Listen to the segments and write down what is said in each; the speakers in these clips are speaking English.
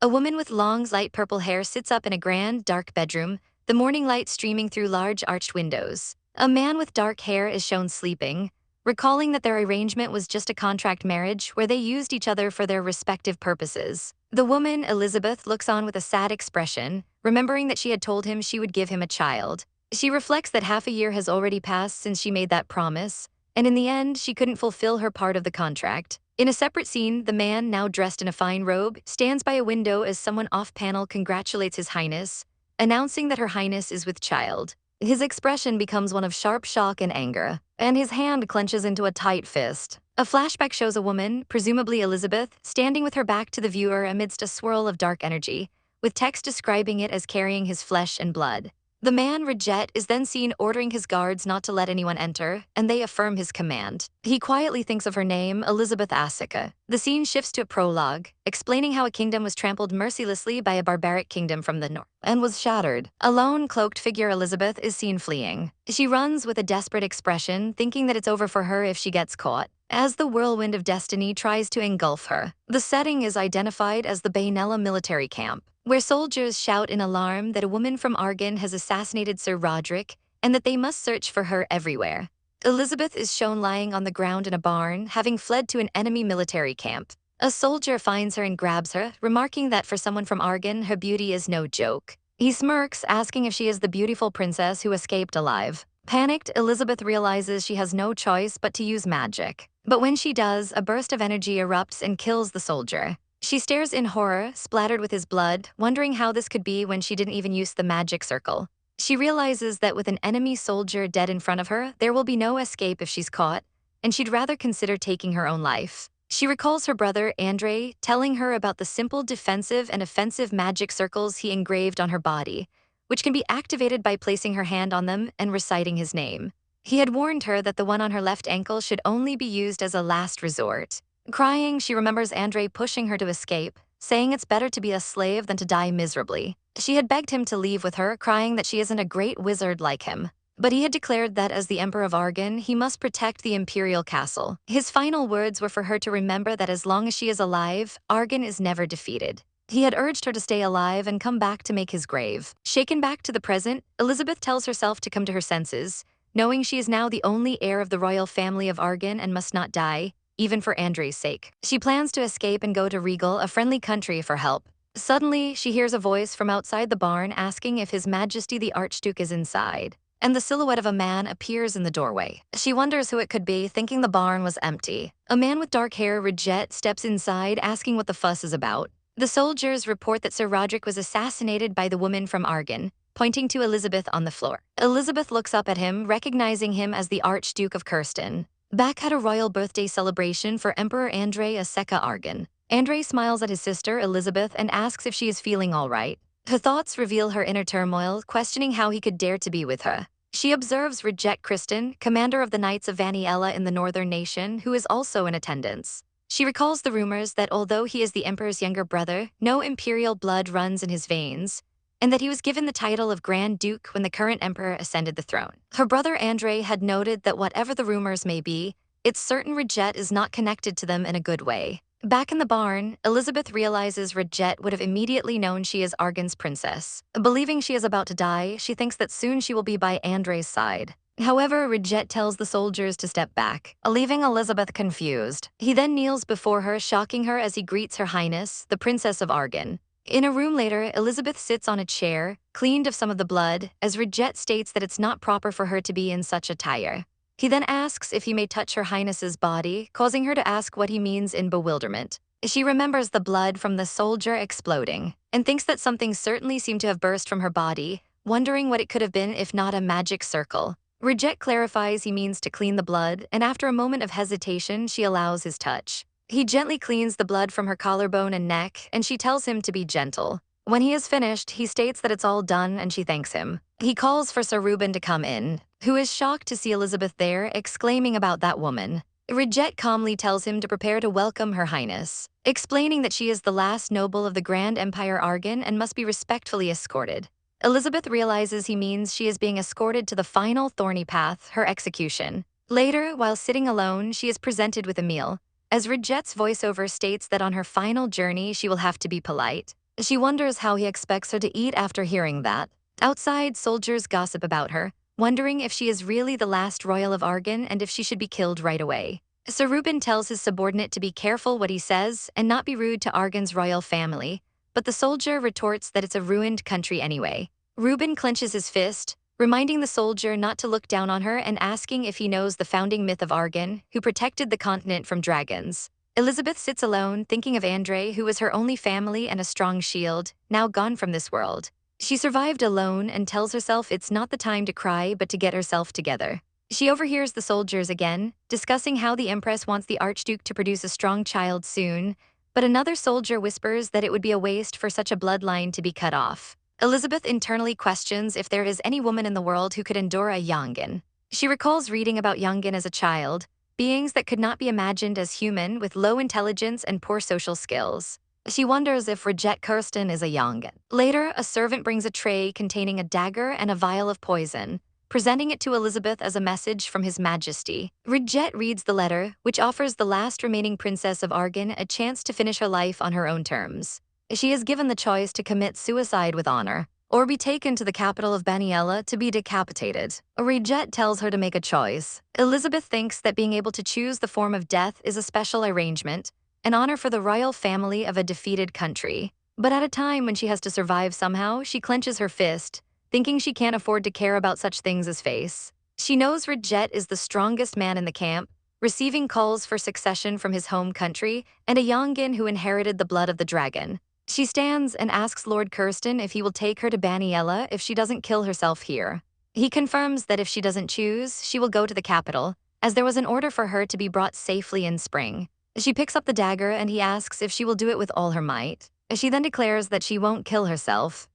A woman with long, light purple hair sits up in a grand, dark bedroom, the morning light streaming through large arched windows. A man with dark hair is shown sleeping, recalling that their arrangement was just a contract marriage where they used each other for their respective purposes. The woman, Elizabeth, looks on with a sad expression, remembering that she had told him she would give him a child. She reflects that half a year has already passed since she made that promise, and in the end, she couldn't fulfill her part of the contract. In a separate scene, the man, now dressed in a fine robe, stands by a window as someone off-panel congratulates His Highness, announcing that Her Highness is with child. His expression becomes one of sharp shock and anger, and his hand clenches into a tight fist. A flashback shows a woman, presumably Elizabeth, standing with her back to the viewer amidst a swirl of dark energy, with text describing it as carrying his flesh and blood. The man, Redjet, is then seen ordering his guards not to let anyone enter, and they affirm his command. He quietly thinks of her name, Elizabeth Asuka. The scene shifts to a prologue, explaining how a kingdom was trampled mercilessly by a barbaric kingdom from the north and was shattered. A lone, cloaked figure, Elizabeth, is seen fleeing. She runs with a desperate expression, thinking that it's over for her if she gets caught, as the whirlwind of destiny tries to engulf her. The setting is identified as the Banella military camp, where soldiers shout in alarm that a woman from Argan has assassinated Sir Roderick and that they must search for her everywhere. Elizabeth is shown lying on the ground in a barn, having fled to an enemy military camp. A soldier finds her and grabs her, remarking that for someone from Argan, her beauty is no joke. He smirks, asking if she is the beautiful princess who escaped alive. Panicked, Elizabeth realizes she has no choice but to use magic. But when she does, a burst of energy erupts and kills the soldier. She stares in horror, splattered with his blood, wondering how this could be when she didn't even use the magic circle. She realizes that with an enemy soldier dead in front of her, there will be no escape if she's caught, and she'd rather consider taking her own life. She recalls her brother, Andre, telling her about the simple defensive and offensive magic circles he engraved on her body, which can be activated by placing her hand on them and reciting his name. He had warned her that the one on her left ankle should only be used as a last resort. Crying, she remembers Andre pushing her to escape, saying it's better to be a slave than to die miserably. She had begged him to leave with her, crying that she isn't a great wizard like him. But he had declared that as the Emperor of Argan, he must protect the imperial castle. His final words were for her to remember that as long as she is alive, Argan is never defeated. He had urged her to stay alive and come back to make his grave. Shaken back to the present, Elizabeth tells herself to come to her senses, knowing she is now the only heir of the royal family of Argan and must not die, even for Andre's sake. She plans to escape and go to Regal, a friendly country, for help. Suddenly, she hears a voice from outside the barn asking if His Majesty the Archduke is inside, and the silhouette of a man appears in the doorway. She wonders who it could be, thinking the barn was empty. A man with dark hair, Redjet, steps inside, asking what the fuss is about. The soldiers report that Sir Roderick was assassinated by the woman from Argan, pointing to Elizabeth on the floor. Elizabeth looks up at him, recognizing him as the Archduke of Kristan. Back at a royal birthday celebration for Emperor Andre Aseka Argan. Andre smiles at his sister, Elizabeth, and asks if she is feeling all right. Her thoughts reveal her inner turmoil, questioning how he could dare to be with her. She observes Redjet Kristan, commander of the Knights of Banella in the northern nation, who is also in attendance. She recalls the rumors that although he is the emperor's younger brother, no imperial blood runs in his veins, and that he was given the title of Grand Duke when the current emperor ascended the throne. Her brother Andre had noted that whatever the rumors may be, it's certain Redjet is not connected to them in a good way. Back in the barn, Elizabeth realizes Redjet would have immediately known she is Argan's princess. Believing she is about to die, she thinks that soon she will be by Andre's side. However, Redjet tells the soldiers to step back, leaving Elizabeth confused. He then kneels before her, shocking her as he greets Her Highness, the Princess of Argan. In a room later, Elizabeth sits on a chair, cleaned of some of the blood, as Redjet states that it's not proper for her to be in such attire. He then asks if he may touch Her Highness's body, causing her to ask what he means in bewilderment. She remembers the blood from the soldier exploding, and thinks that something certainly seemed to have burst from her body, wondering what it could have been if not a magic circle. Redjet clarifies he means to clean the blood, and after a moment of hesitation, she allows his touch. He gently cleans the blood from her collarbone and neck, and she tells him to be gentle. When he is finished, he states that it's all done and she thanks him. He calls for Sir Reuben to come in, who is shocked to see Elizabeth there, exclaiming about that woman. Redjet calmly tells him to prepare to welcome Her Highness, explaining that she is the last noble of the Grand Empire Argan and must be respectfully escorted. Elizabeth realizes he means she is being escorted to the final thorny path, her execution. Later, while sitting alone, she is presented with a meal, as Redjet's voiceover states that on her final journey she will have to be polite. She wonders how he expects her to eat after hearing that. Outside, soldiers gossip about her, wondering if she is really the last royal of Argan and if she should be killed right away. Sir Reuben tells his subordinate to be careful what he says and not be rude to Argan's royal family, but the soldier retorts that it's a ruined country anyway. Reuben clenches his fist, reminding the soldier not to look down on her and asking if he knows the founding myth of Argan, who protected the continent from dragons. Elizabeth sits alone, thinking of Andre, who was her only family and a strong shield, now gone from this world. She survived alone and tells herself it's not the time to cry but to get herself together. She overhears the soldiers again, discussing how the Empress wants the Archduke to produce a strong child soon, but another soldier whispers that it would be a waste for such a bloodline to be cut off. Elizabeth internally questions if there is any woman in the world who could endure a Yangin. She recalls reading about Yangin as a child, beings that could not be imagined as human with low intelligence and poor social skills. She wonders if Redjet Kristan is a Yangin. Later, a servant brings a tray containing a dagger and a vial of poison, presenting it to Elizabeth as a message from His Majesty. Redjet reads the letter, which offers the last remaining princess of Argan a chance to finish her life on her own terms. She is given the choice to commit suicide with honor, or be taken to the capital of Banella to be decapitated. Redjet tells her to make a choice. Elizabeth thinks that being able to choose the form of death is a special arrangement, an honor for the royal family of a defeated country. But at a time when she has to survive somehow, she clenches her fist, thinking she can't afford to care about such things as face. She knows Redjet is the strongest man in the camp, receiving calls for succession from his home country and a Yangin who inherited the blood of the dragon. She stands and asks Lord Kristan if he will take her to Banella if she doesn't kill herself here. He confirms that if she doesn't choose, she will go to the capital, as there was an order for her to be brought safely in spring. She picks up the dagger and he asks if she will do it with all her might. She then declares that she won't kill herself.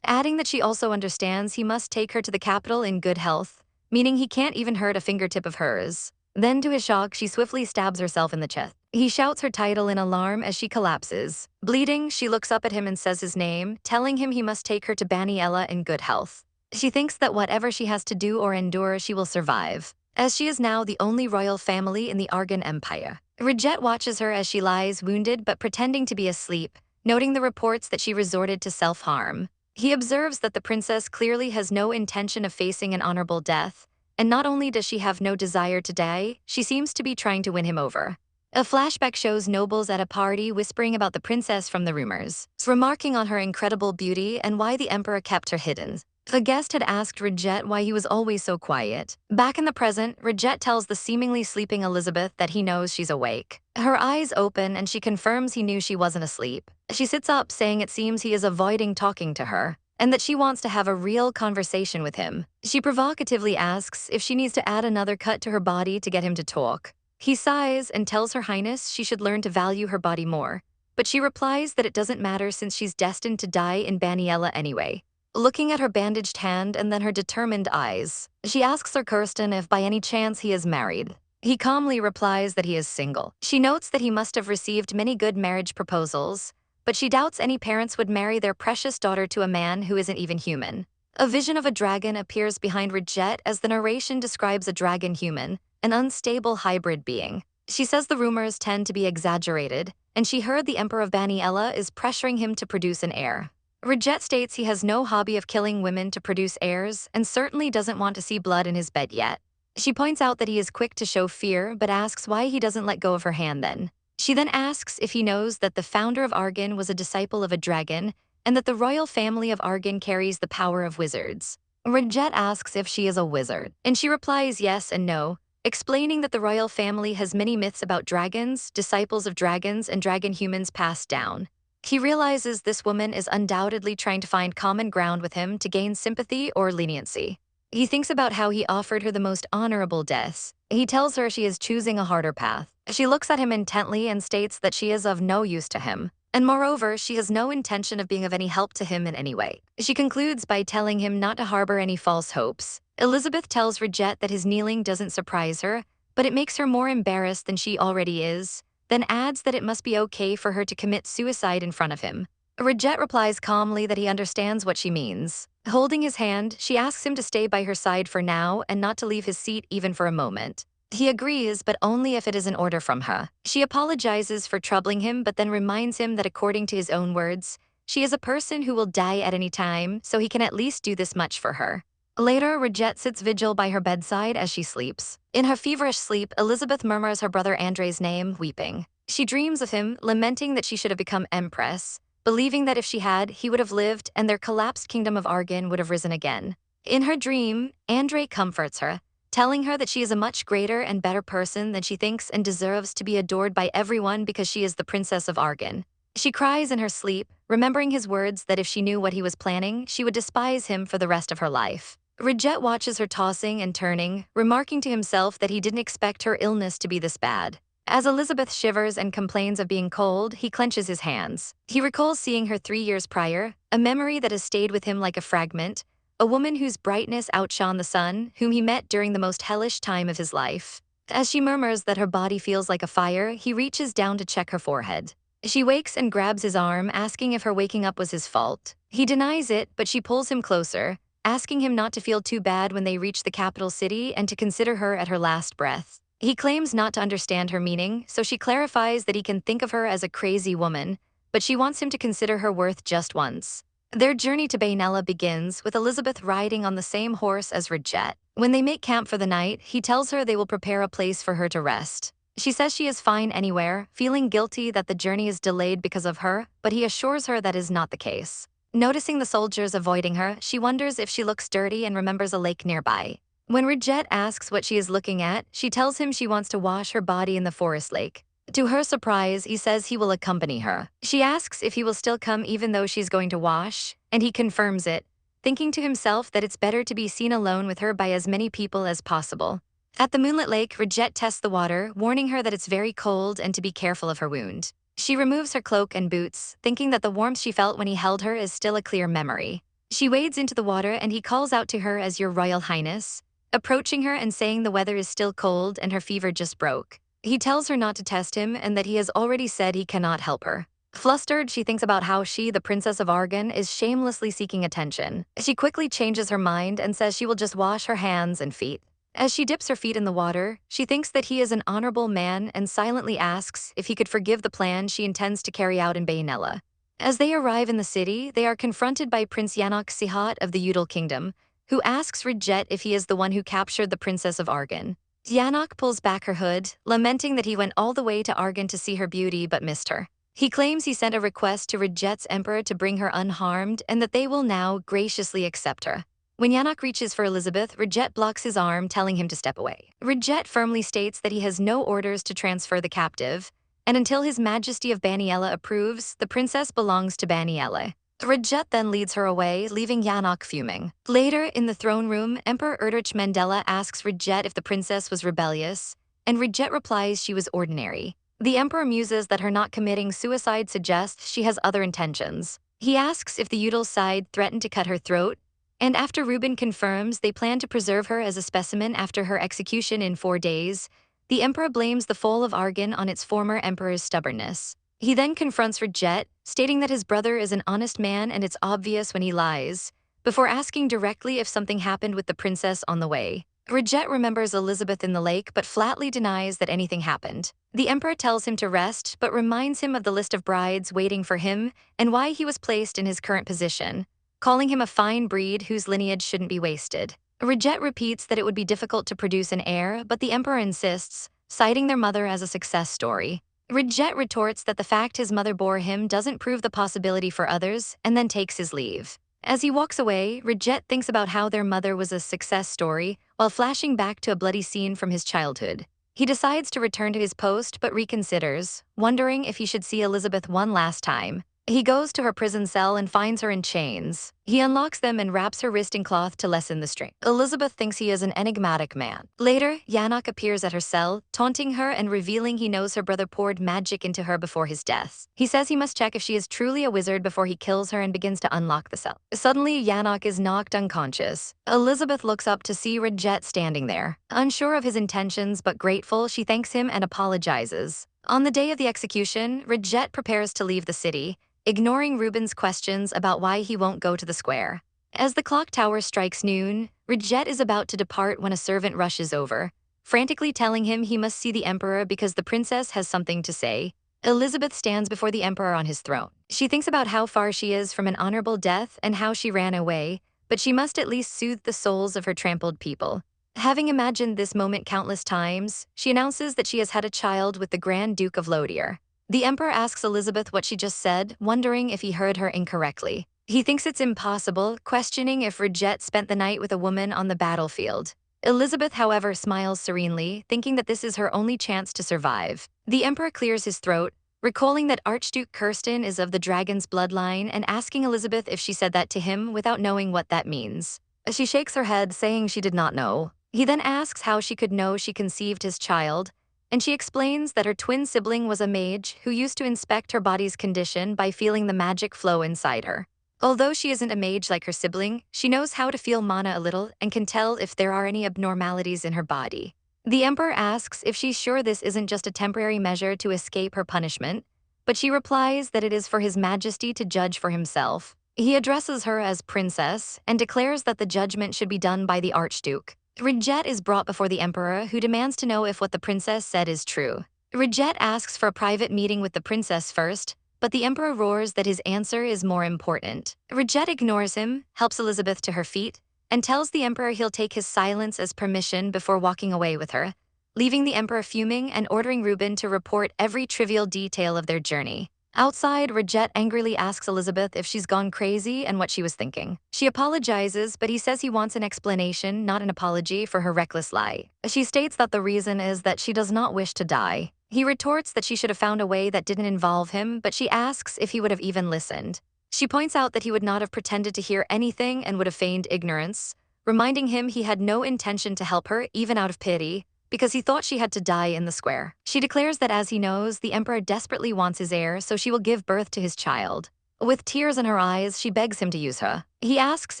Adding that she also understands he must take her to the capital in good health, meaning he can't even hurt a fingertip of hers. Then to his shock, she swiftly stabs herself in the chest. He shouts her title in alarm as she collapses. Bleeding, she looks up at him and says his name, telling him he must take her to Banella in good health. She thinks that whatever she has to do or endure, she will survive, as she is now the only royal family in the Argan Empire. Redjet watches her as she lies wounded but pretending to be asleep, noting the reports that she resorted to self-harm. He observes that the princess clearly has no intention of facing an honorable death, and not only does she have no desire to die, she seems to be trying to win him over. A flashback shows nobles at a party whispering about the princess from the rumors, remarking on her incredible beauty and why the emperor kept her hidden. The guest had asked Redjet why he was always so quiet. Back in the present, Redjet tells the seemingly sleeping Elizabeth that he knows she's awake. Her eyes open and she confirms he knew she wasn't asleep. She sits up, saying it seems he is avoiding talking to her, and that she wants to have a real conversation with him. She provocatively asks if she needs to add another cut to her body to get him to talk. He sighs and tells Her Highness she should learn to value her body more, but she replies that it doesn't matter since she's destined to die in Banella anyway. Looking at her bandaged hand and then her determined eyes, she asks Sir Kristan if by any chance he is married. He calmly replies that he is single. She notes that he must have received many good marriage proposals, but she doubts any parents would marry their precious daughter to a man who isn't even human. A vision of a dragon appears behind Redjet as the narration describes a dragon human, an unstable hybrid being. She says the rumors tend to be exaggerated, and she heard the Emperor of Banella is pressuring him to produce an heir. Redjet states he has no hobby of killing women to produce heirs and certainly doesn't want to see blood in his bed yet. She points out that he is quick to show fear but asks why he doesn't let go of her hand then. She then asks if he knows that the founder of Argan was a disciple of a dragon and that the royal family of Argan carries the power of wizards. Redjet asks if she is a wizard, and she replies yes and no, explaining that the royal family has many myths about dragons, disciples of dragons, and dragon humans passed down. He realizes this woman is undoubtedly trying to find common ground with him to gain sympathy or leniency. He thinks about how he offered her the most honorable deaths. He tells her she is choosing a harder path. She looks at him intently and states that she is of no use to him, and moreover, she has no intention of being of any help to him in any way. She concludes by telling him not to harbor any false hopes. Elizabeth tells Redjet that his kneeling doesn't surprise her, but it makes her more embarrassed than she already is, then adds that it must be okay for her to commit suicide in front of him. Redjet replies calmly that he understands what she means. Holding his hand, she asks him to stay by her side for now and not to leave his seat even for a moment. He agrees, but only if it is an order from her. She apologizes for troubling him, but then reminds him that according to his own words, she is a person who will die at any time, so he can at least do this much for her. Later, Redjet sits vigil by her bedside as she sleeps. In her feverish sleep, Elizabeth murmurs her brother Andre's name, weeping. She dreams of him, lamenting that she should have become empress, believing that if she had, he would have lived and their collapsed kingdom of Argan would have risen again. In her dream, Andre comforts her, telling her that she is a much greater and better person than she thinks and deserves to be adored by everyone because she is the princess of Argan. She cries in her sleep, remembering his words that if she knew what he was planning, she would despise him for the rest of her life. Redjet watches her tossing and turning, remarking to himself that he didn't expect her illness to be this bad. As Elizabeth shivers and complains of being cold, he clenches his hands. He recalls seeing her 3 years prior, a memory that has stayed with him like a fragment, a woman whose brightness outshone the sun, whom he met during the most hellish time of his life. As she murmurs that her body feels like a fire, he reaches down to check her forehead. She wakes and grabs his arm, asking if her waking up was his fault. He denies it, but she pulls him closer, asking him not to feel too bad when they reach the capital city and to consider her at her last breath. He claims not to understand her meaning, so she clarifies that he can think of her as a crazy woman, but she wants him to consider her worth just once. Their journey to Banella begins with Elizabeth riding on the same horse as Redjet. When they make camp for the night, he tells her they will prepare a place for her to rest. She says she is fine anywhere, feeling guilty that the journey is delayed because of her, but he assures her that is not the case. Noticing the soldiers avoiding her, she wonders if she looks dirty and remembers a lake nearby. When Redjet asks what she is looking at, she tells him she wants to wash her body in the forest lake. To her surprise, he says he will accompany her. She asks if he will still come even though she's going to wash, and he confirms it, thinking to himself that it's better to be seen alone with her by as many people as possible. At the moonlit lake, Redjet tests the water, warning her that it's very cold and to be careful of her wound. She removes her cloak and boots, thinking that the warmth she felt when he held her is still a clear memory. She wades into the water and he calls out to her as Your Royal Highness, approaching her and saying the weather is still cold and her fever just broke. He tells her not to test him and that he has already said he cannot help her. Flustered, she thinks about how she, the Princess of Argan, is shamelessly seeking attention. She quickly changes her mind and says she will just wash her hands and feet. As she dips her feet in the water, she thinks that he is an honorable man and silently asks if he could forgive the plan she intends to carry out in Banella. As they arrive in the city, they are confronted by Prince Yanok Sihat of the Udal Kingdom, who asks Redjet if he is the one who captured the Princess of Argan. Yanok pulls back her hood, lamenting that he went all the way to Argan to see her beauty but missed her. He claims he sent a request to Redjet's emperor to bring her unharmed and that they will now graciously accept her. When Yanok reaches for Elizabeth, Redjet blocks his arm, telling him to step away. Redjet firmly states that he has no orders to transfer the captive, and until His Majesty of Banella approves, the princess belongs to Banella. Redjet then leads her away, leaving Yanok fuming. Later, in the throne room, Emperor Erdrich Mandela asks Redjet if the princess was rebellious, and Redjet replies she was ordinary. The emperor muses that her not committing suicide suggests she has other intentions. He asks if the Udal side threatened to cut her throat, and after Reuben confirms they plan to preserve her as a specimen after her execution in 4 days, the emperor blames the fall of Argan on its former emperor's stubbornness. He then confronts Redjet, stating that his brother is an honest man and it's obvious when he lies, before asking directly if something happened with the princess on the way. Redjet remembers Elizabeth in the lake but flatly denies that anything happened. The emperor tells him to rest but reminds him of the list of brides waiting for him and why he was placed in his current position, calling him a fine breed whose lineage shouldn't be wasted. Redjet repeats that it would be difficult to produce an heir, but the emperor insists, citing their mother as a success story. Redjet retorts that the fact his mother bore him doesn't prove the possibility for others, and then takes his leave. As he walks away, Redjet thinks about how their mother was a success story, while flashing back to a bloody scene from his childhood. He decides to return to his post but reconsiders, wondering if he should see Elizabeth one last time. He goes to her prison cell and finds her in chains. He unlocks them and wraps her wrist in cloth to lessen the strain. Elizabeth thinks he is an enigmatic man. Later, Yanok appears at her cell, taunting her and revealing he knows her brother poured magic into her before his death. He says he must check if she is truly a wizard before he kills her and begins to unlock the cell. Suddenly, Yanok is knocked unconscious. Elizabeth looks up to see Redjet standing there. Unsure of his intentions but grateful, she thanks him and apologizes. On the day of the execution, Redjet prepares to leave the city, ignoring Reuben's questions about why he won't go to the square. As the clock tower strikes noon, Redjet is about to depart when a servant rushes over, frantically telling him he must see the emperor because the princess has something to say. Elizabeth stands before the emperor on his throne. She thinks about how far she is from an honorable death and how she ran away, but she must at least soothe the souls of her trampled people. Having imagined this moment countless times, she announces that she has had a child with the Grand Duke of Lothier. The emperor asks Elizabeth what she just said, wondering if he heard her incorrectly. He thinks it's impossible, questioning if Redjet spent the night with a woman on the battlefield. Elizabeth, however, smiles serenely, thinking that this is her only chance to survive. The emperor clears his throat, recalling that Archduke Kristan is of the dragon's bloodline and asking Elizabeth if she said that to him without knowing what that means. She shakes her head, saying she did not know. He then asks how she could know she conceived his child, and she explains that her twin sibling was a mage who used to inspect her body's condition by feeling the magic flow inside her. Although she isn't a mage like her sibling, she knows how to feel mana a little and can tell if there are any abnormalities in her body. The emperor asks if she's sure this isn't just a temporary measure to escape her punishment, but she replies that it is for his majesty to judge for himself. He addresses her as princess and declares that the judgment should be done by the archduke. Redjet is brought before the emperor, who demands to know if what the princess said is true. Redjet asks for a private meeting with the princess first, but the emperor roars that his answer is more important. Redjet ignores him, helps Elizabeth to her feet, and tells the emperor he'll take his silence as permission before walking away with her, leaving the emperor fuming and ordering Reuben to report every trivial detail of their journey. Outside, Redjet angrily asks Elizabeth if she's gone crazy and what she was thinking. She apologizes, but he says he wants an explanation, not an apology, for her reckless lie. She states that the reason is that she does not wish to die. He retorts that she should have found a way that didn't involve him, but she asks if he would have even listened. She points out that he would not have pretended to hear anything and would have feigned ignorance, reminding him he had no intention to help her, even out of pity, because he thought she had to die in the square. She declares that as he knows, the emperor desperately wants his heir, so she will give birth to his child. With tears in her eyes, she begs him to use her. He asks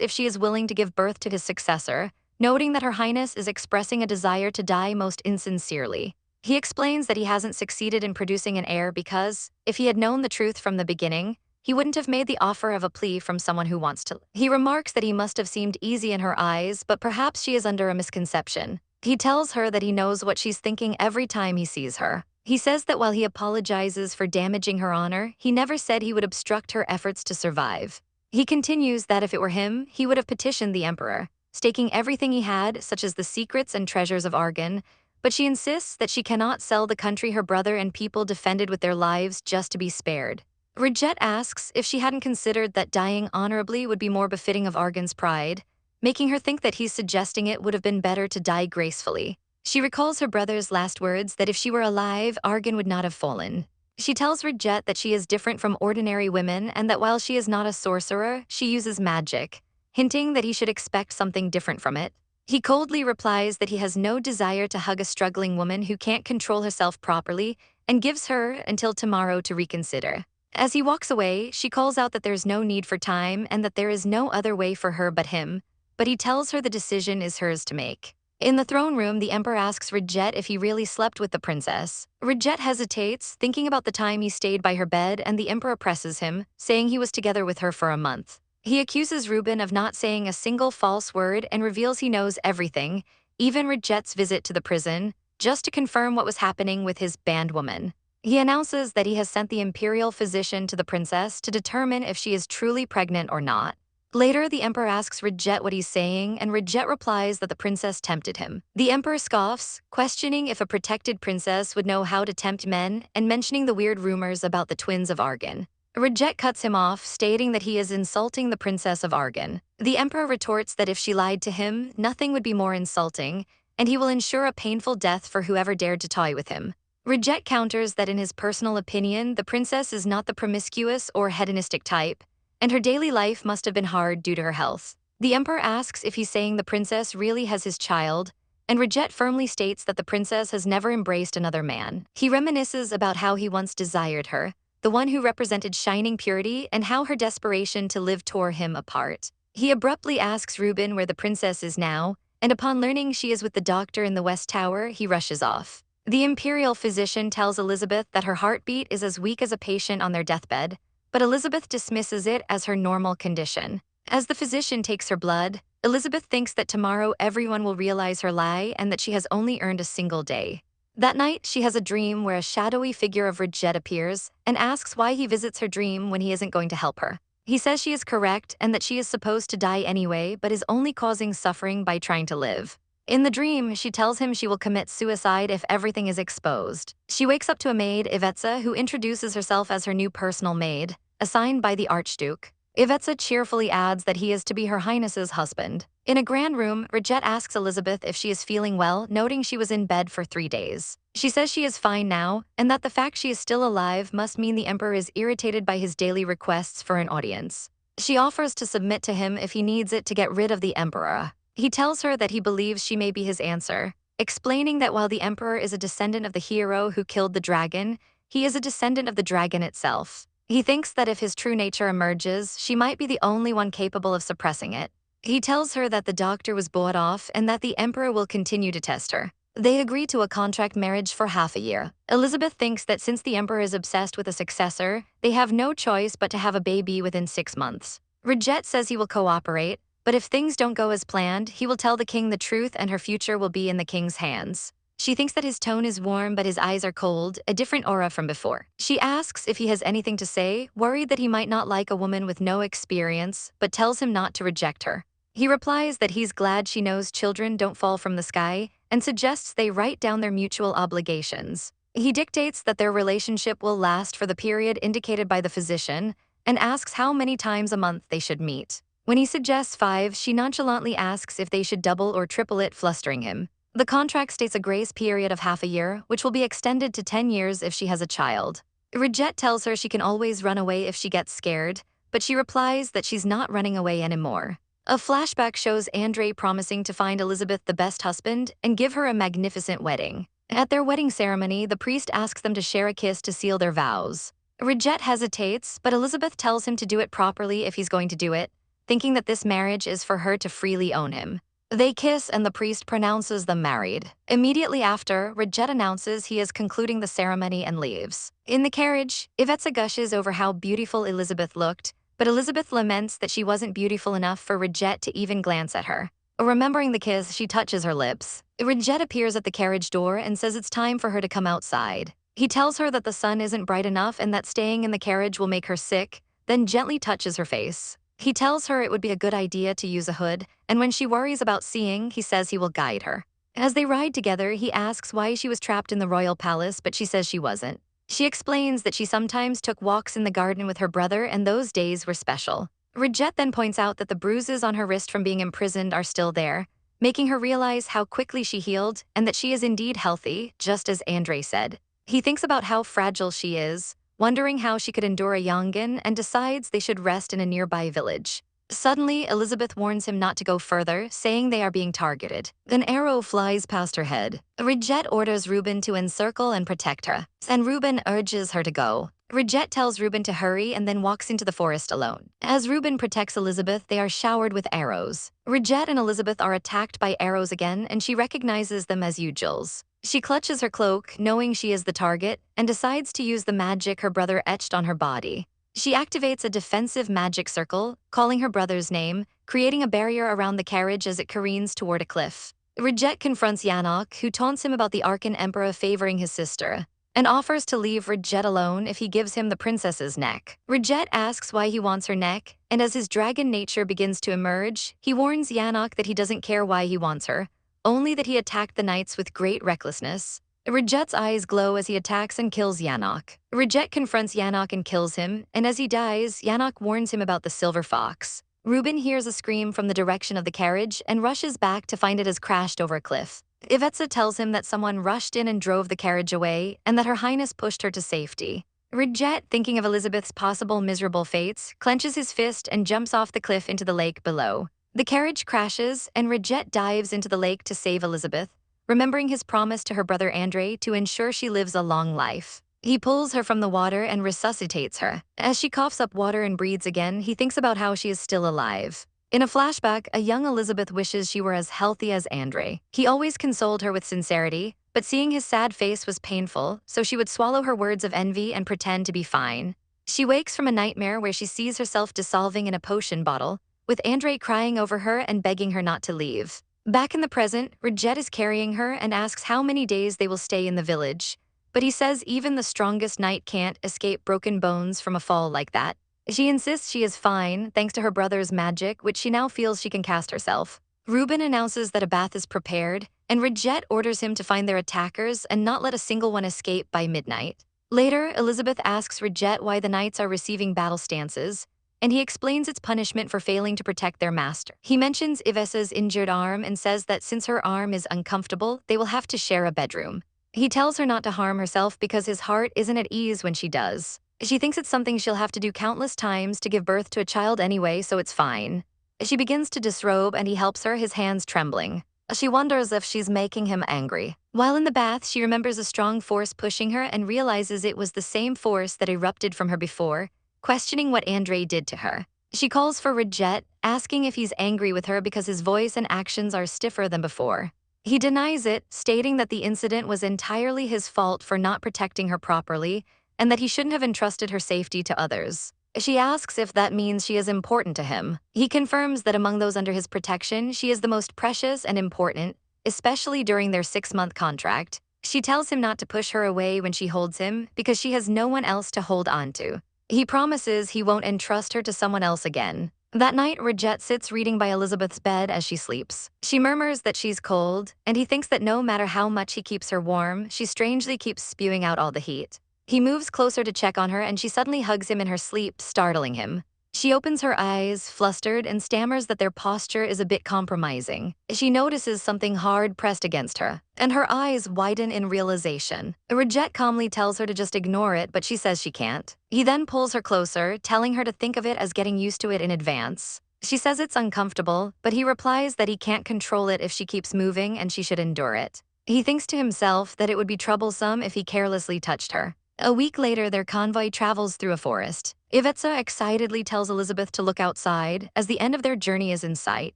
if she is willing to give birth to his successor, noting that Her Highness is expressing a desire to die most insincerely. He explains that he hasn't succeeded in producing an heir because, if he had known the truth from the beginning, he wouldn't have made the offer of a plea from someone who wants to. He remarks that he must have seemed easy in her eyes, but perhaps she is under a misconception. He tells her that he knows what she's thinking every time he sees her. He says that while he apologizes for damaging her honor, he never said he would obstruct her efforts to survive. He continues that if it were him, he would have petitioned the emperor, staking everything he had, such as the secrets and treasures of Argan, but she insists that she cannot sell the country her brother and people defended with their lives just to be spared. Redjet asks if she hadn't considered that dying honorably would be more befitting of Argan's pride, making her think that he's suggesting it would have been better to die gracefully. She recalls her brother's last words that if she were alive, Argan would not have fallen. She tells Redjet that she is different from ordinary women and that while she is not a sorcerer, she uses magic, hinting that he should expect something different from it. He coldly replies that he has no desire to hug a struggling woman who can't control herself properly and gives her until tomorrow to reconsider. As he walks away, she calls out that there's no need for time and that there is no other way for her but him, but he tells her the decision is hers to make. In the throne room, the emperor asks Redjet if he really slept with the princess. Redjet hesitates, thinking about the time he stayed by her bed, and the emperor presses him, saying he was together with her for a month. He accuses Reuben of not saying a single false word and reveals he knows everything, even Redjet's visit to the prison, just to confirm what was happening with his bandwoman. He announces that he has sent the imperial physician to the princess to determine if she is truly pregnant or not. Later, the emperor asks Redjet what he's saying, and Redjet replies that the princess tempted him. The emperor scoffs, questioning if a protected princess would know how to tempt men and mentioning the weird rumors about the twins of Argan. Redjet cuts him off, stating that he is insulting the princess of Argan. The emperor retorts that if she lied to him, nothing would be more insulting, and he will ensure a painful death for whoever dared to toy with him. Redjet counters that in his personal opinion, the princess is not the promiscuous or hedonistic type, and her daily life must have been hard due to her health. The emperor asks if he's saying the princess really has his child, and Redjet firmly states that the princess has never embraced another man. He reminisces about how he once desired her, the one who represented shining purity, and how her desperation to live tore him apart. He abruptly asks Reuben where the princess is now, and upon learning she is with the doctor in the West Tower, he rushes off. The imperial physician tells Elizabeth that her heartbeat is as weak as a patient on their deathbed, but Elizabeth dismisses it as her normal condition. As the physician takes her blood, Elizabeth thinks that tomorrow everyone will realize her lie and that she has only earned a single day. That night, she has a dream where a shadowy figure of Redjet appears and asks why he visits her dream when he isn't going to help her. He says she is correct and that she is supposed to die anyway but is only causing suffering by trying to live. In the dream, she tells him she will commit suicide if everything is exposed. She wakes up to a maid, Eliza, who introduces herself as her new personal maid, assigned by the Archduke. Eliza cheerfully adds that he is to be Her Highness's husband. In a grand room, Redjet asks Elizabeth if she is feeling well, noting she was in bed for 3 days. She says she is fine now, and that the fact she is still alive must mean the Emperor is irritated by his daily requests for an audience. She offers to submit to him if he needs it to get rid of the Emperor. He tells her that he believes she may be his answer, explaining that while the Emperor is a descendant of the hero who killed the dragon, he is a descendant of the dragon itself. He thinks that if his true nature emerges, she might be the only one capable of suppressing it. He tells her that the doctor was bought off and that the Emperor will continue to test her. They agree to a contract marriage for half a year. Elizabeth thinks that since the Emperor is obsessed with a successor, they have no choice but to have a baby within 6 months. Redjet says he will cooperate, but if things don't go as planned, he will tell the king the truth and her future will be in the king's hands. She thinks that his tone is warm but his eyes are cold, a different aura from before. She asks if he has anything to say, worried that he might not like a woman with no experience, but tells him not to reject her. He replies that he's glad she knows children don't fall from the sky and suggests they write down their mutual obligations. He dictates that their relationship will last for the period indicated by the physician and asks how many times a month they should meet. When he suggests 5, she nonchalantly asks if they should double or triple it, flustering him. The contract states a grace period of half a year, which will be extended to 10 years if she has a child. Redjet tells her she can always run away if she gets scared, but she replies that she's not running away anymore. A flashback shows Andre promising to find Elizabeth the best husband and give her a magnificent wedding. At their wedding ceremony, the priest asks them to share a kiss to seal their vows. Redjet hesitates, but Elizabeth tells him to do it properly if he's going to do it, thinking that this marriage is for her to freely own him. They kiss and the priest pronounces them married. Immediately after, Redjet announces he is concluding the ceremony and leaves. In the carriage, Eliza gushes over how beautiful Elizabeth looked, but Elizabeth laments that she wasn't beautiful enough for Redjet to even glance at her. Remembering the kiss, she touches her lips. Redjet appears at the carriage door and says it's time for her to come outside. He tells her that the sun isn't bright enough and that staying in the carriage will make her sick, then gently touches her face. He tells her it would be a good idea to use a hood, and when she worries about seeing, he says he will guide her. As they ride together, he asks why she was trapped in the royal palace, but she says she wasn't. She explains that she sometimes took walks in the garden with her brother and those days were special. Redjet then points out that the bruises on her wrist from being imprisoned are still there, making her realize how quickly she healed and that she is indeed healthy, just as Andre said. He thinks about how fragile she is, wondering how she could endure a Yongan, and decides they should rest in a nearby village. Suddenly, Elizabeth warns him not to go further, saying they are being targeted. An arrow flies past her head. Redjet orders Ruben to encircle and protect her, and Ruben urges her to go. Redjet tells Ruben to hurry and then walks into the forest alone. As Ruben protects Elizabeth, they are showered with arrows. Redjet and Elizabeth are attacked by arrows again, and she recognizes them as Ujul's. She clutches her cloak, knowing she is the target, and decides to use the magic her brother etched on her body. She activates a defensive magic circle, calling her brother's name, creating a barrier around the carriage as it careens toward a cliff. Redjet confronts Yanok, who taunts him about the Argan Emperor favoring his sister, and offers to leave Redjet alone if he gives him the princess's neck. Redjet asks why he wants her neck, and as his dragon nature begins to emerge, he warns Yanok that he doesn't care why he wants her, only that he attacked the knights with great recklessness. Redjet's eyes glow as he attacks and kills Yanok. Redjet confronts Yanok and kills him, and as he dies, Yanok warns him about the silver fox. Ruben hears a scream from the direction of the carriage and rushes back to find it has crashed over a cliff. Eliza tells him that someone rushed in and drove the carriage away, and that Her Highness pushed her to safety. Redjet, thinking of Elizabeth's possible miserable fates, clenches his fist and jumps off the cliff into the lake below. The carriage crashes, and Redjet dives into the lake to save Elizabeth, remembering his promise to her brother Andre to ensure she lives a long life. He pulls her from the water and resuscitates her. As she coughs up water and breathes again, he thinks about how she is still alive. In a flashback, a young Elizabeth wishes she were as healthy as Andre. He always consoled her with sincerity, but seeing his sad face was painful, so she would swallow her words of envy and pretend to be fine. She wakes from a nightmare where she sees herself dissolving in a potion bottle, with Andre crying over her and begging her not to leave. Back in the present, Redjet is carrying her and asks how many days they will stay in the village. But he says even the strongest knight can't escape broken bones from a fall like that. She insists she is fine, thanks to her brother's magic, which she now feels she can cast herself. Ruben announces that a bath is prepared, and Redjet orders him to find their attackers and not let a single one escape by midnight. Later, Elizabeth asks Redjet why the knights are receiving battle stances, and he explains its punishment for failing to protect their master. He mentions Ivesa's injured arm and says that since her arm is uncomfortable, they will have to share a bedroom. He tells her not to harm herself because his heart isn't at ease when she does. She thinks it's something she'll have to do countless times to give birth to a child anyway, so it's fine. She begins to disrobe and he helps her, his hands trembling. She wonders if she's making him angry. While in the bath, she remembers a strong force pushing her and realizes it was the same force that erupted from her before, questioning what Andre did to her. She calls for Redjet, asking if he's angry with her because his voice and actions are stiffer than before. He denies it, stating that the incident was entirely his fault for not protecting her properly, and that he shouldn't have entrusted her safety to others. She asks if that means she is important to him. He confirms that among those under his protection, she is the most precious and important, especially during their 6-month contract. She tells him not to push her away when she holds him because she has no one else to hold on to. He promises he won't entrust her to someone else again. That night, Redjet sits reading by Elizabeth's bed as she sleeps. She murmurs that she's cold, and he thinks that no matter how much he keeps her warm, she strangely keeps spewing out all the heat. He moves closer to check on her and she suddenly hugs him in her sleep, startling him. She opens her eyes, flustered, and stammers that their posture is a bit compromising. She notices something hard pressed against her, and her eyes widen in realization. Redjet calmly tells her to just ignore it, but she says she can't. He then pulls her closer, telling her to think of it as getting used to it in advance. She says it's uncomfortable, but he replies that he can't control it if she keeps moving and she should endure it. He thinks to himself that it would be troublesome if he carelessly touched her. A week later, their convoy travels through a forest. Ivetsa excitedly tells Elizabeth to look outside, as the end of their journey is in sight.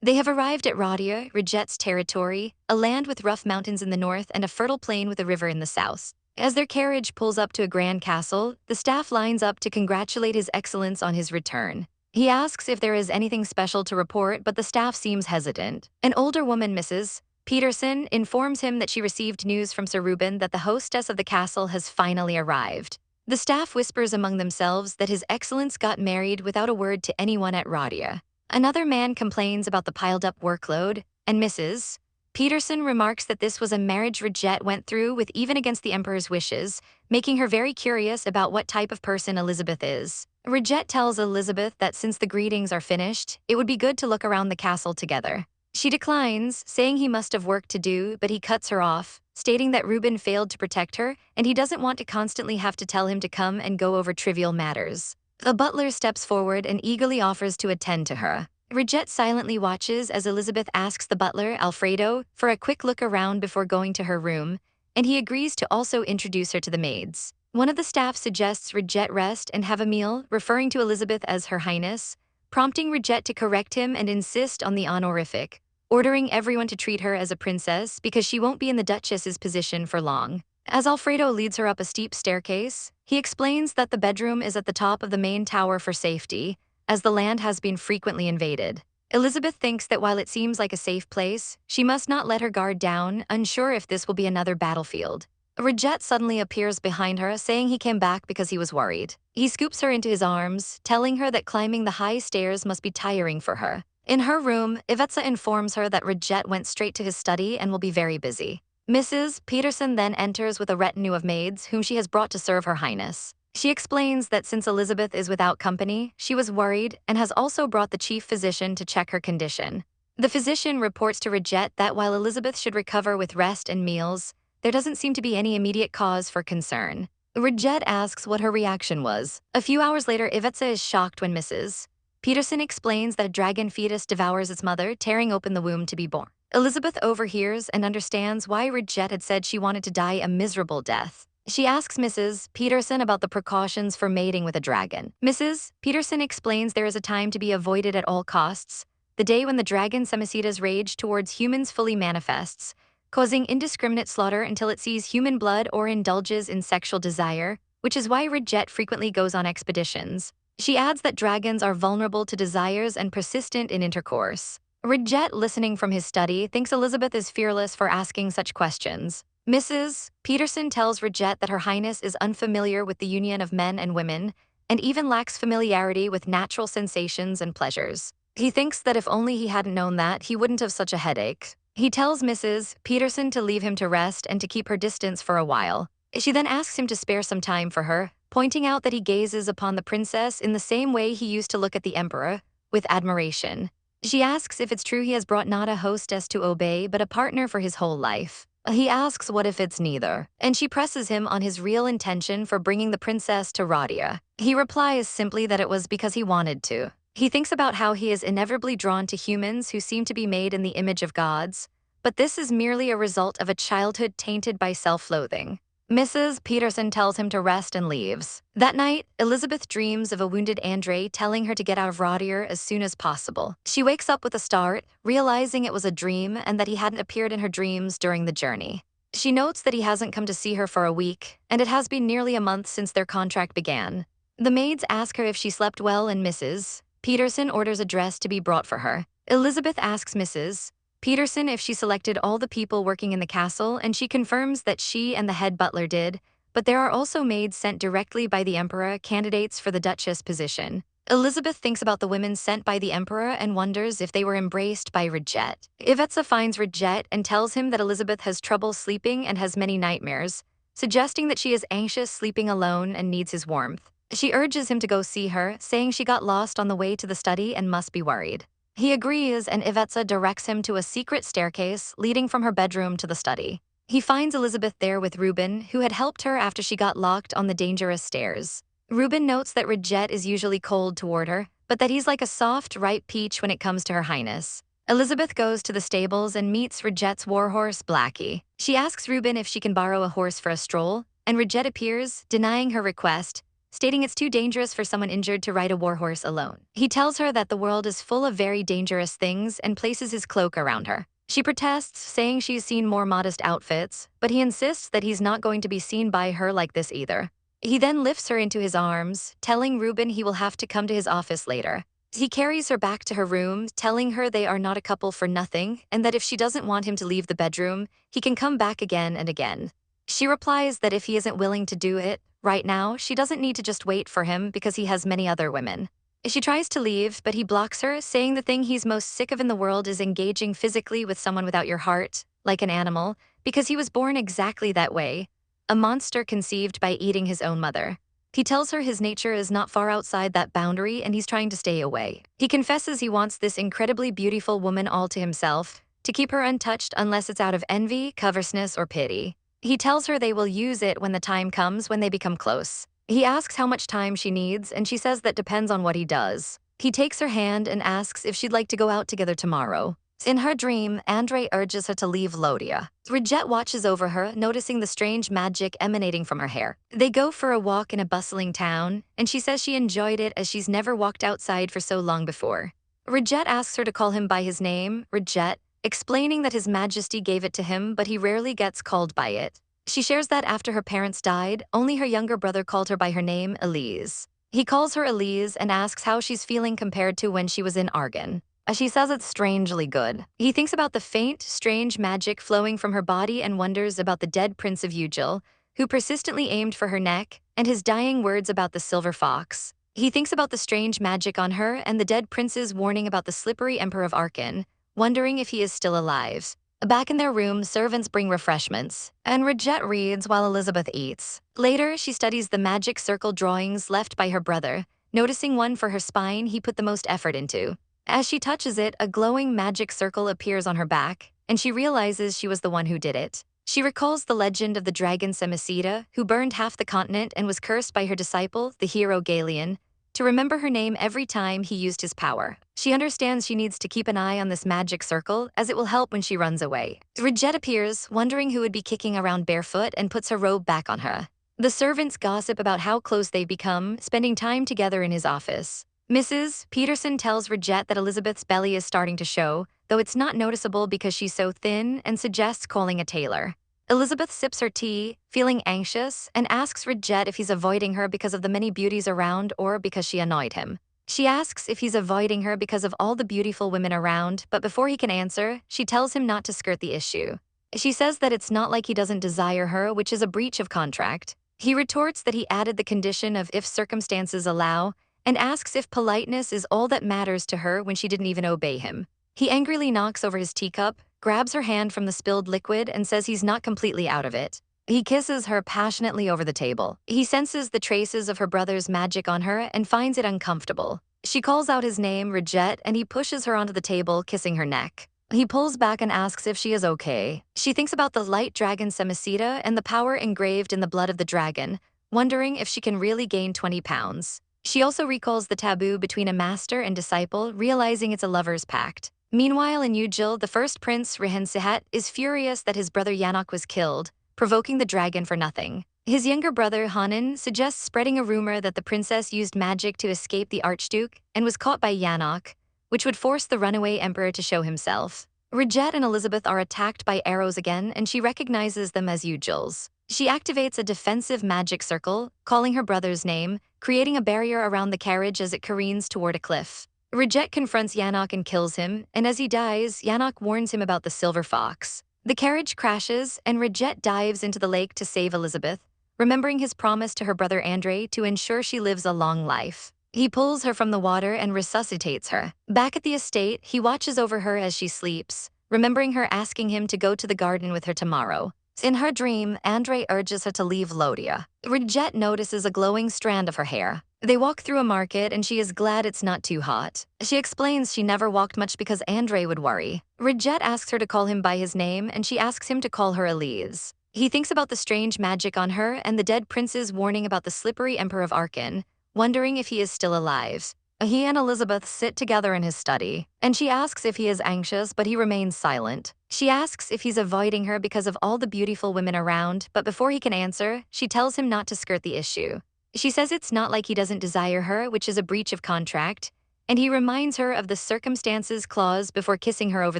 They have arrived at Radia, Redjet's territory, a land with rough mountains in the north and a fertile plain with a river in the south. As their carriage pulls up to a grand castle, the staff lines up to congratulate His Excellence on his return. He asks if there is anything special to report, but the staff seems hesitant. An older woman, Mrs. Peterson, informs him that she received news from Sir Ruben that the hostess of the castle has finally arrived. The staff whispers among themselves that His Excellence got married without a word to anyone at Radia. Another man complains about the piled-up workload, and Mrs. Peterson remarks that this was a marriage Redjet went through with even against the Emperor's wishes, making her very curious about what type of person Elizabeth is. Redjet tells Elizabeth that since the greetings are finished, it would be good to look around the castle together. She declines, saying he must have work to do, but he cuts her off, stating that Ruben failed to protect her and he doesn't want to constantly have to tell him to come and go over trivial matters. The butler steps forward and eagerly offers to attend to her. Redjet silently watches as Elizabeth asks the butler, Alfredo, for a quick look around before going to her room, and he agrees to also introduce her to the maids. One of the staff suggests Redjet rest and have a meal, referring to Elizabeth as Her Highness, prompting Redjet to correct him and insist on the honorific, ordering everyone to treat her as a princess because she won't be in the Duchess's position for long. As Alfredo leads her up a steep staircase, he explains that the bedroom is at the top of the main tower for safety, as the land has been frequently invaded. Elizabeth thinks that while it seems like a safe place, she must not let her guard down, unsure if this will be another battlefield. Redjet suddenly appears behind her, saying he came back because he was worried. He scoops her into his arms, telling her that climbing the high stairs must be tiring for her. In her room, Ivetsa informs her that Redjet went straight to his study and will be very busy. Mrs. Peterson then enters with a retinue of maids whom she has brought to serve Her Highness. She explains that since Elizabeth is without company, she was worried and has also brought the chief physician to check her condition. The physician reports to Redjet that while Elizabeth should recover with rest and meals, there doesn't seem to be any immediate cause for concern. Redjet asks what her reaction was. A few hours later, Ivetsa is shocked when Mrs. Peterson explains that a dragon fetus devours its mother, tearing open the womb to be born. Elizabeth overhears and understands why Redjet had said she wanted to die a miserable death. She asks Mrs. Peterson about the precautions for mating with a dragon. Mrs. Peterson explains there is a time to be avoided at all costs, the day when the dragon Semicida's rage towards humans fully manifests, causing indiscriminate slaughter until it sees human blood or indulges in sexual desire, which is why Redjet frequently goes on expeditions. She adds that dragons are vulnerable to desires and persistent in intercourse. Redjet, listening from his study, thinks Elizabeth is fearless for asking such questions. Mrs. Peterson tells Redjet that Her Highness is unfamiliar with the union of men and women, and even lacks familiarity with natural sensations and pleasures. He thinks that if only he hadn't known that, he wouldn't have such a headache. He tells Mrs. Peterson to leave him to rest and to keep her distance for a while. She then asks him to spare some time for her, pointing out that he gazes upon the princess in the same way he used to look at the emperor, with admiration. She asks if it's true he has brought not a hostess to obey but a partner for his whole life. He asks what if it's neither, and she presses him on his real intention for bringing the princess to Radia. He replies simply that it was because he wanted to. He thinks about how he is inevitably drawn to humans who seem to be made in the image of gods, but this is merely a result of a childhood tainted by self-loathing. Mrs. Peterson tells him to rest and leaves. That night, Elizabeth dreams of a wounded Andre telling her to get out of Rodier as soon as possible. She wakes up with a start, realizing it was a dream and that he hadn't appeared in her dreams during the journey. She notes that he hasn't come to see her for a week, and it has been nearly a month since their contract began. The maids ask her if she slept well, and Mrs. Peterson orders a dress to be brought for her. Elizabeth asks Mrs. Peterson if she selected all the people working in the castle, and she confirms that she and the head butler did, but there are also maids sent directly by the emperor, candidates for the duchess position. Elizabeth thinks about the women sent by the emperor and wonders if they were embraced by Redjet. Eliza finds Redjet and tells him that Elizabeth has trouble sleeping and has many nightmares, suggesting that she is anxious sleeping alone and needs his warmth. She urges him to go see her, saying she got lost on the way to the study and must be worried. He agrees, and Eliza directs him to a secret staircase leading from her bedroom to the study. He finds Elizabeth there with Reuben, who had helped her after she got locked on the dangerous stairs. Reuben notes that Redjet is usually cold toward her, but that he's like a soft, ripe peach when it comes to Her Highness. Elizabeth goes to the stables and meets Redjet's warhorse, Blackie. She asks Reuben if she can borrow a horse for a stroll, and Redjet appears, denying her request, stating it's too dangerous for someone injured to ride a warhorse alone. He tells her that the world is full of very dangerous things and places his cloak around her. She protests, saying she's seen more modest outfits, but he insists that he's not going to be seen by her like this either. He then lifts her into his arms, telling Reuben he will have to come to his office later. He carries her back to her room, telling her they are not a couple for nothing, and that if she doesn't want him to leave the bedroom, he can come back again and again. She replies that if he isn't willing to do it right now, she doesn't need to just wait for him because he has many other women. She tries to leave, but he blocks her, saying the thing he's most sick of in the world is engaging physically with someone without your heart, like an animal, because he was born exactly that way, a monster conceived by eating his own mother. He tells her his nature is not far outside that boundary and he's trying to stay away. He confesses he wants this incredibly beautiful woman all to himself, to keep her untouched unless it's out of envy, covetousness, or pity. He tells her they will use it when the time comes when they become close. He asks how much time she needs, and she says that depends on what he does. He takes her hand and asks if she'd like to go out together tomorrow. In her dream, Andre urges her to leave Lodia. Redjet watches over her, noticing the strange magic emanating from her hair. They go for a walk in a bustling town, and she says she enjoyed it as she's never walked outside for so long before. Redjet asks her to call him by his name, Redjet, explaining that His Majesty gave it to him, but he rarely gets called by it. She shares that after her parents died, only her younger brother called her by her name, Eliza. He calls her Eliza and asks how she's feeling compared to when she was in Argan. She says it's strangely good. He thinks about the faint, strange magic flowing from her body and wonders about the dead Prince of Ugil, who persistently aimed for her neck, and his dying words about the silver fox. He thinks about the strange magic on her and the dead prince's warning about the slippery Emperor of Arkan, wondering if he is still alive. Back in their room, servants bring refreshments, and Redjet reads while Elizabeth eats. Later, she studies the magic circle drawings left by her brother, noticing one for her spine he put the most effort into. As she touches it, a glowing magic circle appears on her back, and she realizes she was the one who did it. She recalls the legend of the dragon Semicida, who burned half the continent and was cursed by her disciple, the hero Galeon, to remember her name every time he used his power. She understands she needs to keep an eye on this magic circle, as it will help when she runs away. Redjet appears, wondering who would be kicking around barefoot, and puts her robe back on her. The servants gossip about how close they've become, spending time together in his office. Mrs. Peterson tells Redjet that Elizabeth's belly is starting to show, though it's not noticeable because she's so thin, and suggests calling a tailor. Elizabeth sips her tea, feeling anxious, and asks Redjet if he's avoiding her because of the many beauties around or because she annoyed him. She asks if he's avoiding her because of all the beautiful women around, but before he can answer, she tells him not to skirt the issue. She says that it's not like he doesn't desire her, which is a breach of contract. He retorts that he added the condition of if circumstances allow, and asks if politeness is all that matters to her when she didn't even obey him. He angrily knocks over his teacup, grabs her hand from the spilled liquid, and says he's not completely out of it. He kisses her passionately over the table. He senses the traces of her brother's magic on her and finds it uncomfortable. She calls out his name, Redjet, and he pushes her onto the table, kissing her neck. He pulls back and asks if she is okay. She thinks about the light dragon Semicita and the power engraved in the blood of the dragon, wondering if she can really gain 20 pounds. She also recalls the taboo between a master and disciple, realizing it's a lover's pact. Meanwhile, in Ujil, the first prince, Sihat, is furious that his brother Yanok was killed, provoking the dragon for nothing. His younger brother, Hanan, suggests spreading a rumor that the princess used magic to escape the archduke and was caught by Yanok, which would force the runaway emperor to show himself. Redjet and Elizabeth are attacked by arrows again, and she recognizes them as Ujil's. She activates a defensive magic circle, calling her brother's name, creating a barrier around the carriage as it careens toward a cliff. Redjet confronts Yanok and kills him, and as he dies, Yanok warns him about the silver fox. The carriage crashes, and Redjet dives into the lake to save Elizabeth, remembering his promise to her brother Andre to ensure she lives a long life. He pulls her from the water and resuscitates her. Back at the estate, he watches over her as she sleeps, remembering her asking him to go to the garden with her tomorrow. In her dream, Andre urges her to leave Lodia. Redjet notices a glowing strand of her hair. They walk through a market, and she is glad it's not too hot. She explains she never walked much because Andre would worry. Redjet asks her to call him by his name, and she asks him to call her Eliza. He thinks about the strange magic on her and the dead prince's warning about the slippery Emperor of Argan, wondering if he is still alive. He and Elizabeth sit together in his study, and she asks if he is anxious, but he remains silent. She asks if he's avoiding her because of all the beautiful women around, but before he can answer, she tells him not to skirt the issue. She says it's not like he doesn't desire her, which is a breach of contract, and he reminds her of the circumstances clause before kissing her over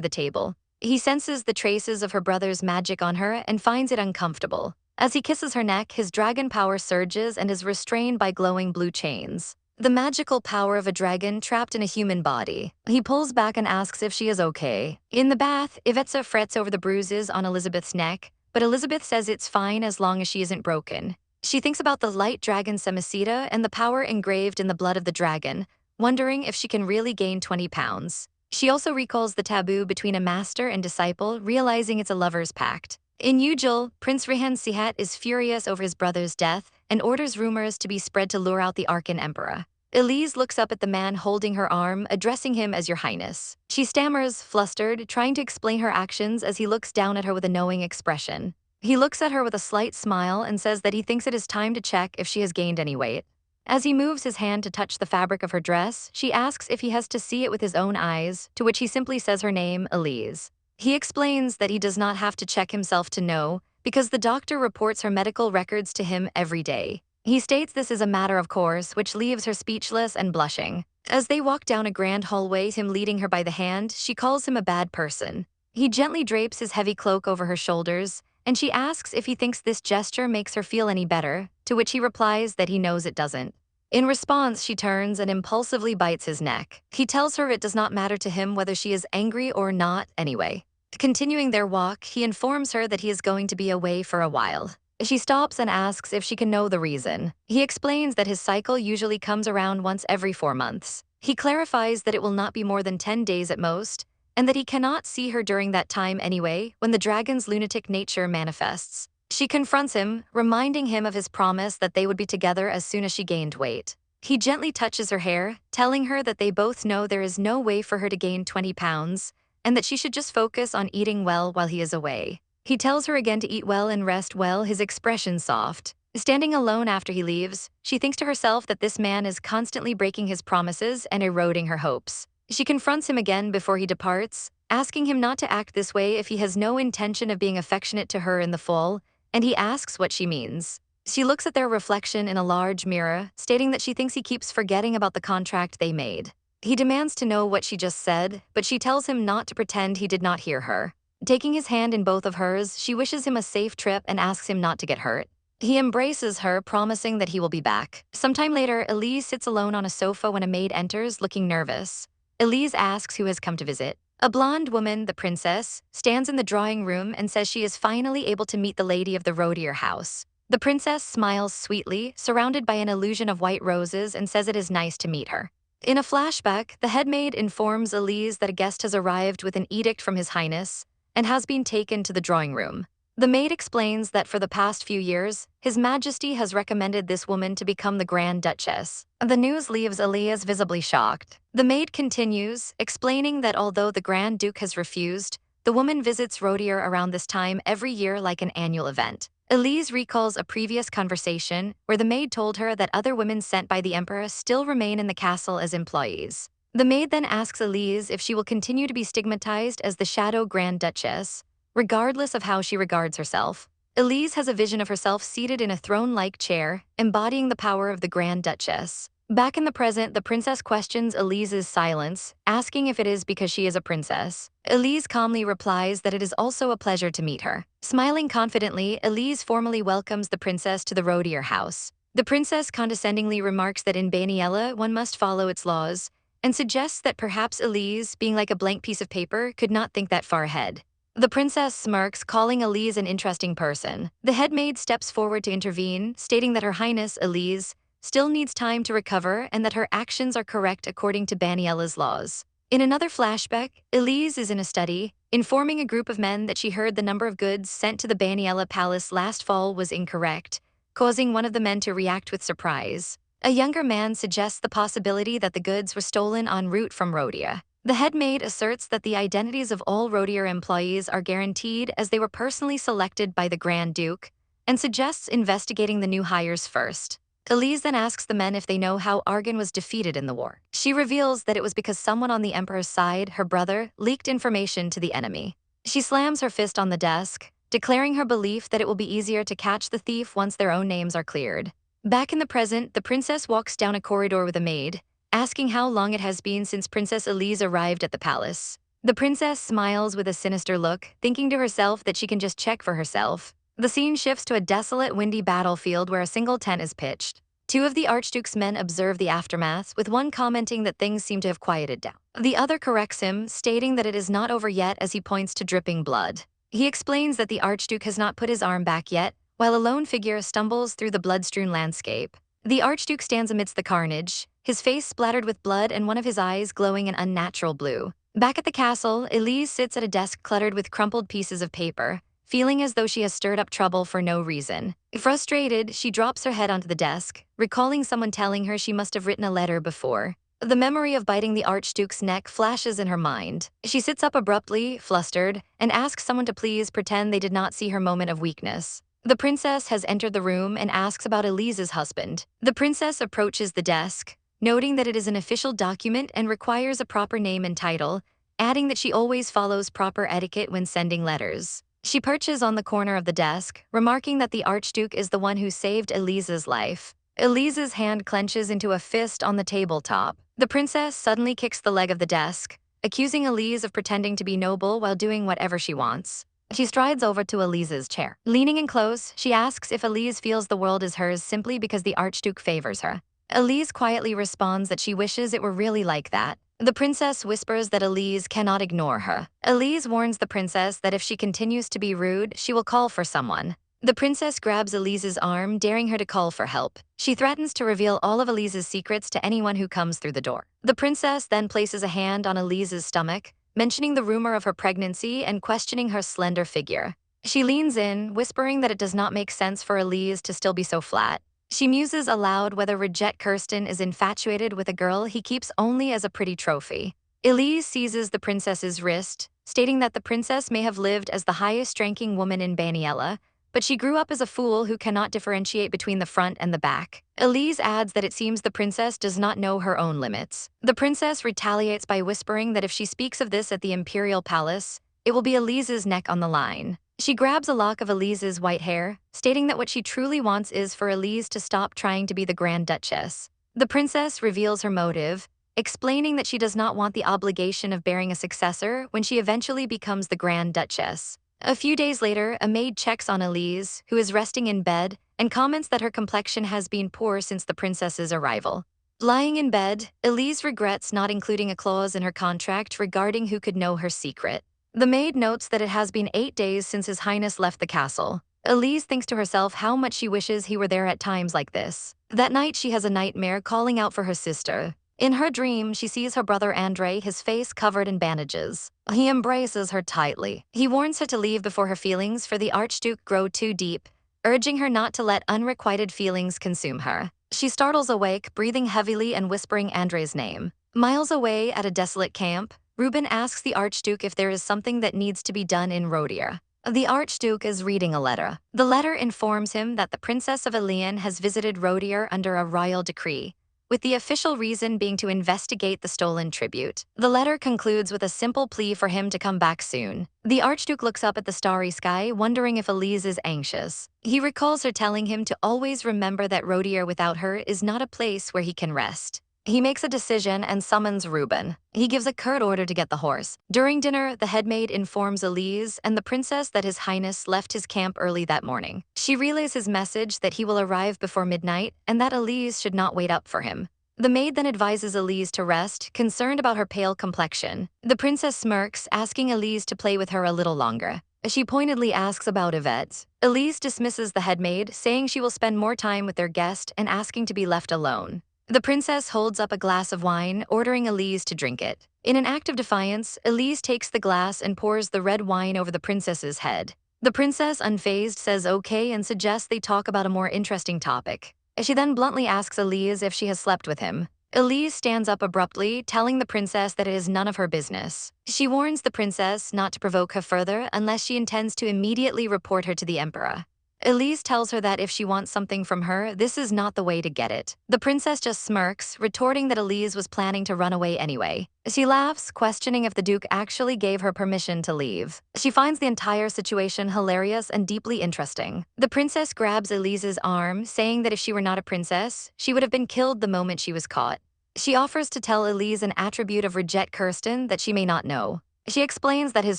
the table. He senses the traces of her brother's magic on her and finds it uncomfortable. As he kisses her neck, his dragon power surges and is restrained by glowing blue chains. The magical power of a dragon trapped in a human body. He pulls back and asks if she is okay. In the bath, Ivetza frets over the bruises on Elizabeth's neck, but Elizabeth says it's fine as long as she isn't broken. She thinks about the light dragon Semicita and the power engraved in the blood of the dragon, wondering if she can really gain 20 pounds. She also recalls the taboo between a master and disciple, realizing it's a lover's pact. In Ujil, Prince Sihat is furious over his brother's death and orders rumors to be spread to lure out the Argan Emperor. Eliza looks up at the man holding her arm, addressing him as Your Highness. She stammers, flustered, trying to explain her actions as he looks down at her with a knowing expression. He looks at her with a slight smile and says that he thinks it is time to check if she has gained any weight. As he moves his hand to touch the fabric of her dress, she asks if he has to see it with his own eyes, to which he simply says her name, Eliza. He explains that he does not have to check himself to know, because the doctor reports her medical records to him every day. He states this is a matter of course, which leaves her speechless and blushing. As they walk down a grand hallway, him leading her by the hand, she calls him a bad person. He gently drapes his heavy cloak over her shoulders, and she asks if he thinks this gesture makes her feel any better, to which he replies that he knows it doesn't. In response, she turns and impulsively bites his neck. He tells her it does not matter to him whether she is angry or not anyway. Continuing their walk, he informs her that he is going to be away for a while. She stops and asks if she can know the reason. He explains that his cycle usually comes around once every 4 months. He clarifies that it will not be more than 10 days at most, and that he cannot see her during that time anyway, when the dragon's lunatic nature manifests. She confronts him, reminding him of his promise that they would be together as soon as she gained weight. He gently touches her hair, telling her that they both know there is no way for her to gain 20 pounds, and that she should just focus on eating well while he is away. He tells her again to eat well and rest well, his expression soft. Standing alone after he leaves, she thinks to herself that this man is constantly breaking his promises and eroding her hopes. She confronts him again before he departs, asking him not to act this way if he has no intention of being affectionate to her in the fall, and he asks what she means. She looks at their reflection in a large mirror, stating that she thinks he keeps forgetting about the contract they made. He demands to know what she just said, but she tells him not to pretend he did not hear her. Taking his hand in both of hers, she wishes him a safe trip and asks him not to get hurt. He embraces her, promising that he will be back. Sometime later, Elise sits alone on a sofa when a maid enters, looking nervous. Elise asks who has come to visit. A blonde woman, the princess, stands in the drawing room and says she is finally able to meet the lady of the Rodier house. The princess smiles sweetly, surrounded by an illusion of white roses, and says it is nice to meet her. In a flashback, the headmaid informs Elise that a guest has arrived with an edict from His Highness and has been taken to the drawing room. The maid explains that for the past few years, His Majesty has recommended this woman to become the Grand Duchess. The news leaves Elias visibly shocked. The maid continues, explaining that although the Grand Duke has refused, the woman visits Rodier around this time every year like an annual event. Elise recalls a previous conversation where the maid told her that other women sent by the Emperor still remain in the castle as employees. The maid then asks Elise if she will continue to be stigmatized as the Shadow Grand Duchess, regardless of how she regards herself. Elise has a vision of herself seated in a throne-like chair, embodying the power of the Grand Duchess. Back in the present, the princess questions Elise's silence, asking if it is because she is a princess. Elise calmly replies that it is also a pleasure to meet her. Smiling confidently, Elise formally welcomes the princess to the Rodier house. The princess condescendingly remarks that in Banella one must follow its laws, and suggests that perhaps Elise, being like a blank piece of paper, could not think that far ahead. The princess smirks, calling Elise an interesting person. The headmaid steps forward to intervene, stating that Her Highness, Elise, still needs time to recover and that her actions are correct according to Baniella's laws. In another flashback, Elise is in a study, informing a group of men that she heard the number of goods sent to the Banella palace last fall was incorrect, causing one of the men to react with surprise. A younger man suggests the possibility that the goods were stolen en route from Rhodia. The headmaid asserts that the identities of all Rodier employees are guaranteed as they were personally selected by the Grand Duke, and suggests investigating the new hires first. Elise then asks the men if they know how Argan was defeated in the war. She reveals that it was because someone on the Emperor's side, her brother, leaked information to the enemy. She slams her fist on the desk, declaring her belief that it will be easier to catch the thief once their own names are cleared. Back in the present, the princess walks down a corridor with a maid, asking how long it has been since Princess Elise arrived at the palace. The princess smiles with a sinister look, thinking to herself that she can just check for herself. The scene shifts to a desolate, windy battlefield where a single tent is pitched. Two of the Archduke's men observe the aftermath, with one commenting that things seem to have quieted down. The other corrects him, stating that it is not over yet as he points to dripping blood. He explains that the Archduke has not put his arm back yet, while a lone figure stumbles through the blood-strewn landscape. The Archduke stands amidst the carnage, his face splattered with blood and one of his eyes glowing an unnatural blue. Back at the castle, Elise sits at a desk cluttered with crumpled pieces of paper, feeling as though she has stirred up trouble for no reason. Frustrated, she drops her head onto the desk, recalling someone telling her she must have written a letter before. The memory of biting the Archduke's neck flashes in her mind. She sits up abruptly, flustered, and asks someone to please pretend they did not see her moment of weakness. The princess has entered the room and asks about Eliza's husband. The princess approaches the desk, noting that it is an official document and requires a proper name and title, adding that she always follows proper etiquette when sending letters. She perches on the corner of the desk, remarking that the Archduke is the one who saved Eliza's life. Eliza's hand clenches into a fist on the tabletop. The princess suddenly kicks the leg of the desk, accusing Elise of pretending to be noble while doing whatever she wants. She strides over to Eliza's chair. Leaning in close, she asks if Elise feels the world is hers simply because the Archduke favors her. Elise quietly responds that she wishes it were really like that. The princess whispers that Elise cannot ignore her. Elise warns the princess that if she continues to be rude, she will call for someone. The princess grabs Elise's arm, daring her to call for help. She threatens to reveal all of Elise's secrets to anyone who comes through the door. The princess then places a hand on Elise's stomach, mentioning the rumor of her pregnancy and questioning her slender figure. She leans in, whispering that it does not make sense for Elise to still be so flat. She muses aloud whether Redjet Kristan is infatuated with a girl he keeps only as a pretty trophy. Elise seizes the princess's wrist, stating that the princess may have lived as the highest-ranking woman in Banella, but she grew up as a fool who cannot differentiate between the front and the back. Elise adds that it seems the princess does not know her own limits. The princess retaliates by whispering that if she speaks of this at the imperial palace, it will be Elise's neck on the line. She grabs a lock of Elise's white hair, stating that what she truly wants is for Elise to stop trying to be the Grand Duchess. The princess reveals her motive, explaining that she does not want the obligation of bearing a successor when she eventually becomes the Grand Duchess. A few days later, a maid checks on Eliza, who is resting in bed, and comments that her complexion has been poor since the princess's arrival. Lying in bed, Eliza regrets not including a clause in her contract regarding who could know her secret. The maid notes that it has been 8 days since His Highness left the castle. Eliza thinks to herself how much she wishes he were there at times like this. That night, she has a nightmare calling out for her sister. In her dream, she sees her brother Andre, his face covered in bandages. He embraces her tightly. He warns her to leave before her feelings for the Archduke grow too deep, urging her not to let unrequited feelings consume her. She startles awake, breathing heavily and whispering Andre's name. Miles away at a desolate camp, Reuben asks the Archduke if there is something that needs to be done in Rodier. The Archduke is reading a letter. The letter informs him that the Princess of Elian has visited Rodier under a royal decree, with the official reason being to investigate the stolen tribute. The letter concludes with a simple plea for him to come back soon. The Archduke looks up at the starry sky, wondering if Eliza is anxious. He recalls her telling him to always remember that Rodier without her is not a place where he can rest. He makes a decision and summons Reuben. He gives a curt order to get the horse. During dinner, the headmaid informs Eliza and the princess that His Highness left his camp early that morning. She relays his message that he will arrive before midnight and that Eliza should not wait up for him. The maid then advises Eliza to rest, concerned about her pale complexion. The princess smirks, asking Eliza to play with her a little longer. She pointedly asks about Yvette. Eliza dismisses the headmaid, saying she will spend more time with their guest and asking to be left alone. The princess holds up a glass of wine, ordering Eliza to drink it. In an act of defiance, Eliza takes the glass and pours the red wine over the princess's head. The princess, unfazed, says okay and suggests they talk about a more interesting topic. She then bluntly asks Eliza if she has slept with him. Eliza stands up abruptly, telling the princess that it is none of her business. She warns the princess not to provoke her further unless she intends to immediately report her to the emperor. Eliza tells her that if she wants something from her, this is not the way to get it. The princess just smirks, retorting that Eliza was planning to run away anyway. She laughs, questioning if the Duke actually gave her permission to leave. She finds the entire situation hilarious and deeply interesting. The princess grabs Eliza's arm, saying that if she were not a princess, she would have been killed the moment she was caught. She offers to tell Eliza an attribute of Redjet Kristan that she may not know. She explains that his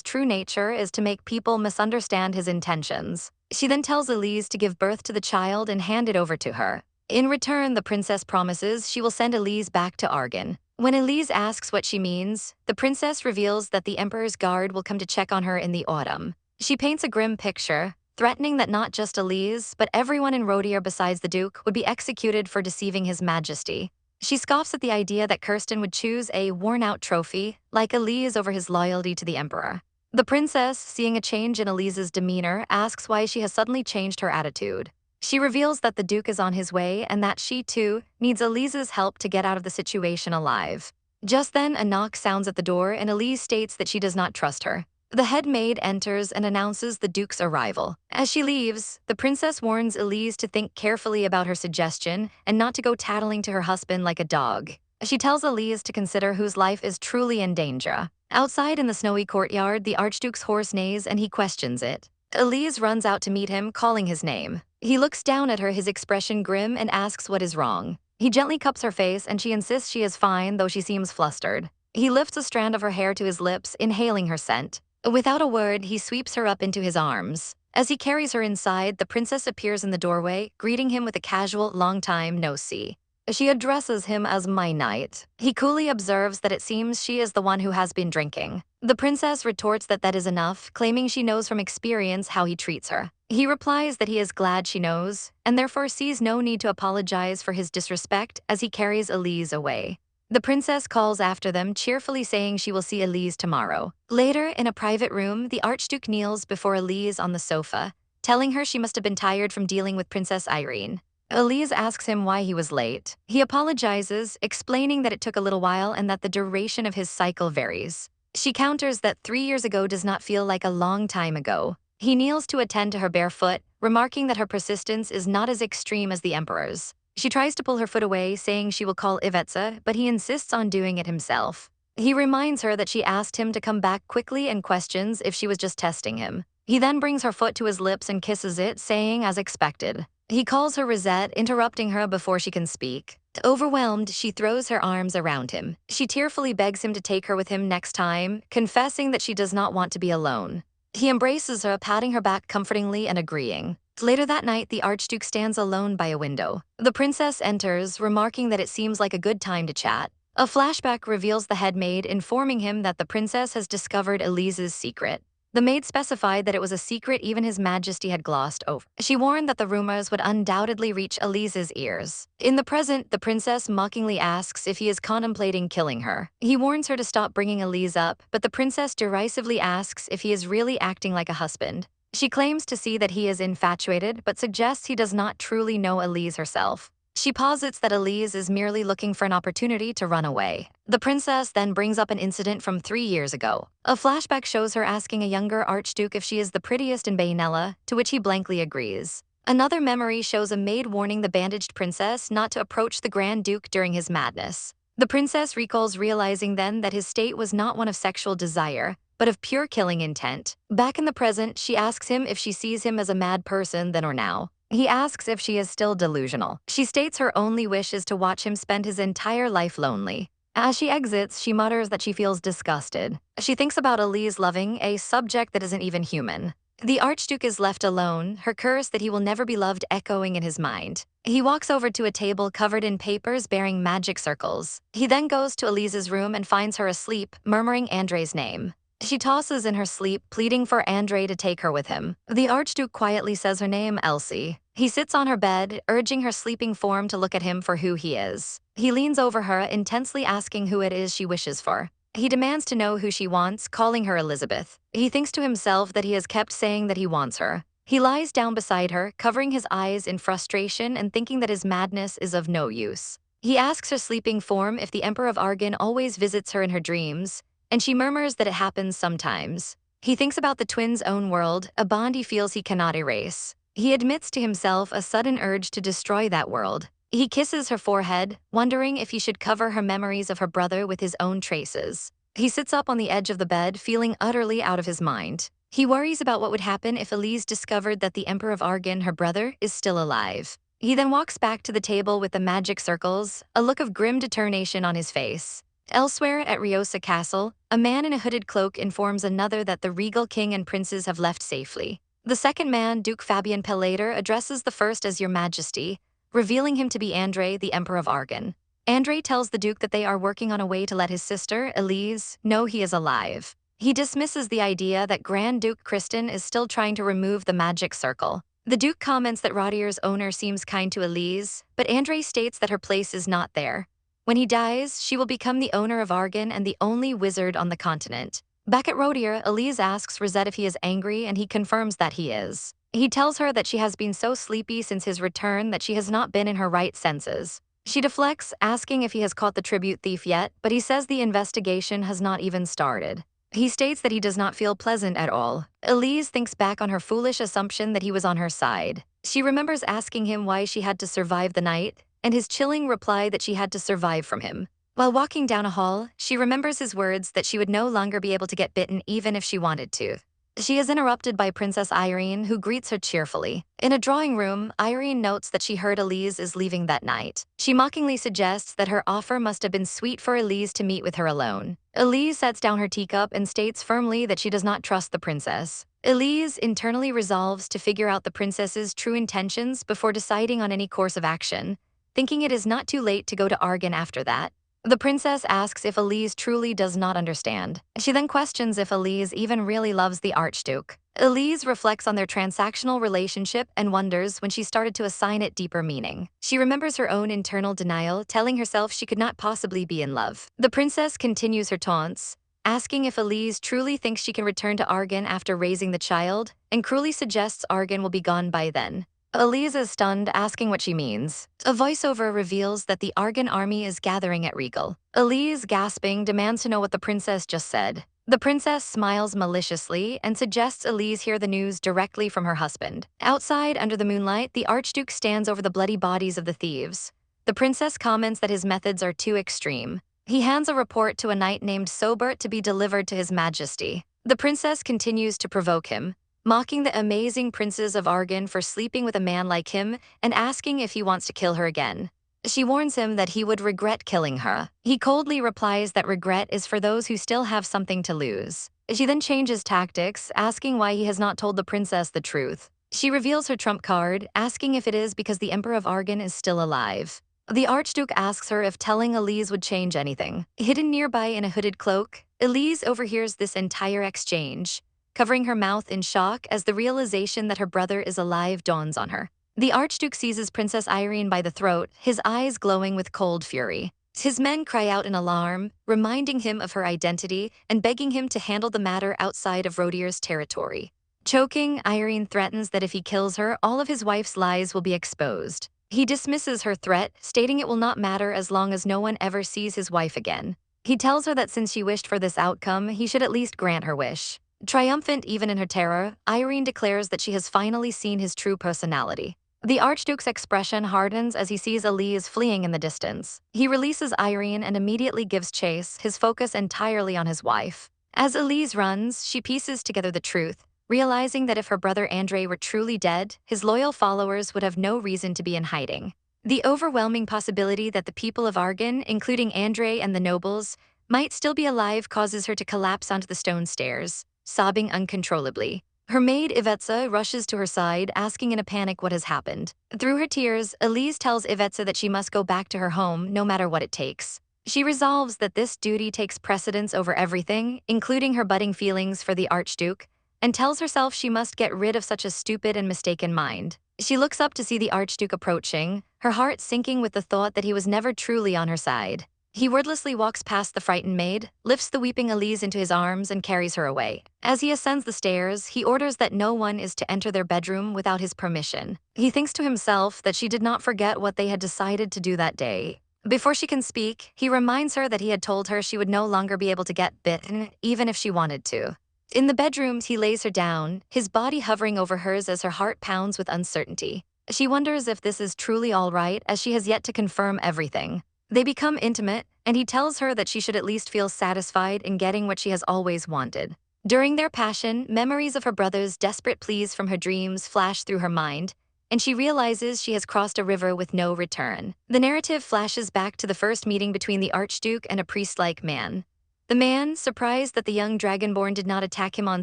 true nature is to make people misunderstand his intentions. She then tells Eliza to give birth to the child and hand it over to her. In return, the princess promises she will send Eliza back to Argan. When Eliza asks what she means, the princess reveals that the emperor's guard will come to check on her in the autumn. She paints a grim picture, threatening that not just Eliza, but everyone in Rodier besides the Duke would be executed for deceiving His Majesty. She scoffs at the idea that Kristan would choose a worn-out trophy, like Eliza, over his loyalty to the emperor. The princess, seeing a change in Eliza's demeanor, asks why she has suddenly changed her attitude. She reveals that the Duke is on his way and that she, too, needs Eliza's help to get out of the situation alive. Just then, a knock sounds at the door and Eliza states that she does not trust her. The head maid enters and announces the Duke's arrival. As she leaves, the princess warns Eliza to think carefully about her suggestion and not to go tattling to her husband like a dog. She tells Eliza to consider whose life is truly in danger. Outside in the snowy courtyard, the Archduke's horse neighs and he questions it. Eliza runs out to meet him, calling his name. He looks down at her, his expression grim, and asks what is wrong. He gently cups her face and she insists she is fine, though she seems flustered. He lifts a strand of her hair to his lips, inhaling her scent. Without a word, he sweeps her up into his arms. As he carries her inside, the princess appears in the doorway, greeting him with a casual, long time no see. She addresses him as my knight. He coolly observes that it seems she is the one who has been drinking. The princess retorts that that is enough, claiming she knows from experience how he treats her. He replies that he is glad she knows, and therefore sees no need to apologize for his disrespect as he carries Eliza away. The princess calls after them, cheerfully saying she will see Eliza tomorrow. Later, in a private room, the Archduke kneels before Eliza on the sofa, telling her she must have been tired from dealing with Princess Irene. Eliza asks him why he was late. He apologizes, explaining that it took a little while and that the duration of his cycle varies. She counters that 3 years ago does not feel like a long time ago. He kneels to attend to her barefoot, remarking that her persistence is not as extreme as the emperor's. She tries to pull her foot away, saying she will call Yvetza, but he insists on doing it himself. He reminds her that she asked him to come back quickly and questions if she was just testing him. He then brings her foot to his lips and kisses it, saying as expected. He calls her Redjet, interrupting her before she can speak. Overwhelmed, she throws her arms around him. She tearfully begs him to take her with him next time, confessing that she does not want to be alone. He embraces her, patting her back comfortingly and agreeing. Later that night, the Archduke stands alone by a window. The princess enters, remarking that it seems like a good time to chat. A flashback reveals the head maid informing him that the princess has discovered Eliza's secret. The maid specified that it was a secret even His Majesty had glossed over. She warned that the rumors would undoubtedly reach Eliza's ears. In the present, the princess mockingly asks if he is contemplating killing her. He warns her to stop bringing Eliza up, but the princess derisively asks if he is really acting like a husband. She claims to see that he is infatuated, but suggests he does not truly know Eliza herself. She posits that Eliza is merely looking for an opportunity to run away. The princess then brings up an incident from 3 years ago. A flashback shows her asking a younger archduke if she is the prettiest in Banella, to which he blankly agrees. Another memory shows a maid warning the bandaged princess not to approach the Grand Duke during his madness. The princess recalls realizing then that his state was not one of sexual desire, but of pure killing intent. Back in the present, she asks him if she sees him as a mad person then or now. He asks if she is still delusional. She states her only wish is to watch him spend his entire life lonely. As she exits, she mutters that she feels disgusted. She thinks about Elise loving a subject that isn't even human. The Archduke is left alone, her curse that he will never be loved echoing in his mind. He walks over to a table covered in papers bearing magic circles. He then goes to Elise's room and finds her asleep, murmuring Andre's name. She tosses in her sleep, pleading for Andre to take her with him. The Archduke quietly says her name, Elsie. He sits on her bed, urging her sleeping form to look at him for who he is. He leans over her, intensely asking who it is she wishes for. He demands to know who she wants, calling her Elizabeth. He thinks to himself that he has kept saying that he wants her. He lies down beside her, covering his eyes in frustration and thinking that his madness is of no use. He asks her sleeping form if the Emperor of Argan always visits her in her dreams, and she murmurs that it happens sometimes. He thinks about the twins' own world, a bond he feels he cannot erase. He admits to himself a sudden urge to destroy that world. He kisses her forehead, wondering if he should cover her memories of her brother with his own traces. He sits up on the edge of the bed, feeling utterly out of his mind. He worries about what would happen if Elise discovered that the Emperor of Argan, her brother, is still alive. He then walks back to the table with the magic circles, a look of grim determination on his face. Elsewhere at Riosa Castle, a man in a hooded cloak informs another that the regal king and princes have left safely. The second man, Duke Fabian Pelator, addresses the first as Your Majesty, revealing him to be Andre, the Emperor of Argan. Andre tells the Duke that they are working on a way to let his sister, Elise, know he is alive. He dismisses the idea that Grand Duke Kristan is still trying to remove the magic circle. The Duke comments that Rodier's owner seems kind to Elise, but Andre states that her place is not there. When he dies, she will become the owner of Argan and the only wizard on the continent. Back at Rodier, Elise asks Redjet if he is angry, and he confirms that he is. He tells her that she has been so sleepy since his return that she has not been in her right senses. She deflects, asking if he has caught the tribute thief yet, but he says the investigation has not even started. He states that he does not feel pleasant at all. Elise thinks back on her foolish assumption that he was on her side. She remembers asking him why she had to survive the night, and his chilling reply that she had to survive from him. While walking down a hall, she remembers his words that she would no longer be able to get bitten even if she wanted to. She is interrupted by Princess Irene, who greets her cheerfully. In a drawing room, Irene notes that she heard Elise is leaving that night. She mockingly suggests that her offer must have been sweet for Elise to meet with her alone. Elise sets down her teacup and states firmly that she does not trust the princess. Elise internally resolves to figure out the princess's true intentions before deciding on any course of action, thinking it is not too late to go to Argan after that. The princess asks if Elise truly does not understand. She then questions if Elise even really loves the Archduke. Elise reflects on their transactional relationship and wonders when she started to assign it deeper meaning. She remembers her own internal denial, telling herself she could not possibly be in love. The princess continues her taunts, asking if Elise truly thinks she can return to Argan after raising the child, and cruelly suggests Argan will be gone by then. Eliza is stunned, asking what she means. A voiceover reveals that the Argan army is gathering at Regal. Elise, gasping, demands to know what the princess just said. The princess smiles maliciously and suggests Elise hear the news directly from her husband. Outside, under the moonlight, the Archduke stands over the bloody bodies of the thieves. The princess comments that his methods are too extreme. He hands a report to a knight named Sobert to be delivered to His Majesty. The princess continues to provoke him, mocking the amazing princes of Argan for sleeping with a man like him and asking if he wants to kill her again. She warns him that he would regret killing her. He coldly replies that regret is for those who still have something to lose. She then changes tactics, asking why he has not told the princess the truth. She reveals her trump card, asking if it is because the Emperor of Argan is still alive. The Archduke asks her if telling Elise would change anything. Hidden nearby in a hooded cloak, Elise overhears this entire exchange, covering her mouth in shock as the realization that her brother is alive dawns on her. The Archduke seizes Princess Irene by the throat, his eyes glowing with cold fury. His men cry out in alarm, reminding him of her identity and begging him to handle the matter outside of Rodier's territory. Choking, Irene threatens that if he kills her, all of his wife's lies will be exposed. He dismisses her threat, stating it will not matter as long as no one ever sees his wife again. He tells her that since she wished for this outcome, he should at least grant her wish. Triumphant even in her terror, Irene declares that she has finally seen his true personality. The Archduke's expression hardens as he sees Elise fleeing in the distance. He releases Irene and immediately gives chase, his focus entirely on his wife. As Elise runs, she pieces together the truth, realizing that if her brother Andre were truly dead, his loyal followers would have no reason to be in hiding. The overwhelming possibility that the people of Argan, including Andre and the nobles, might still be alive causes her to collapse onto the stone stairs, sobbing uncontrollably. Her maid Ivetza rushes to her side, asking in a panic what has happened. Through her tears, Elise tells Ivetza that she must go back to her home no matter what it takes. She resolves that this duty takes precedence over everything, including her budding feelings for the Archduke, and tells herself she must get rid of such a stupid and mistaken mind. She looks up to see the Archduke approaching, her heart sinking with the thought that he was never truly on her side. He wordlessly walks past the frightened maid, lifts the weeping Elise into his arms, and carries her away. As he ascends the stairs, he orders that no one is to enter their bedroom without his permission. He thinks to himself that she did not forget what they had decided to do that day. Before she can speak, he reminds her that he had told her she would no longer be able to get bitten, even if she wanted to. In the bedrooms, he lays her down, his body hovering over hers as her heart pounds with uncertainty. She wonders if this is truly all right, as she has yet to confirm everything. They become intimate, and he tells her that she should at least feel satisfied in getting what she has always wanted. During their passion, memories of her brother's desperate pleas from her dreams flash through her mind, and she realizes she has crossed a river with no return. The narrative flashes back to the first meeting between the Archduke and a priest-like man. The man, surprised that the young dragonborn did not attack him on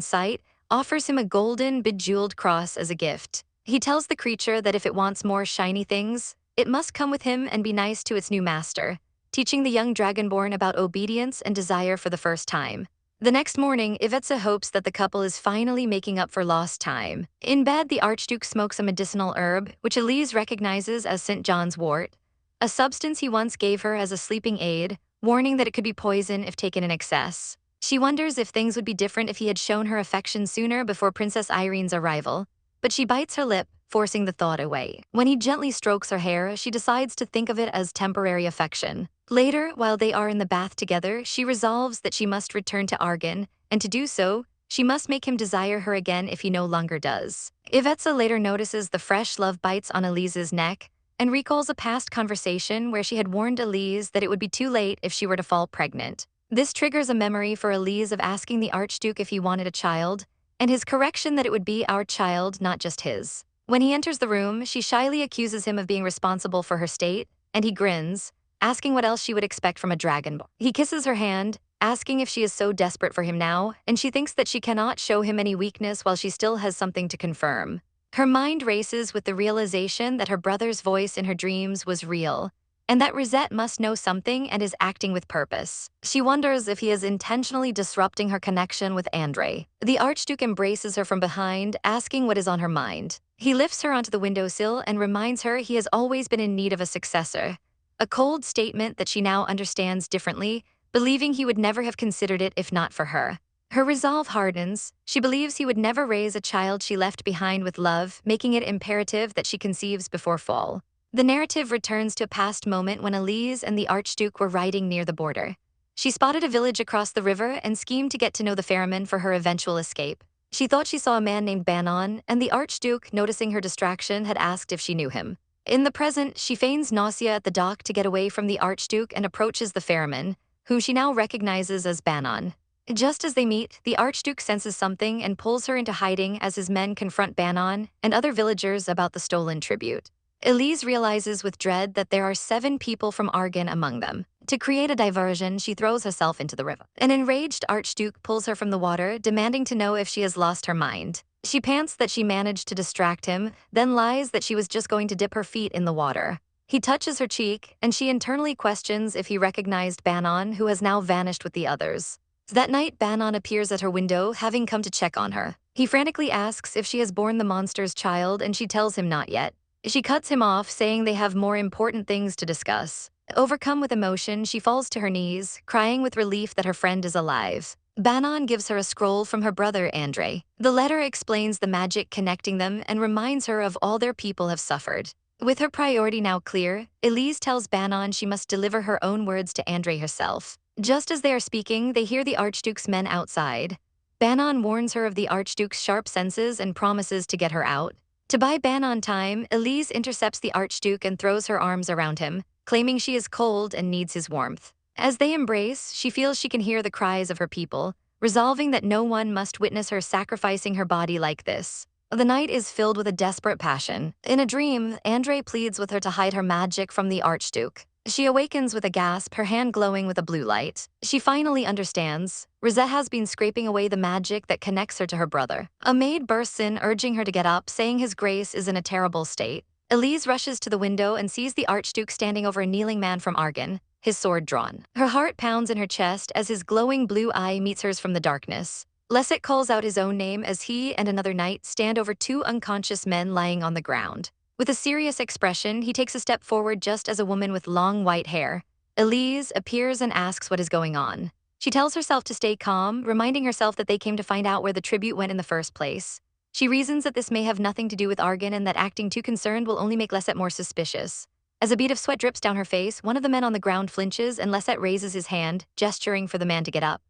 sight, offers him a golden, bejeweled cross as a gift. He tells the creature that if it wants more shiny things, it must come with him and be nice to its new master, teaching the young dragonborn about obedience and desire for the first time. The next morning, Ivetza hopes that the couple is finally making up for lost time. In bed, the Archduke smokes a medicinal herb, which Elise recognizes as St. John's wort, a substance he once gave her as a sleeping aid, warning that it could be poison if taken in excess. She wonders if things would be different if he had shown her affection sooner before Princess Irene's arrival, but she bites her lip, forcing the thought away. When he gently strokes her hair, she decides to think of it as temporary affection. Later, while they are in the bath together, she resolves that she must return to Argan, and to do so, she must make him desire her again if he no longer does. Ivetza later notices the fresh love bites on Elise's neck, and recalls a past conversation where she had warned Elise that it would be too late if she were to fall pregnant. This triggers a memory for Elise of asking the Archduke if he wanted a child, and his correction that it would be our child, not just his. When he enters the room, she shyly accuses him of being responsible for her state, and he grins, asking what else she would expect from a dragon. He kisses her hand, asking if she is so desperate for him now, and she thinks that she cannot show him any weakness while she still has something to confirm. Her mind races with the realization that her brother's voice in her dreams was real, and that Redjet must know something and is acting with purpose. She wonders if he is intentionally disrupting her connection with Andre. The Archduke embraces her from behind, asking what is on her mind. He lifts her onto the windowsill and reminds her he has always been in need of a successor, a cold statement that she now understands differently, believing he would never have considered it if not for her. Her resolve hardens. She believes he would never raise a child she left behind with love, making it imperative that she conceives before fall. The narrative returns to a past moment when Elise and the Archduke were riding near the border. She spotted a village across the river and schemed to get to know the ferryman for her eventual escape. She thought she saw a man named Banella, and the Archduke, noticing her distraction, had asked if she knew him. In the present, she feigns nausea at the dock to get away from the Archduke and approaches the ferryman, whom she now recognizes as Banella. Just as they meet, the Archduke senses something and pulls her into hiding as his men confront Banella and other villagers about the stolen tribute. Elise realizes with dread that there are 7 people from Argan among them. To create a diversion, she throws herself into the river. An enraged Archduke pulls her from the water, demanding to know if she has lost her mind. She pants that she managed to distract him, then lies that she was just going to dip her feet in the water. He touches her cheek, and she internally questions if he recognized Bannon, who has now vanished with the others. That night, Bannon appears at her window, having come to check on her. He frantically asks if she has borne the monster's child, and she tells him not yet. She cuts him off, saying they have more important things to discuss. Overcome with emotion, she falls to her knees, crying with relief that her friend is alive. Bannon gives her a scroll from her brother, Andre. The letter explains the magic connecting them and reminds her of all their people have suffered. With her priority now clear, Elise tells Bannon she must deliver her own words to Andre herself. Just as they are speaking, they hear the Archduke's men outside. Bannon warns her of the Archduke's sharp senses and promises to get her out. To buy Bannon time, Elise intercepts the Archduke and throws her arms around him, claiming she is cold and needs his warmth. As they embrace, she feels she can hear the cries of her people, resolving that no one must witness her sacrificing her body like this. The night is filled with a desperate passion. In a dream, Andre pleads with her to hide her magic from the Archduke. She awakens with a gasp, her hand glowing with a blue light. She finally understands. Redjet has been scraping away the magic that connects her to her brother. A maid bursts in, urging her to get up, saying his grace is in a terrible state. Elise rushes to the window and sees the Archduke standing over a kneeling man from Argan, his sword drawn. Her heart pounds in her chest as his glowing blue eye meets hers from the darkness. Redjet calls out his own name as he and another knight stand over 2 unconscious men lying on the ground. With a serious expression, he takes a step forward just as a woman with long white hair, Elise, appears and asks what is going on. She tells herself to stay calm, reminding herself that they came to find out where the tribute went in the first place. She reasons that this may have nothing to do with Argan and that acting too concerned will only make Redjet more suspicious. As a bead of sweat drips down her face, one of the men on the ground flinches and Redjet raises his hand, gesturing for the man to get up.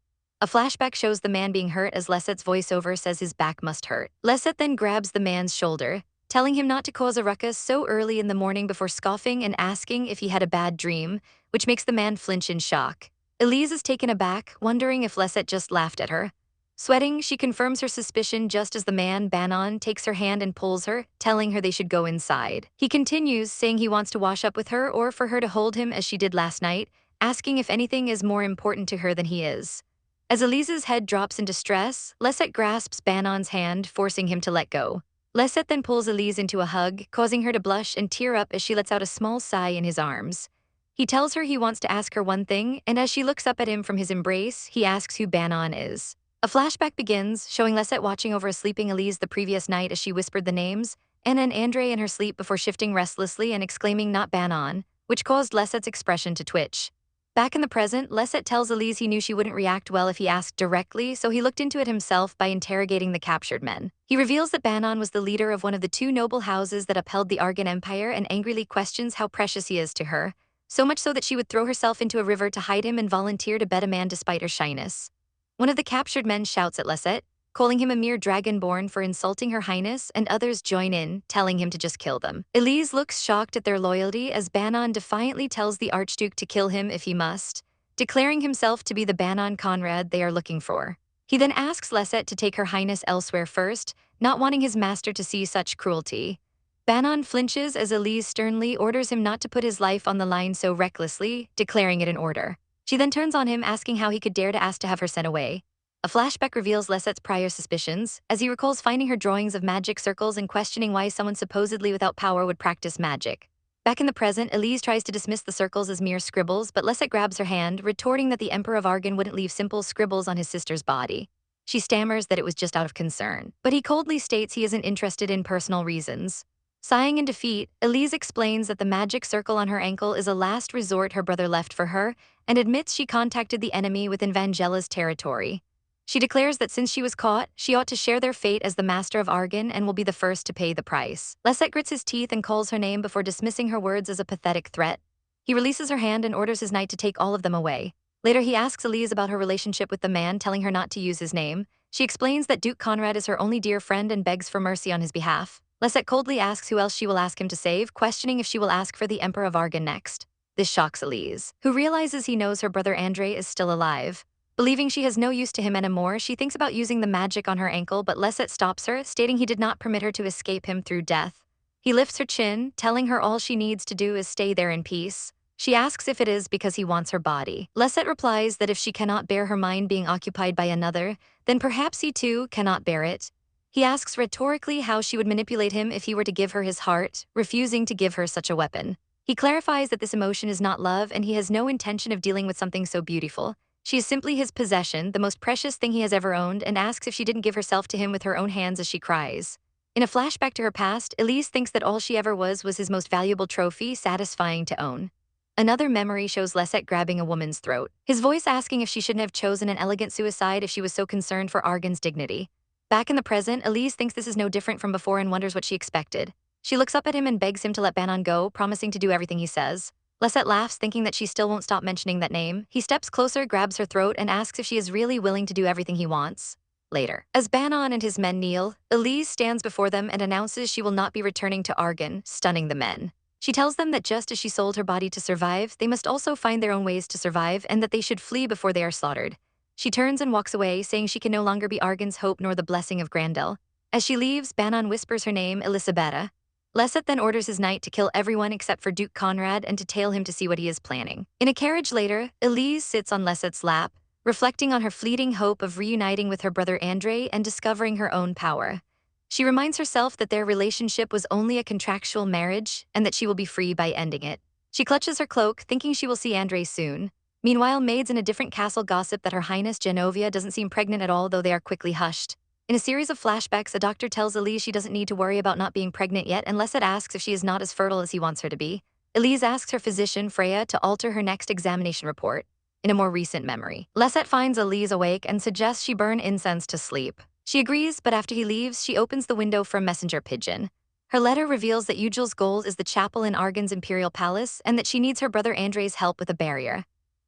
A flashback shows the man being hurt as Redjet's voiceover says his back must hurt. Redjet then grabs the man's shoulder, telling him not to cause a ruckus so early in the morning before scoffing and asking if he had a bad dream, which makes the man flinch in shock. Elise is taken aback, wondering if Redjet just laughed at her. Sweating, she confirms her suspicion just as the man, Bannon, takes her hand and pulls her, telling her they should go inside. He continues, saying he wants to wash up with her or for her to hold him as she did last night, asking if anything is more important to her than he is. As Elise's head drops in distress, Redjet grasps Bannon's hand, forcing him to let go. Redjet then pulls Elise into a hug, causing her to blush and tear up as she lets out a small sigh in his arms. He tells her he wants to ask her one thing, and as she looks up at him from his embrace, he asks who Bannon is. A flashback begins, showing Redjet watching over a sleeping Elise the previous night as she whispered the names, Anna and Andre in her sleep before shifting restlessly and exclaiming not Bannon, which caused Redjet's expression to twitch. Back in the present, Redjet tells Elise he knew she wouldn't react well if he asked directly, so he looked into it himself by interrogating the captured men. He reveals that Bannon was the leader of one of the 2 noble houses that upheld the Argan Empire and angrily questions how precious he is to her, so much so that she would throw herself into a river to hide him and volunteer to bed a man despite her shyness. One of the captured men shouts at Redjet, calling him a mere dragonborn for insulting her highness, and others join in, telling him to just kill them. Elise looks shocked at their loyalty as Bannon defiantly tells the Archduke to kill him if he must, declaring himself to be the Bannon Conrad they are looking for. He then asks Redjet to take her highness elsewhere first, not wanting his master to see such cruelty. Bannon flinches as Elise sternly orders him not to put his life on the line so recklessly, declaring it an order. She then turns on him, asking how he could dare to ask to have her sent away. A flashback reveals Redjet's prior suspicions, as he recalls finding her drawings of magic circles and questioning why someone supposedly without power would practice magic. Back in the present, Elise tries to dismiss the circles as mere scribbles, but Redjet grabs her hand, retorting that the Emperor of Argan wouldn't leave simple scribbles on his sister's body. She stammers that it was just out of concern, but he coldly states he isn't interested in personal reasons. Sighing in defeat, Elise explains that the magic circle on her ankle is a last resort her brother left for her, and admits she contacted the enemy within Vangella's territory. She declares that since she was caught, she ought to share their fate as the master of Argan and will be the first to pay the price. Redjet grits his teeth and calls her name before dismissing her words as a pathetic threat. He releases her hand and orders his knight to take all of them away. Later, he asks Elise about her relationship with the man, telling her not to use his name. She explains that Duke Conrad is her only dear friend and begs for mercy on his behalf. Redjet coldly asks who else she will ask him to save, questioning if she will ask for the Emperor of Argan next. This shocks Elise, who realizes he knows her brother Andre is still alive. Believing she has no use to him anymore, she thinks about using the magic on her ankle, but Redjet stops her, stating he did not permit her to escape him through death. He lifts her chin, telling her all she needs to do is stay there in peace. She asks if it is because he wants her body. Lesset replies that if she cannot bear her mind being occupied by another, then perhaps he too cannot bear it. He asks rhetorically how she would manipulate him if he were to give her his heart, refusing to give her such a weapon. He clarifies that this emotion is not love and he has no intention of dealing with something so beautiful. She is simply his possession, the most precious thing he has ever owned, and asks if she didn't give herself to him with her own hands as she cries. In a flashback to her past, Elise thinks that all she ever was his most valuable trophy, satisfying to own. Another memory shows Lesset grabbing a woman's throat, his voice asking if she shouldn't have chosen an elegant suicide if she was so concerned for Argan's dignity. Back in the present, Elise thinks this is no different from before and wonders what she expected. She looks up at him and begs him to let Bannon go, promising to do everything he says. Lesset laughs, thinking that she still won't stop mentioning that name. He steps closer, grabs her throat, and asks if she is really willing to do everything he wants. Later, as Bannon and his men kneel, Elise stands before them and announces she will not be returning to Argan, stunning the men. She tells them that just as she sold her body to survive, they must also find their own ways to survive and that they should flee before they are slaughtered. She turns and walks away, saying she can no longer be Argan's hope nor the blessing of Grandela. As she leaves, Bannon whispers her name, Elizabetta. Lesset then orders his knight to kill everyone except for Duke Conrad and to tail him to see what he is planning. In a carriage later, Elise sits on Lesset's lap, reflecting on her fleeting hope of reuniting with her brother Andre and discovering her own power. She reminds herself that their relationship was only a contractual marriage and that she will be free by ending it. She clutches her cloak, thinking she will see Andre soon. Meanwhile, maids in a different castle gossip that Her Highness Genovia doesn't seem pregnant at all, though they are quickly hushed. In a series of flashbacks, a doctor tells Elise she doesn't need to worry about not being pregnant yet, and Lesset asks if she is not as fertile as he wants her to be. Elise asks her physician, Freya, to alter her next examination report. In a more recent memory, Lesset finds Elise awake and suggests she burn incense to sleep. She agrees, but after he leaves, she opens the window for a messenger pigeon. Her letter reveals that Ujel's goal is the chapel in Argan's imperial palace and that she needs her brother Andre's help with a barrier.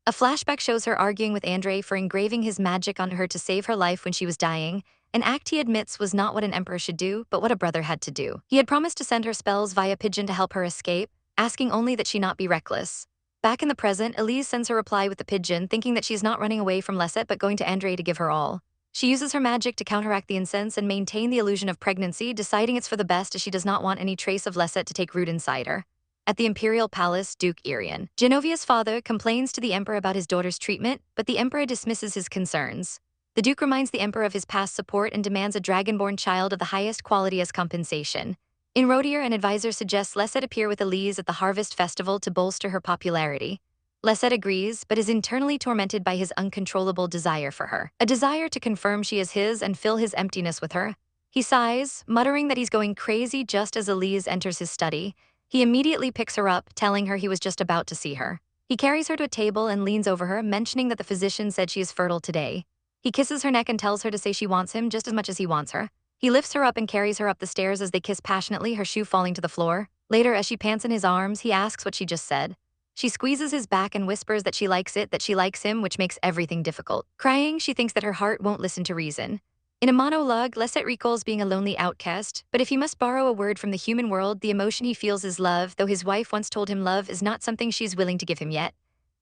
A flashback shows her arguing with Andre for engraving his magic on her to save her life when she was dying, an act he admits was not what an emperor should do, but what a brother had to do. He had promised to send her spells via pigeon to help her escape, asking only that she not be reckless. Back in the present, Elise sends her reply with the pigeon, thinking that she's not running away from Lesset but going to Andre to give her all. She uses her magic to counteract the incense and maintain the illusion of pregnancy, deciding it's for the best as she does not want any trace of Lesset to take root inside her. At the imperial palace, Duke Argan, Genovia's father, complains to the emperor about his daughter's treatment, but the emperor dismisses his concerns. The duke reminds the emperor of his past support and demands a dragonborn child of the highest quality as compensation. In Rodier, an advisor suggests Lesset appear with Elise at the harvest festival to bolster her popularity. Lesset agrees, but is internally tormented by his uncontrollable desire for her. A desire to confirm she is his and fill his emptiness with her. He sighs, muttering that he's going crazy just as Elise enters his study. He immediately picks her up, telling her he was just about to see her. He carries her to a table and leans over her, mentioning that the physician said she is fertile today. He kisses her neck and tells her to say she wants him just as much as he wants her. He lifts her up and carries her up the stairs as they kiss passionately, her shoe falling to the floor. Later, as she pants in his arms, he asks what she just said. She squeezes his back and whispers that she likes it, that she likes him, which makes everything difficult. Crying, she thinks that her heart won't listen to reason. In a monologue, Lesset recalls being a lonely outcast, but if he must borrow a word from the human world, the emotion he feels is love, though his wife once told him love is not something she's willing to give him yet.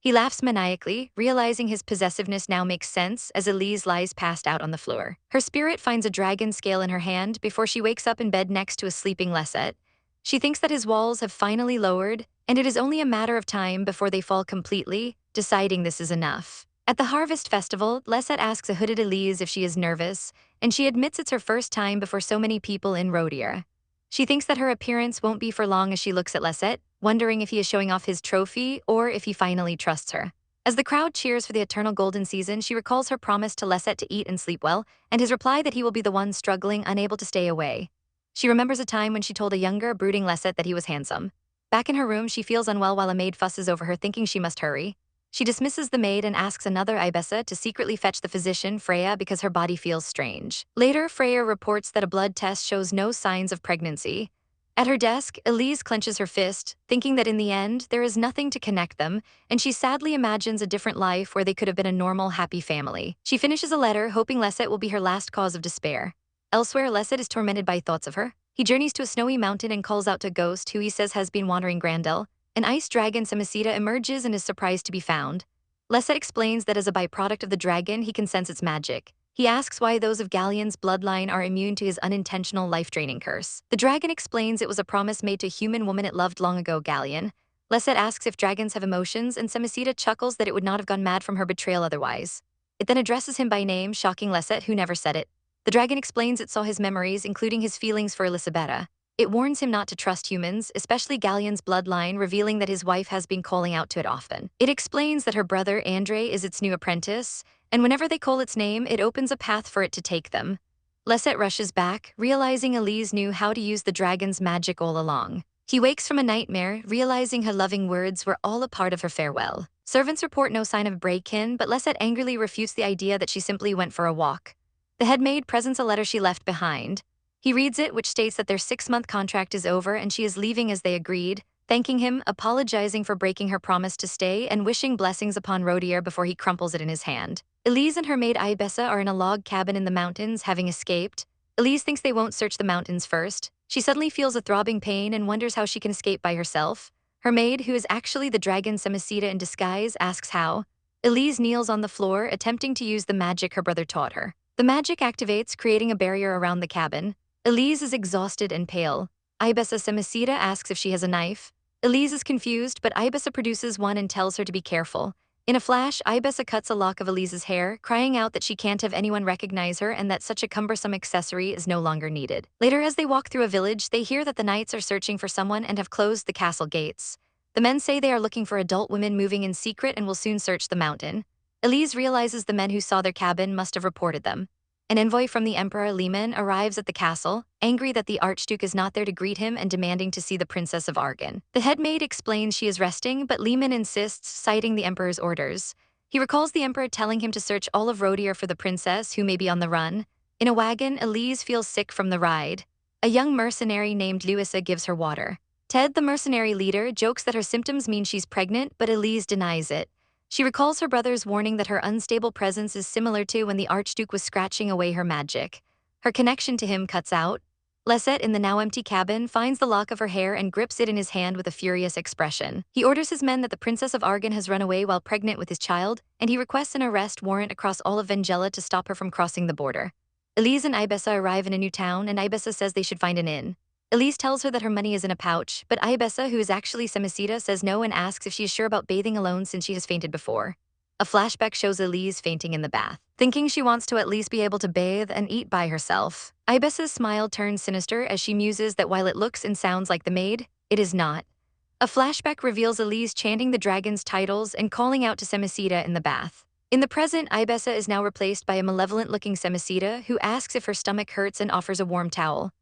He laughs maniacally, realizing his possessiveness now makes sense as Elise lies passed out on the floor. Her spirit finds a dragon scale in her hand before she wakes up in bed next to a sleeping Lesset. She thinks that his walls have finally lowered, and it is only a matter of time before they fall completely, deciding this is enough. At the Harvest Festival, Lesset asks a hooded Elise if she is nervous, and she admits it's her first time before so many people in Rodier. She thinks that her appearance won't be for long as she looks at Lesset, wondering if he is showing off his trophy or if he finally trusts her. As the crowd cheers for the eternal golden season, she recalls her promise to Lesset to eat and sleep well, and his reply that he will be the one struggling, unable to stay away. She remembers a time when she told a younger, brooding Lesset that he was handsome. Back in her room, she feels unwell while a maid fusses over her, thinking she must hurry. She dismisses the maid and asks another Ibessa to secretly fetch the physician, Freya, because her body feels strange. Later, Freya reports that a blood test shows no signs of pregnancy. At her desk, Elise clenches her fist, thinking that in the end, there is nothing to connect them, and she sadly imagines a different life where they could have been a normal, happy family. She finishes a letter, hoping Lesset will be her last cause of despair. Elsewhere, Lesset is tormented by thoughts of her. He journeys to a snowy mountain and calls out to Ghost, who he says has been wandering Grandela. An ice dragon, Samicida, emerges and is surprised to be found. Lesset explains that as a byproduct of the dragon, he can sense its magic. He asks why those of Galleon's bloodline are immune to his unintentional life-draining curse. The dragon explains it was a promise made to a human woman it loved long ago, Galleon. Lesset asks if dragons have emotions, and Samicida chuckles that it would not have gone mad from her betrayal otherwise. It then addresses him by name, shocking Lesset, who never said it. The dragon explains it saw his memories, including his feelings for Elisabetta. It warns him not to trust humans, especially Galleon's bloodline, revealing that his wife has been calling out to it often. It explains that her brother, Andre, is its new apprentice, and whenever they call its name, it opens a path for it to take them. Lesset rushes back, realizing Elise knew how to use the dragon's magic all along. He wakes from a nightmare, realizing her loving words were all a part of her farewell. Servants report no sign of break-in, but Lesset angrily refutes the idea that she simply went for a walk. The head maid presents a letter she left behind. He reads it, which states that their 6-month contract is over and she is leaving as they agreed, thanking him, apologizing for breaking her promise to stay, and wishing blessings upon Rodier before he crumples it in his hand. Elise and her maid Ibessa are in a log cabin in the mountains, having escaped. Elise thinks they won't search the mountains first. She suddenly feels a throbbing pain and wonders how she can escape by herself. Her maid, who is actually the dragon Samicida in disguise, asks how. Elise kneels on the floor, attempting to use the magic her brother taught her. The magic activates, creating a barrier around the cabin. Elise is exhausted and pale. Ibessa Samicida asks if she has a knife. Elise is confused, but Ibessa produces one and tells her to be careful. In a flash, Ibessa cuts a lock of Elise's hair, crying out that she can't have anyone recognize her and that such a cumbersome accessory is no longer needed. Later, as they walk through a village, they hear that the knights are searching for someone and have closed the castle gates. The men say they are looking for adult women moving in secret and will soon search the mountain. Elise realizes the men who saw their cabin must have reported them. An envoy from the Emperor Lehman arrives at the castle, angry that the Archduke is not there to greet him and demanding to see the Princess of Argan. The head maid explains she is resting, but Lehman insists, citing the Emperor's orders. He recalls the Emperor telling him to search all of Rodier for the princess, who may be on the run. In a wagon, Elise feels sick from the ride. A young mercenary named Louisa gives her water. Ted, the mercenary leader, jokes that her symptoms mean she's pregnant, but Elise denies it. She recalls her brother's warning that her unstable presence is similar to when the Archduke was scratching away her magic. Her connection to him cuts out. Lesset, in the now empty cabin, finds the lock of her hair and grips it in his hand with a furious expression. He orders his men that the Princess of Argan has run away while pregnant with his child, and he requests an arrest warrant across all of Vengela to stop her from crossing the border. Elise and Ibessa arrive in a new town, and Ibessa says they should find an inn. Elise tells her that her money is in a pouch, but Ibessa, who is actually Samicida, says no and asks if she is sure about bathing alone since she has fainted before. A flashback shows Elise fainting in the bath. Thinking she wants to at least be able to bathe and eat by herself, Ibessa's smile turns sinister as she muses that while it looks and sounds like the maid, it is not. A flashback reveals Elise chanting the dragon's titles and calling out to Samicida in the bath. In the present, Ibessa is now replaced by a malevolent-looking Samicida who asks if her stomach hurts and offers a warm towel.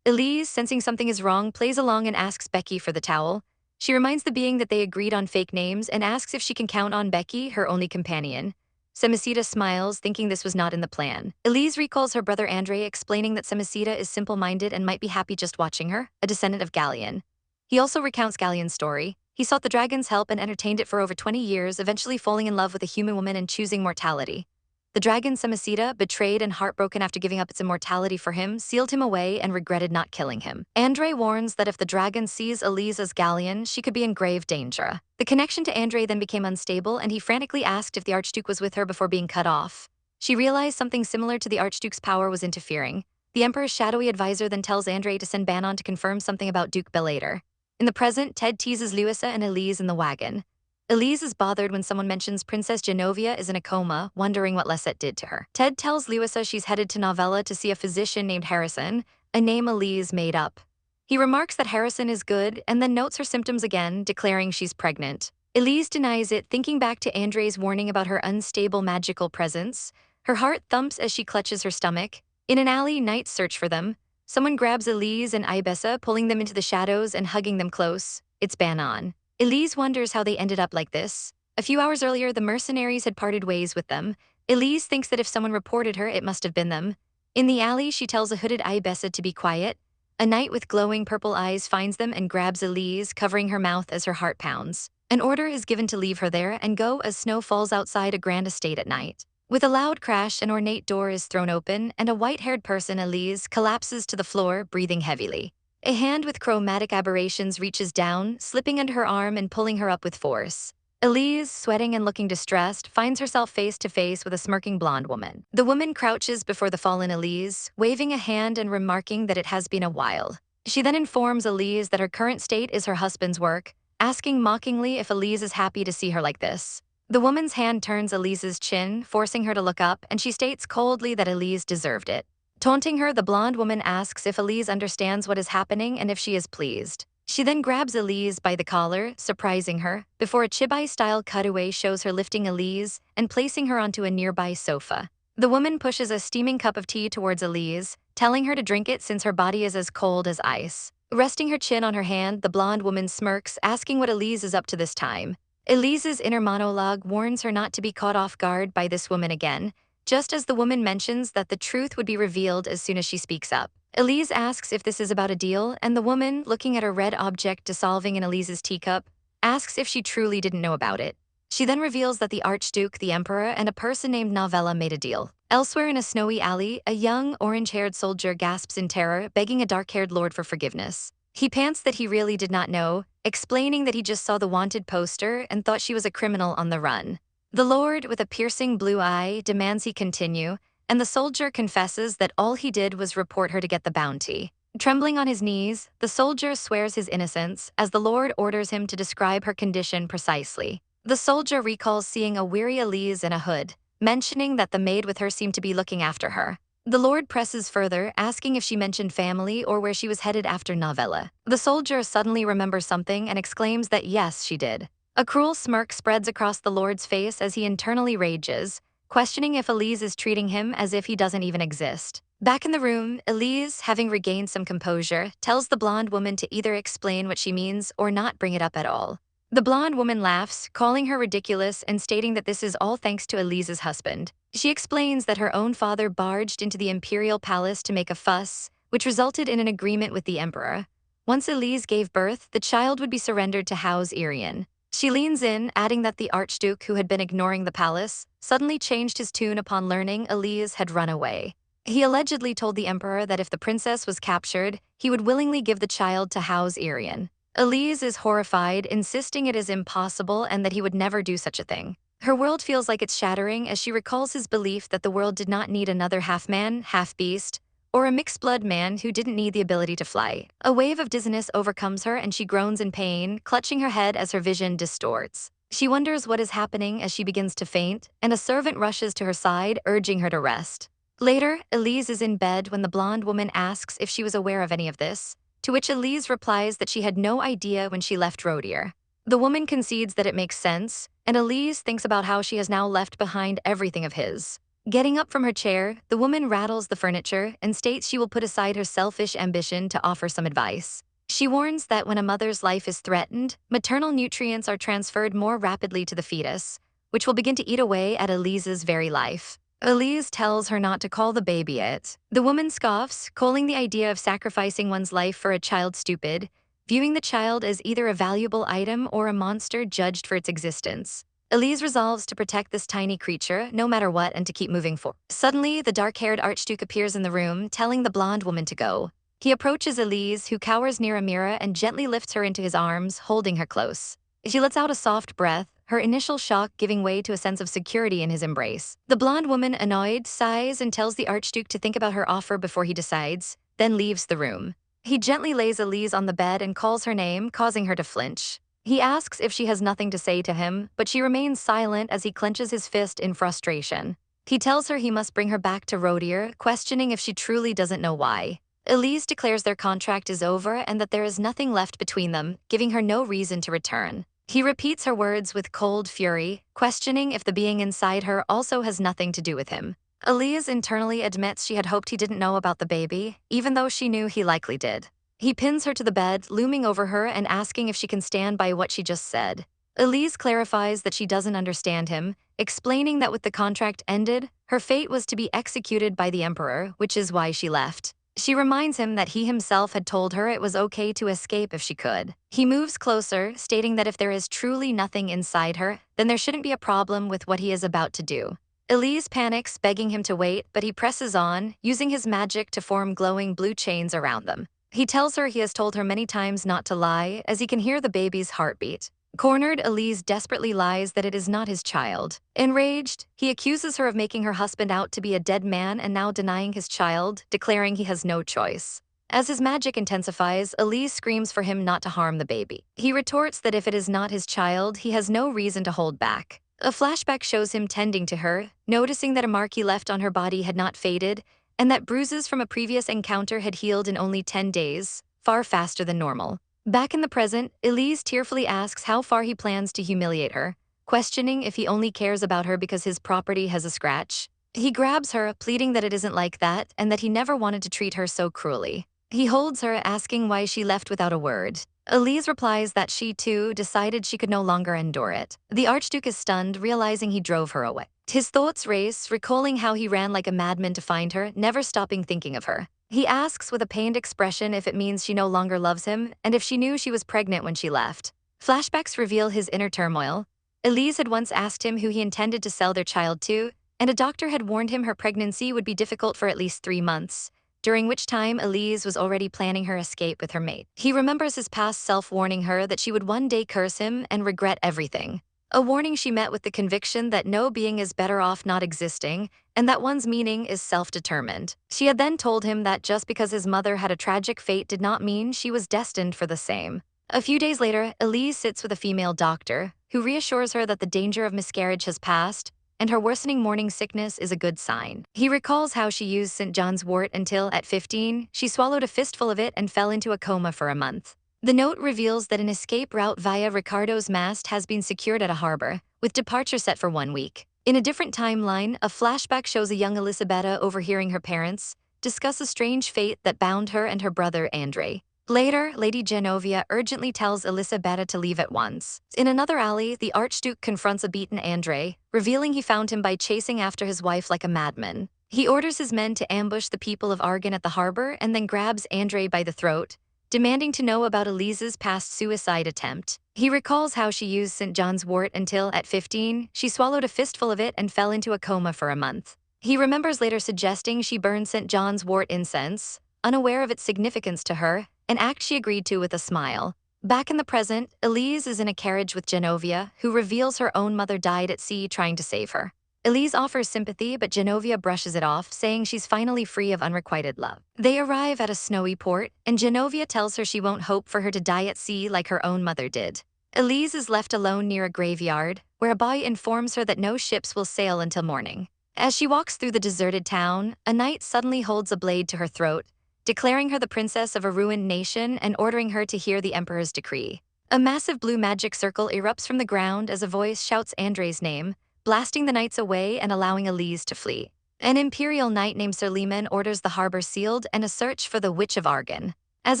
Elise, sensing something is wrong, plays along and asks Becky for the towel. She reminds the being that they agreed on fake names and asks if she can count on Becky, her only companion. Samicida smiles, thinking this was not in the plan. Elise recalls her brother Andre, explaining that Samicida is simple-minded and might be happy just watching her, a descendant of Galleon. He also recounts Galleon's story. He sought the dragon's help and entertained it for over 20 years, eventually falling in love with a human woman and choosing mortality. The dragon Samicida, betrayed and heartbroken after giving up its immortality for him, sealed him away and regretted not killing him. Andre warns that if the dragon sees Elise as Galleon, she could be in grave danger. The connection to Andre then became unstable, and he frantically asked if the Archduke was with her before being cut off. She realized something similar to the Archduke's power was interfering. The Emperor's shadowy advisor then tells Andre to send Bannon to confirm something about Duke Belater. In the present, Ted teases Louisa and Elise in the wagon. Elise is bothered when someone mentions Princess Genovia is in a coma, wondering what Lesset did to her. Ted tells Louisa she's headed to Novella to see a physician named Harrison, a name Elise made up. He remarks that Harrison is good and then notes her symptoms again, declaring she's pregnant. Elise denies it, thinking back to Andre's warning about her unstable magical presence. Her heart thumps as she clutches her stomach. In an alley, knights search for them. Someone grabs Elise and Ibessa, pulling them into the shadows and hugging them close. It's Bannon. Elise wonders how they ended up like this. A few hours earlier, the mercenaries had parted ways with them. Elise thinks that if someone reported her, it must have been them. In the alley, she tells a hooded Ibessa to be quiet. A knight with glowing purple eyes finds them and grabs Elise, covering her mouth as her heart pounds. An order is given to leave her there and go as snow falls outside a grand estate at night. With a loud crash, an ornate door is thrown open, and a white-haired person, Elise, collapses to the floor, breathing heavily. A hand with chromatic aberrations reaches down, slipping under her arm and pulling her up with force. Eliza, sweating and looking distressed, finds herself face to face with a smirking blonde woman. The woman crouches before the fallen Eliza, waving a hand and remarking that it has been a while. She then informs Eliza that her current state is her husband's work, asking mockingly if Eliza is happy to see her like this. The woman's hand turns Eliza's chin, forcing her to look up, and she states coldly that Eliza deserved it. Taunting her, the blonde woman asks if Eliza understands what is happening and if she is pleased. She then grabs Eliza by the collar, surprising her, before a chibai-style cutaway shows her lifting Eliza and placing her onto a nearby sofa. The woman pushes a steaming cup of tea towards Eliza, telling her to drink it since her body is as cold as ice. Resting her chin on her hand, the blonde woman smirks, asking what Eliza is up to this time. Eliza's inner monologue warns her not to be caught off guard by this woman again, just as the woman mentions that the truth would be revealed as soon as she speaks up. Eliza asks if this is about a deal, and the woman, looking at a red object dissolving in Eliza's teacup, asks if she truly didn't know about it. She then reveals that the Archduke, the Emperor, and a person named Manhwa made a deal. Elsewhere in a snowy alley, a young, orange-haired soldier gasps in terror, begging a dark-haired lord for forgiveness. He pants that he really did not know, explaining that he just saw the wanted poster and thought she was a criminal on the run. The lord, with a piercing blue eye, demands he continue, and the soldier confesses that all he did was report her to get the bounty. Trembling on his knees, the soldier swears his innocence as the lord orders him to describe her condition precisely. The soldier recalls seeing a weary Eliza in a hood, mentioning that the maid with her seemed to be looking after her. The lord presses further, asking if she mentioned family or where she was headed after Manhwa. The soldier suddenly remembers something and exclaims that yes, she did. A cruel smirk spreads across the lord's face as he internally rages, questioning if Eliza is treating him as if he doesn't even exist. Back in the room, Eliza, having regained some composure, tells the blonde woman to either explain what she means or not bring it up at all. The blonde woman laughs, calling her ridiculous and stating that this is all thanks to Eliza's husband. She explains that her own father barged into the imperial palace to make a fuss, which resulted in an agreement with the emperor. Once Eliza gave birth, the child would be surrendered to house Argan. She leans in, adding that the Archduke, who had been ignoring the palace, suddenly changed his tune upon learning Eliza had run away. He allegedly told the emperor that if the princess was captured, he would willingly give the child to house Argan. Eliza is horrified, insisting it is impossible and that he would never do such a thing. Her world feels like it's shattering as she recalls his belief that the world did not need another half-man, half-beast, or a mixed-blood man who didn't need the ability to fly. A wave of dizziness overcomes her and she groans in pain, clutching her head as her vision distorts. She wonders what is happening as she begins to faint, and a servant rushes to her side, urging her to rest. Later, Eliza is in bed when the blonde woman asks if she was aware of any of this, to which Eliza replies that she had no idea when she left Rodier. The woman concedes that it makes sense, and Eliza thinks about how she has now left behind everything of his. Getting up from her chair, the woman rattles the furniture and states she will put aside her selfish ambition to offer some advice. She warns that when a mother's life is threatened, maternal nutrients are transferred more rapidly to the fetus, which will begin to eat away at Eliza's very life. Eliza tells her not to call the baby it. The woman scoffs, calling the idea of sacrificing one's life for a child stupid, viewing the child as either a valuable item or a monster judged for its existence. Eliza resolves to protect this tiny creature, no matter what, and to keep moving forward. Suddenly, the dark-haired Archduke appears in the room, telling the blonde woman to go. He approaches Eliza, who cowers near a mirror, and gently lifts her into his arms, holding her close. She lets out a soft breath, her initial shock giving way to a sense of security in his embrace. The blonde woman, annoyed, sighs and tells the Archduke to think about her offer before he decides, then leaves the room. He gently lays Eliza on the bed and calls her name, causing her to flinch. He asks if she has nothing to say to him, but she remains silent as he clenches his fist in frustration. He tells her he must bring her back to Rodier, questioning if she truly doesn't know why. Eliza declares their contract is over and that there is nothing left between them, giving her no reason to return. He repeats her words with cold fury, questioning if the being inside her also has nothing to do with him. Eliza internally admits she had hoped he didn't know about the baby, even though she knew he likely did. He pins her to the bed, looming over her and asking if she can stand by what she just said. Eliza clarifies that she doesn't understand him, explaining that with the contract ended, her fate was to be executed by the emperor, which is why she left. She reminds him that he himself had told her it was okay to escape if she could. He moves closer, stating that if there is truly nothing inside her, then there shouldn't be a problem with what he is about to do. Eliza panics, begging him to wait, but he presses on, using his magic to form glowing blue chains around them. He tells her he has told her many times not to lie, as he can hear the baby's heartbeat. Cornered, Elise desperately lies that it is not his child. Enraged, he accuses her of making her husband out to be a dead man and now denying his child, declaring he has no choice. As his magic intensifies, Elise screams for him not to harm the baby. He retorts that if it is not his child, he has no reason to hold back. A flashback shows him tending to her, noticing that a mark he left on her body had not faded, and that bruises from a previous encounter had healed in only 10 days, far faster than normal. Back in the present, Elise tearfully asks how far he plans to humiliate her, questioning if he only cares about her because his property has a scratch. He grabs her, pleading that it isn't like that and that he never wanted to treat her so cruelly. He holds her, asking why she left without a word. Elise replies that she, too, decided she could no longer endure it. The Archduke is stunned, realizing he drove her away. His thoughts race, recalling how he ran like a madman to find her, never stopping thinking of her. He asks with a pained expression if it means she no longer loves him and if she knew she was pregnant when she left. Flashbacks reveal his inner turmoil. Elise had once asked him who he intended to sell their child to, and a doctor had warned him her pregnancy would be difficult for at least 3 months, during which time Elise was already planning her escape with her mate. He remembers his past self warning her that she would one day curse him and regret everything. A warning she met with the conviction that no being is better off not existing, and that one's meaning is self-determined. She had then told him that just because his mother had a tragic fate did not mean she was destined for the same. A few days later, Elise sits with a female doctor, who reassures her that the danger of miscarriage has passed, and her worsening morning sickness is a good sign. He recalls how she used St. John's wort until, at 15, she swallowed a fistful of it and fell into a coma for a month. The note reveals that an escape route via Ricardo's mast has been secured at a harbor, with departure set for 1 week. In a different timeline, a flashback shows a young Elisabetta overhearing her parents discuss a strange fate that bound her and her brother Andre. Later, Lady Genovia urgently tells Elisabetta to leave at once. In another alley, the Archduke confronts a beaten Andre, revealing he found him by chasing after his wife like a madman. He orders his men to ambush the people of Argan at the harbor and then grabs Andre by the throat, demanding to know about Eliza's past suicide attempt. He recalls how she used St. John's wort until, at 15, she swallowed a fistful of it and fell into a coma for a month. He remembers later suggesting she burned St. John's wort incense, unaware of its significance to her, an act she agreed to with a smile. Back in the present, Elise is in a carriage with Genovia, who reveals her own mother died at sea trying to save her. Elise offers sympathy, but Genovia brushes it off, saying she's finally free of unrequited love. They arrive at a snowy port, and Genovia tells her she won't hope for her to die at sea like her own mother did. Elise is left alone near a graveyard, where a boy informs her that no ships will sail until morning. As she walks through the deserted town, a knight suddenly holds a blade to her throat, declaring her the princess of a ruined nation and ordering her to hear the emperor's decree. A massive blue magic circle erupts from the ground as a voice shouts Andre's name, blasting the knights away and allowing Elise to flee. An imperial knight named Sir Lehman orders the harbor sealed and a search for the Witch of Argan. As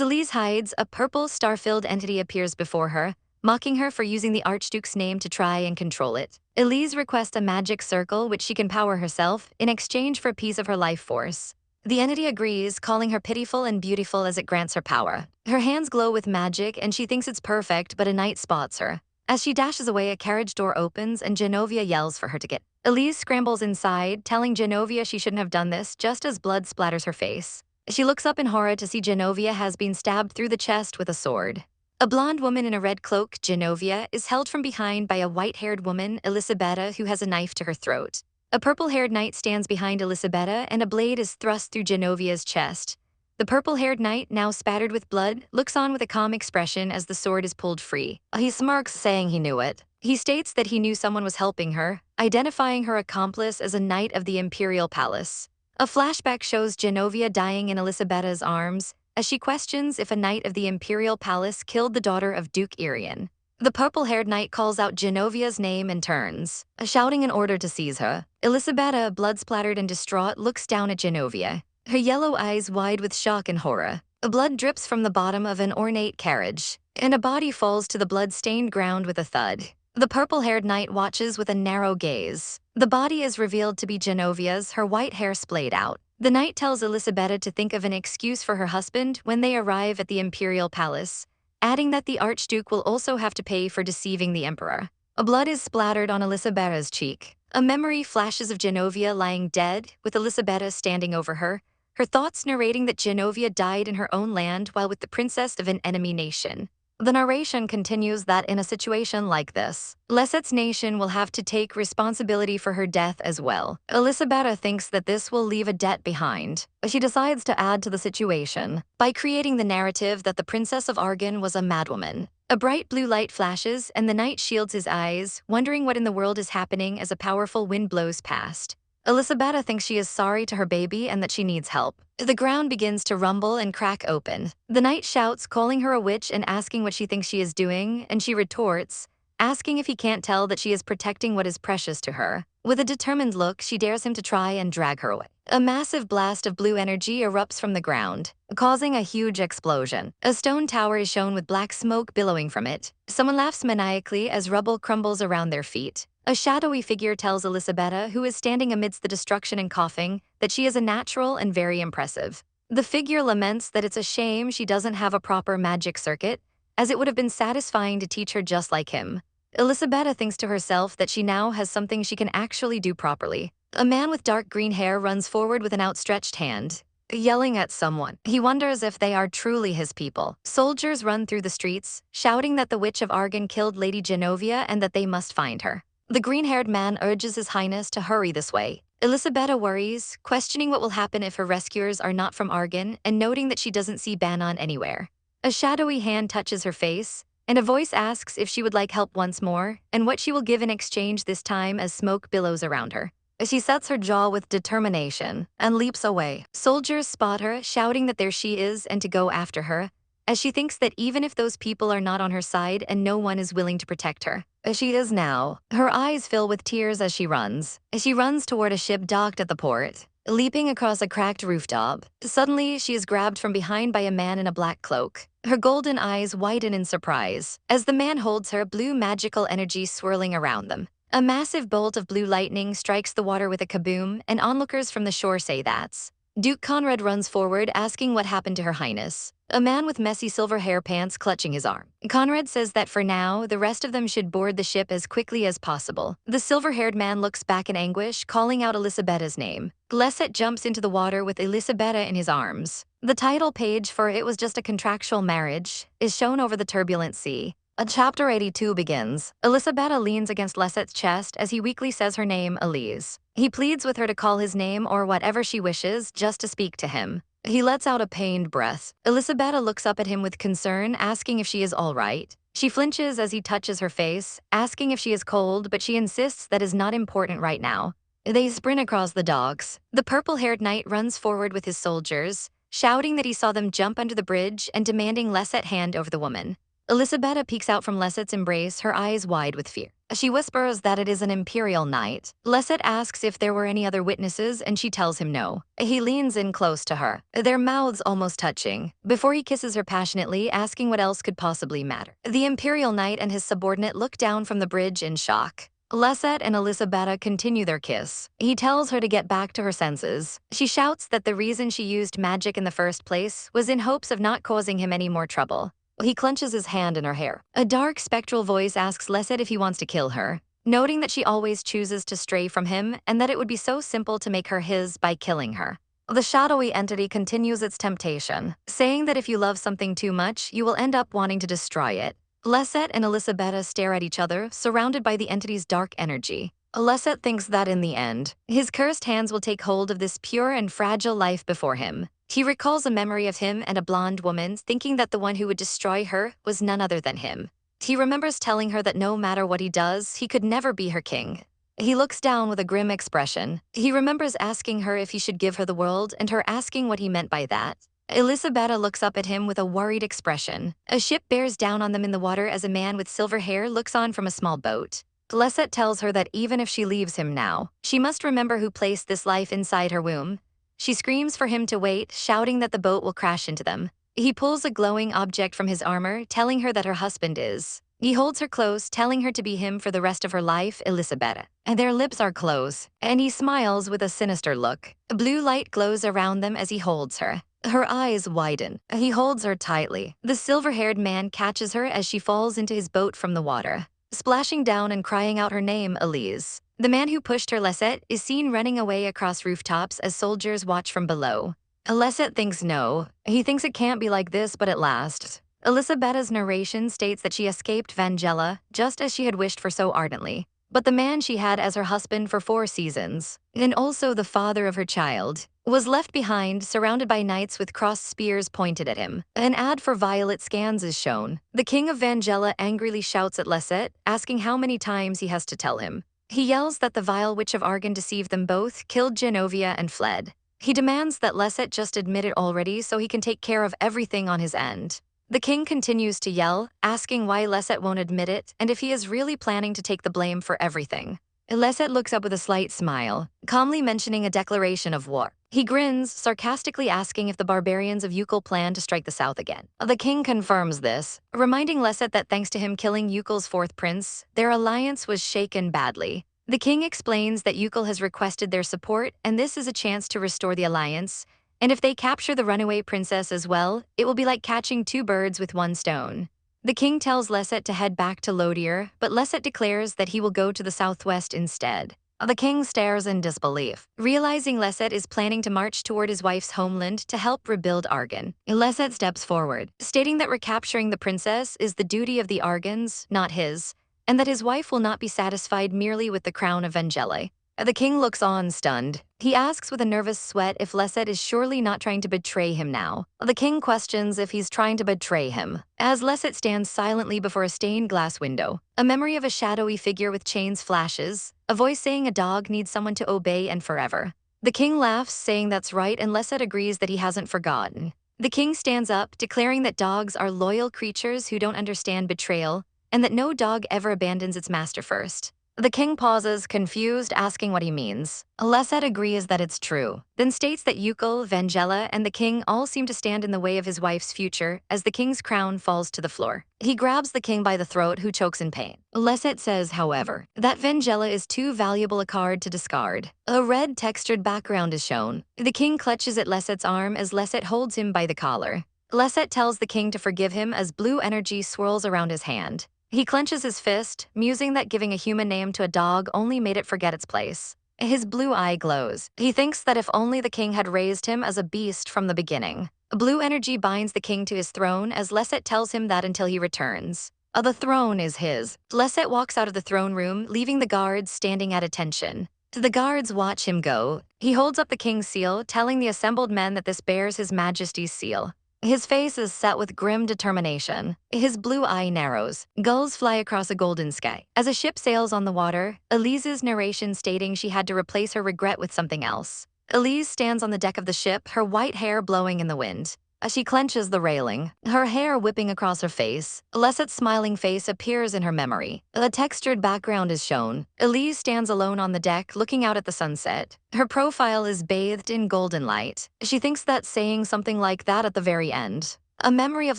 Elise hides, a purple star-filled entity appears before her, mocking her for using the Archduke's name to try and control it. Elise requests a magic circle which she can power herself in exchange for a piece of her life force. The entity agrees, calling her pitiful and beautiful as it grants her power. Her hands glow with magic and she thinks it's perfect, but a knight spots her. As she dashes away, a carriage door opens and Genovia yells for her to get. Elise scrambles inside, telling Genovia she shouldn't have done this, just as blood splatters her face. She looks up in horror to see Genovia has been stabbed through the chest with a sword. A blonde woman in a red cloak, Genovia, is held from behind by a white-haired woman, Elisabetta, who has a knife to her throat. A purple-haired knight stands behind Elisabetta and a blade is thrust through Genovia's chest. The purple-haired knight, now spattered with blood, looks on with a calm expression as the sword is pulled free. He smirks, saying he knew it. He states that he knew someone was helping her, identifying her accomplice as a knight of the imperial palace. A flashback shows Genovia dying in Elisabetta's arms, as she questions if a knight of the imperial palace killed the daughter of Duke Irian. The purple-haired knight calls out Genovia's name and turns, shouting an order to seize her. Elisabetta, blood-splattered and distraught, looks down at Genovia, her yellow eyes wide with shock and horror. Blood drips from the bottom of an ornate carriage, and a body falls to the blood-stained ground with a thud. The purple-haired knight watches with a narrow gaze. The body is revealed to be Genovia's, her white hair splayed out. The knight tells Elisabetta to think of an excuse for her husband when they arrive at the imperial palace, adding that the Archduke will also have to pay for deceiving the emperor. A blood is splattered on Elisabetta's cheek. A memory flashes of Genovia lying dead, with Elisabetta standing over her, her thoughts narrating that Genovia died in her own land while with the princess of an enemy nation. The narration continues that in a situation like this, Leset's nation will have to take responsibility for her death as well. Elisabetta thinks that this will leave a debt behind. She decides to add to the situation by creating the narrative that the Princess of Argan was a madwoman. A bright blue light flashes and the knight shields his eyes, wondering what in the world is happening as a powerful wind blows past. Elisabetta thinks she is sorry to her baby and that she needs help. The ground begins to rumble and crack open. The knight shouts, calling her a witch and asking what she thinks she is doing, and she retorts, asking if he can't tell that she is protecting what is precious to her. With a determined look, she dares him to try and drag her away. A massive blast of blue energy erupts from the ground, causing a huge explosion. A stone tower is shown with black smoke billowing from it. Someone laughs maniacally as rubble crumbles around their feet. A shadowy figure tells Elisabetta, who is standing amidst the destruction and coughing, that she is a natural and very impressive. The figure laments that it's a shame she doesn't have a proper magic circuit, as it would have been satisfying to teach her just like him. Elisabetta thinks to herself that she now has something she can actually do properly. A man with dark green hair runs forward with an outstretched hand, yelling at someone. He wonders if they are truly his people. Soldiers run through the streets, shouting that the Witch of Argan killed Lady Genovia and that they must find her. The green-haired man urges His Highness to hurry this way. Elisabetta worries, questioning what will happen if her rescuers are not from Argan and noting that she doesn't see Bannon anywhere. A shadowy hand touches her face, and a voice asks if she would like help once more and what she will give in exchange this time as smoke billows around her. She sets her jaw with determination and leaps away. Soldiers spot her, shouting that there she is and to go after her, as she thinks that even if those people are not on her side and no one is willing to protect her, as she is now, her eyes fill with tears as she runs. As she runs toward a ship docked at the port, leaping across a cracked rooftop. Suddenly, she is grabbed from behind by a man in a black cloak. Her golden eyes widen in surprise, as the man holds her, blue magical energy swirling around them. A massive bolt of blue lightning strikes the water with a kaboom, and onlookers from the shore say that's. Duke Conrad runs forward, asking what happened to Her Highness. A man with messy silver hair pants clutching his arm. Conrad says that for now, the rest of them should board the ship as quickly as possible. The silver-haired man looks back in anguish, calling out Elisabetta's name. Leset jumps into the water with Elisabetta in his arms. The title page for It Was Just a Contractual Marriage is shown over the turbulent sea. Chapter 82 begins. Elisabetta leans against Leset's chest as he weakly says her name, Elise. He pleads with her to call his name or whatever she wishes, just to speak to him. He lets out a pained breath. Elisabetta looks up at him with concern, asking if she is all right. She flinches as he touches her face, asking if she is cold, but she insists that is not important right now. They sprint across the docks. The purple-haired knight runs forward with his soldiers, shouting that he saw them jump under the bridge and demanding Leset hand over the woman. Elisabetta peeks out from Leset's embrace, her eyes wide with fear. She whispers that it is an imperial knight. Leset asks if there were any other witnesses, and she tells him no. He leans in close to her, their mouths almost touching, before he kisses her passionately, asking what else could possibly matter. The imperial knight and his subordinate look down from the bridge in shock. Leset and Elisabetta continue their kiss. He tells her to get back to her senses. She shouts that the reason she used magic in the first place was in hopes of not causing him any more trouble. He clenches his hand in her hair. A dark, spectral voice asks Leset if he wants to kill her, noting that she always chooses to stray from him and that it would be so simple to make her his by killing her. The shadowy entity continues its temptation, saying that if you love something too much, you will end up wanting to destroy it. Leset and Elisabetta stare at each other, surrounded by the entity's dark energy. Leset thinks that in the end, his cursed hands will take hold of this pure and fragile life before him. He recalls a memory of him and a blonde woman, thinking that the one who would destroy her was none other than him. He remembers telling her that no matter what he does, he could never be her king. He looks down with a grim expression. He remembers asking her if he should give her the world and her asking what he meant by that. Elisabetta looks up at him with a worried expression. A ship bears down on them in the water as a man with silver hair looks on from a small boat. Leset tells her that even if she leaves him now, she must remember who placed this life inside her womb. She screams for him to wait, shouting that the boat will crash into them. He pulls a glowing object from his armor, telling her that her husband is. He holds her close, telling her to be him for the rest of her life, Elisabetta. And their lips are close, and he smiles with a sinister look. A blue light glows around them as he holds her. Her eyes widen. He holds her tightly. The silver-haired man catches her as she falls into his boat from the water, splashing down and crying out her name, Elise. The man who pushed her, Leset, is seen running away across rooftops as soldiers watch from below. Leset thinks no. He thinks it can't be like this, but it lasts. Elisabetta's narration states that she escaped Vangela just as she had wished for so ardently. But the man she had as her husband for 4 seasons, and also the father of her child, was left behind, surrounded by knights with crossed spears pointed at him. An ad for violet scans is shown. The king of Vangela angrily shouts at Lesset, asking how many times he has to tell him. He yells that the vile witch of Argan deceived them both, killed Genovia, and fled. He demands that Lesset just admit it already so he can take care of everything on his end. The king continues to yell, asking why Lesset won't admit it and if he is really planning to take the blame for everything. Lesset looks up with a slight smile, calmly mentioning a declaration of war. He grins, sarcastically asking if the barbarians of Ukul plan to strike the south again. The king confirms this, reminding Lesset that thanks to him killing Ukul's 4th prince, their alliance was shaken badly. The king explains that Ukul has requested their support and this is a chance to restore the alliance, and if they capture the runaway princess as well, it will be like catching 2 birds with 1 stone. The king tells Lesset to head back to Lodier, but Lesset declares that he will go to the southwest instead. The king stares in disbelief, realizing Lesset is planning to march toward his wife's homeland to help rebuild Argan. Lesset steps forward, stating that recapturing the princess is the duty of the Argans, not his, and that his wife will not be satisfied merely with the crown of Vangela. The king looks on, stunned. He asks with a nervous sweat if Lesset is surely not trying to betray him now. The king questions if he's trying to betray him, as Lesset stands silently before a stained glass window. A memory of a shadowy figure with chains flashes, a voice saying a dog needs someone to obey and forever. The king laughs, saying that's right, and Lesset agrees that he hasn't forgotten. The king stands up, declaring that dogs are loyal creatures who don't understand betrayal, and that no dog ever abandons its master first. The king pauses, confused, asking what he means. Lesset agrees that it's true, then states that Ukul, Vangela, and the king all seem to stand in the way of his wife's future as the king's crown falls to the floor. He grabs the king by the throat, who chokes in pain. Lesset says, however, that Vangela is too valuable a card to discard. A red textured background is shown. The king clutches at Lesset's arm as Lesset holds him by the collar. Lesset tells the king to forgive him as blue energy swirls around his hand. He clenches his fist, musing that giving a human name to a dog only made it forget its place. His blue eye glows. He thinks that if only the king had raised him as a beast from the beginning. Blue energy binds the king to his throne as Lesset tells him that until he returns. The throne is his. Lesset walks out of the throne room, leaving the guards standing at attention. The guards watch him go. He holds up the king's seal, telling the assembled men that this bears his majesty's seal. His face is set with grim determination. His blue eye narrows. Gulls fly across a golden sky. As a ship sails on the water, Eliza's narration stating she had to replace her regret with something else. Eliza stands on the deck of the ship, her white hair blowing in the wind. As she clenches the railing, her hair whipping across her face, Lesset's smiling face appears in her memory. A textured background is shown. Eliza stands alone on the deck, looking out at the sunset. Her profile is bathed in golden light. She thinks that's saying something like that at the very end. A memory of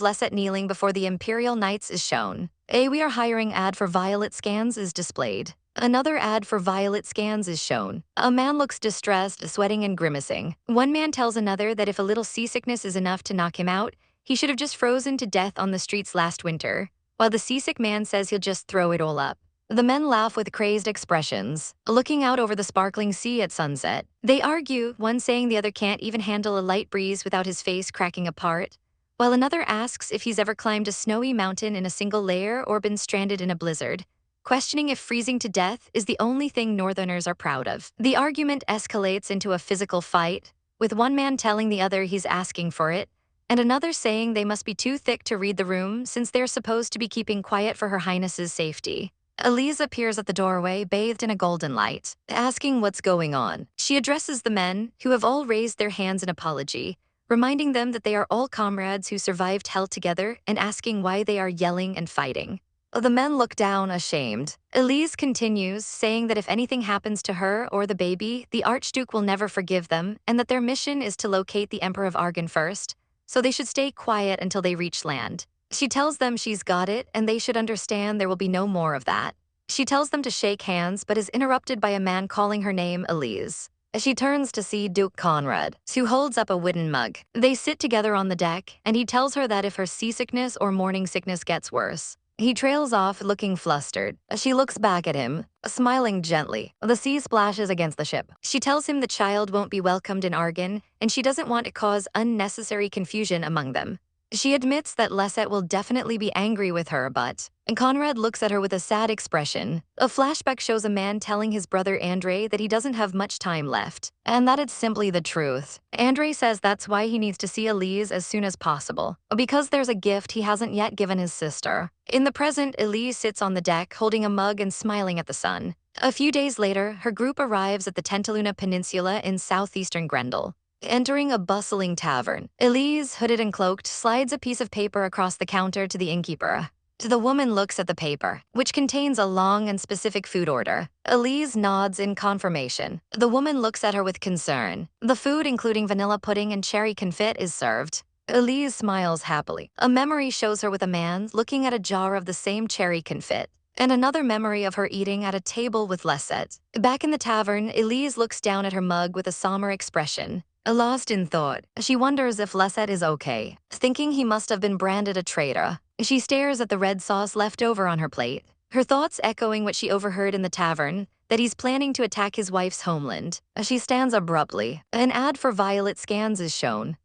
Lesset kneeling before the Imperial Knights is shown. A "We are hiring" ad for violet scans is displayed. Another ad for violet scans is shown. A man looks distressed, sweating and grimacing. One man tells another that if a little seasickness is enough to knock him out, he should have just frozen to death on the streets last winter, while the seasick man says he'll just throw it all up. The men laugh with crazed expressions, looking out over the sparkling sea at sunset. They argue, one saying the other can't even handle a light breeze without his face cracking apart, while another asks if he's ever climbed a snowy mountain in a single layer or been stranded in a blizzard, questioning if freezing to death is the only thing Northerners are proud of. The argument escalates into a physical fight, with one man telling the other he's asking for it, and another saying they must be too thick to read the room since they're supposed to be keeping quiet for Her Highness's safety. Eliza appears at the doorway, bathed in a golden light, asking what's going on. She addresses the men, who have all raised their hands in apology, reminding them that they are all comrades who survived hell together and asking why they are yelling and fighting. The men look down, ashamed. Elise continues, saying that if anything happens to her or the baby, the Archduke will never forgive them, and that their mission is to locate the Emperor of Argan first, so they should stay quiet until they reach land. She tells them she's got it, and they should understand there will be no more of that. She tells them to shake hands, but is interrupted by a man calling her name Elise. She turns to see Duke Conrad, who holds up a wooden mug. They sit together on the deck, and he tells her that if her seasickness or morning sickness gets worse, he trails off, looking flustered. She looks back at him, smiling gently. The sea splashes against the ship. She tells him the child won't be welcomed in Argan, and she doesn't want to cause unnecessary confusion among them. She admits that Lesette will definitely be angry with her, but and Conrad looks at her with a sad expression. A flashback shows a man telling his brother Andre that he doesn't have much time left, and that it's simply the truth. Andre says that's why he needs to see Elise as soon as possible, because there's a gift he hasn't yet given his sister. In the present, Elise sits on the deck holding a mug and smiling at the sun. A few days later, her group arrives at the Tentaluna Peninsula in southeastern Grendel. Entering a bustling tavern, Elise, hooded and cloaked, slides a piece of paper across the counter to the innkeeper. The woman looks at the paper, which contains a long and specific food order. Elise nods in confirmation. The woman looks at her with concern. The food, including vanilla pudding and cherry confit, is served. Elise smiles happily. A memory shows her with a man looking at a jar of the same cherry confit, and another memory of her eating at a table with Lesette. Back in the tavern, Elise looks down at her mug with a somber expression. Lost in thought, she wonders if Lesette is okay, thinking he must have been branded a traitor. She stares at the red sauce left over on her plate, her thoughts echoing what she overheard in the tavern, that he's planning to attack his wife's homeland. She stands abruptly. An ad for Violet scans is shown.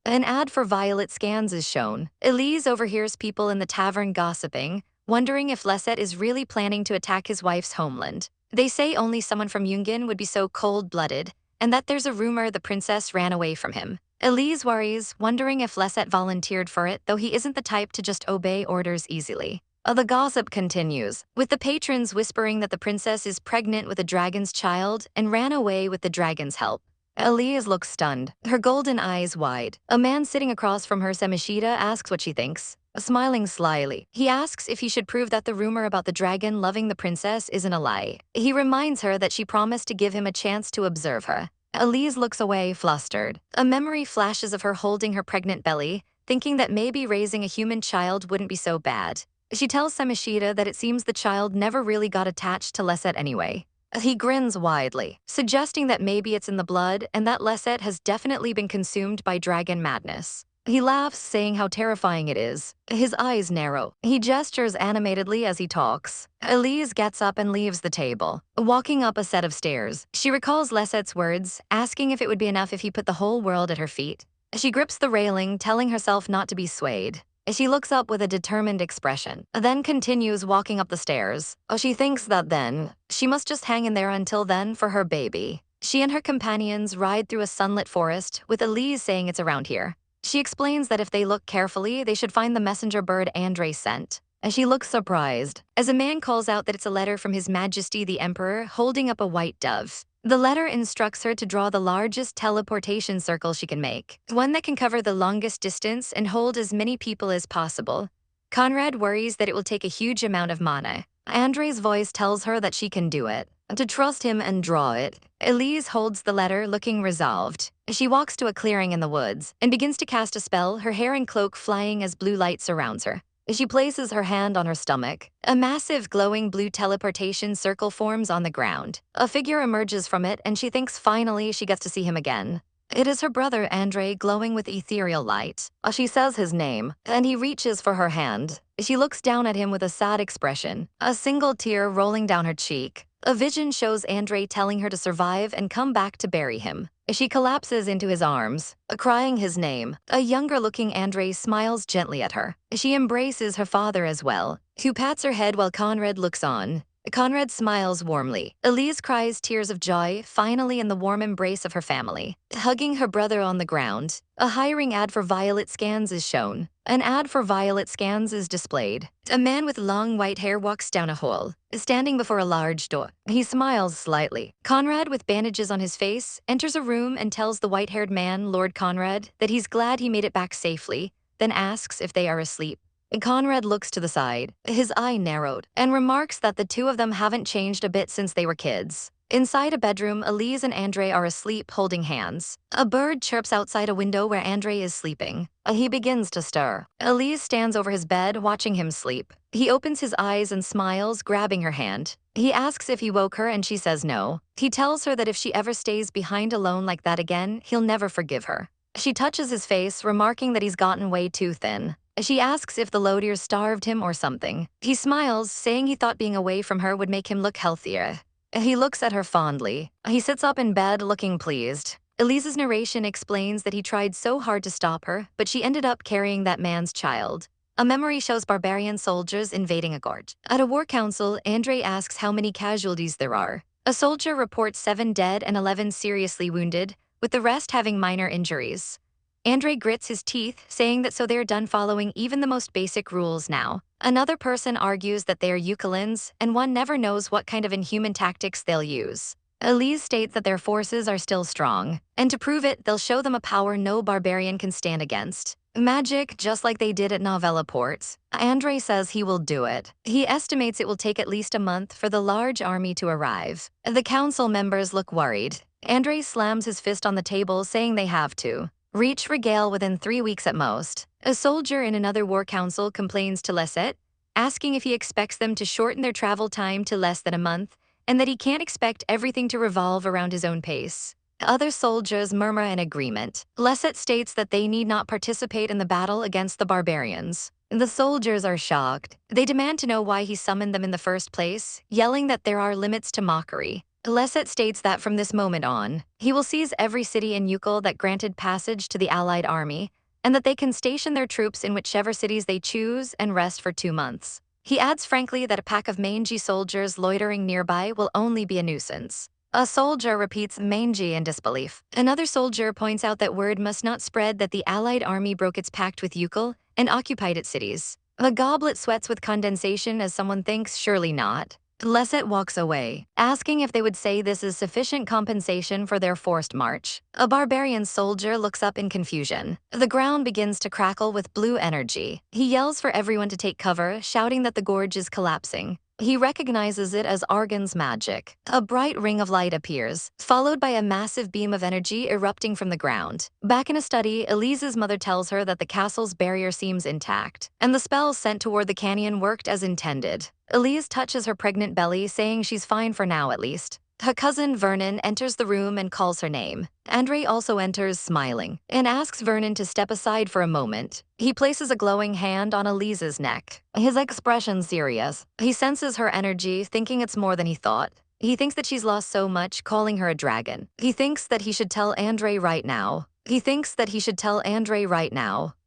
Elise overhears people in the tavern gossiping, wondering if Lesette is really planning to attack his wife's homeland. They say only someone from Yungin would be so cold-blooded, and that there's a rumor the princess ran away from him. Elise worries, wondering if Lesette volunteered for it, though he isn't the type to just obey orders easily. The gossip continues, with the patrons whispering that the princess is pregnant with a dragon's child and ran away with the dragon's help. Elise looks stunned, her golden eyes wide. A man sitting across from her, Samishita, asks what she thinks. Smiling slyly, he asks if he should prove that the rumor about the dragon loving the princess isn't a lie. He reminds her that she promised to give him a chance to observe her. Elise looks away, flustered. A memory flashes of her holding her pregnant belly, thinking that maybe raising a human child wouldn't be so bad. She tells Samishita that it seems the child never really got attached to Lesette anyway. He grins widely, suggesting that maybe it's in the blood and that Lesette has definitely been consumed by dragon madness. He laughs, saying how terrifying it is. His eyes narrow. He gestures animatedly as he talks. Elise gets up and leaves the table, walking up a set of stairs. She recalls Lesette's words, asking if it would be enough if he put the whole world at her feet. She grips the railing, telling herself not to be swayed. She looks up with a determined expression, then continues walking up the stairs. She thinks that then, she must just hang in there until then for her baby. She and her companions ride through a sunlit forest, with Elise saying it's around here. She explains that if they look carefully, they should find the messenger bird Andre sent. She looks surprised, as a man calls out that it's a letter from His Majesty the Emperor holding up a white dove. The letter instructs her to draw the largest teleportation circle she can make, one that can cover the longest distance and hold as many people as possible. Conrad worries that it will take a huge amount of mana. Andre's voice tells her that she can do it, to trust him and draw it. Elise holds the letter, looking resolved. She walks to a clearing in the woods and begins to cast a spell, her hair and cloak flying as blue light surrounds her. She places her hand on her stomach. A massive glowing blue teleportation circle forms on the ground. A figure emerges from it, and she thinks finally she gets to see him again. It is her brother Andre, glowing with ethereal light. She says his name, and he reaches for her hand. She looks down at him with a sad expression, a single tear rolling down her cheek. A vision shows Andre telling her to survive and come back to bury him. She collapses into his arms, crying his name. A younger-looking Andre smiles gently at her. She embraces her father as well, who pats her head while Conrad looks on. Conrad smiles warmly. Elise cries tears of joy, finally in the warm embrace of her family, hugging her brother on the ground. A hiring ad for Violet scans is shown. An ad for Violet scans is displayed. A man with long white hair walks down a hall, standing before a large door. He smiles slightly. Conrad, with bandages on his face, enters a room and tells the white-haired man, Lord Conrad, that he's glad he made it back safely, then asks if they are asleep. Conrad looks to the side, his eye narrowed, and remarks that the two of them haven't changed a bit since they were kids. Inside a bedroom, Elise and Andre are asleep, holding hands. A bird chirps outside a window where Andre is sleeping. He begins to stir. Elise stands over his bed, watching him sleep. He opens his eyes and smiles, grabbing her hand. He asks if he woke her, and she says no. He tells her that if she ever stays behind alone like that again, he'll never forgive her. She touches his face, remarking that he's gotten way too thin. She asks if the Lodiers starved him or something. He smiles, saying he thought being away from her would make him look healthier. He looks at her fondly. He sits up in bed, looking pleased. Eliza's narration explains that he tried so hard to stop her, but she ended up carrying that man's child. A memory shows barbarian soldiers invading a gorge. At a war council, Andre asks how many casualties there are. A soldier reports 7 dead and 11 seriously wounded, with the rest having minor injuries. Andre grits his teeth, saying that so they're done following even the most basic rules now. Another person argues that they are Eucalins, and one never knows what kind of inhuman tactics they'll use. Eliza states that their forces are still strong, and to prove it, they'll show them a power no barbarian can stand against. Magic, just like they did at Novella Port. Andre says he will do it. He estimates it will take at least a month for the large army to arrive. The council members look worried. Andre slams his fist on the table, saying they have to reach Regale within 3 weeks at most. A soldier in another war council complains to Lesset, asking if he expects them to shorten their travel time to less than a month, and that he can't expect everything to revolve around his own pace. Other soldiers murmur in agreement. Lesset states that they need not participate in the battle against the barbarians. The soldiers are shocked. They demand to know why he summoned them in the first place, yelling that there are limits to mockery. Lesset states that from this moment on, he will seize every city in Ukal that granted passage to the Allied army, and that they can station their troops in whichever cities they choose and rest for 2 months. He adds frankly that a pack of mangy soldiers loitering nearby will only be a nuisance. A soldier repeats mangy in disbelief. Another soldier points out that word must not spread that the Allied army broke its pact with Ukal and occupied its cities. The goblet sweats with condensation as someone thinks surely not. Lesset walks away, asking if they would say this is sufficient compensation for their forced march. A barbarian soldier looks up in confusion. The ground begins to crackle with blue energy. He yells for everyone to take cover, shouting that the gorge is collapsing. He recognizes it as Argan's magic. A bright ring of light appears, followed by a massive beam of energy erupting from the ground. Back in a study, Eliza's mother tells her that the castle's barrier seems intact, and the spell sent toward the canyon worked as intended. Eliza touches her pregnant belly, saying she's fine for now at least. Her cousin Vernon enters the room and calls her name. Andre also enters, smiling, and asks Vernon to step aside for a moment. He places a glowing hand on Eliza's neck, his expression serious. He senses her energy, thinking it's more than he thought. He thinks that she's lost so much, calling her a dragon. He thinks that he should tell Andre right now.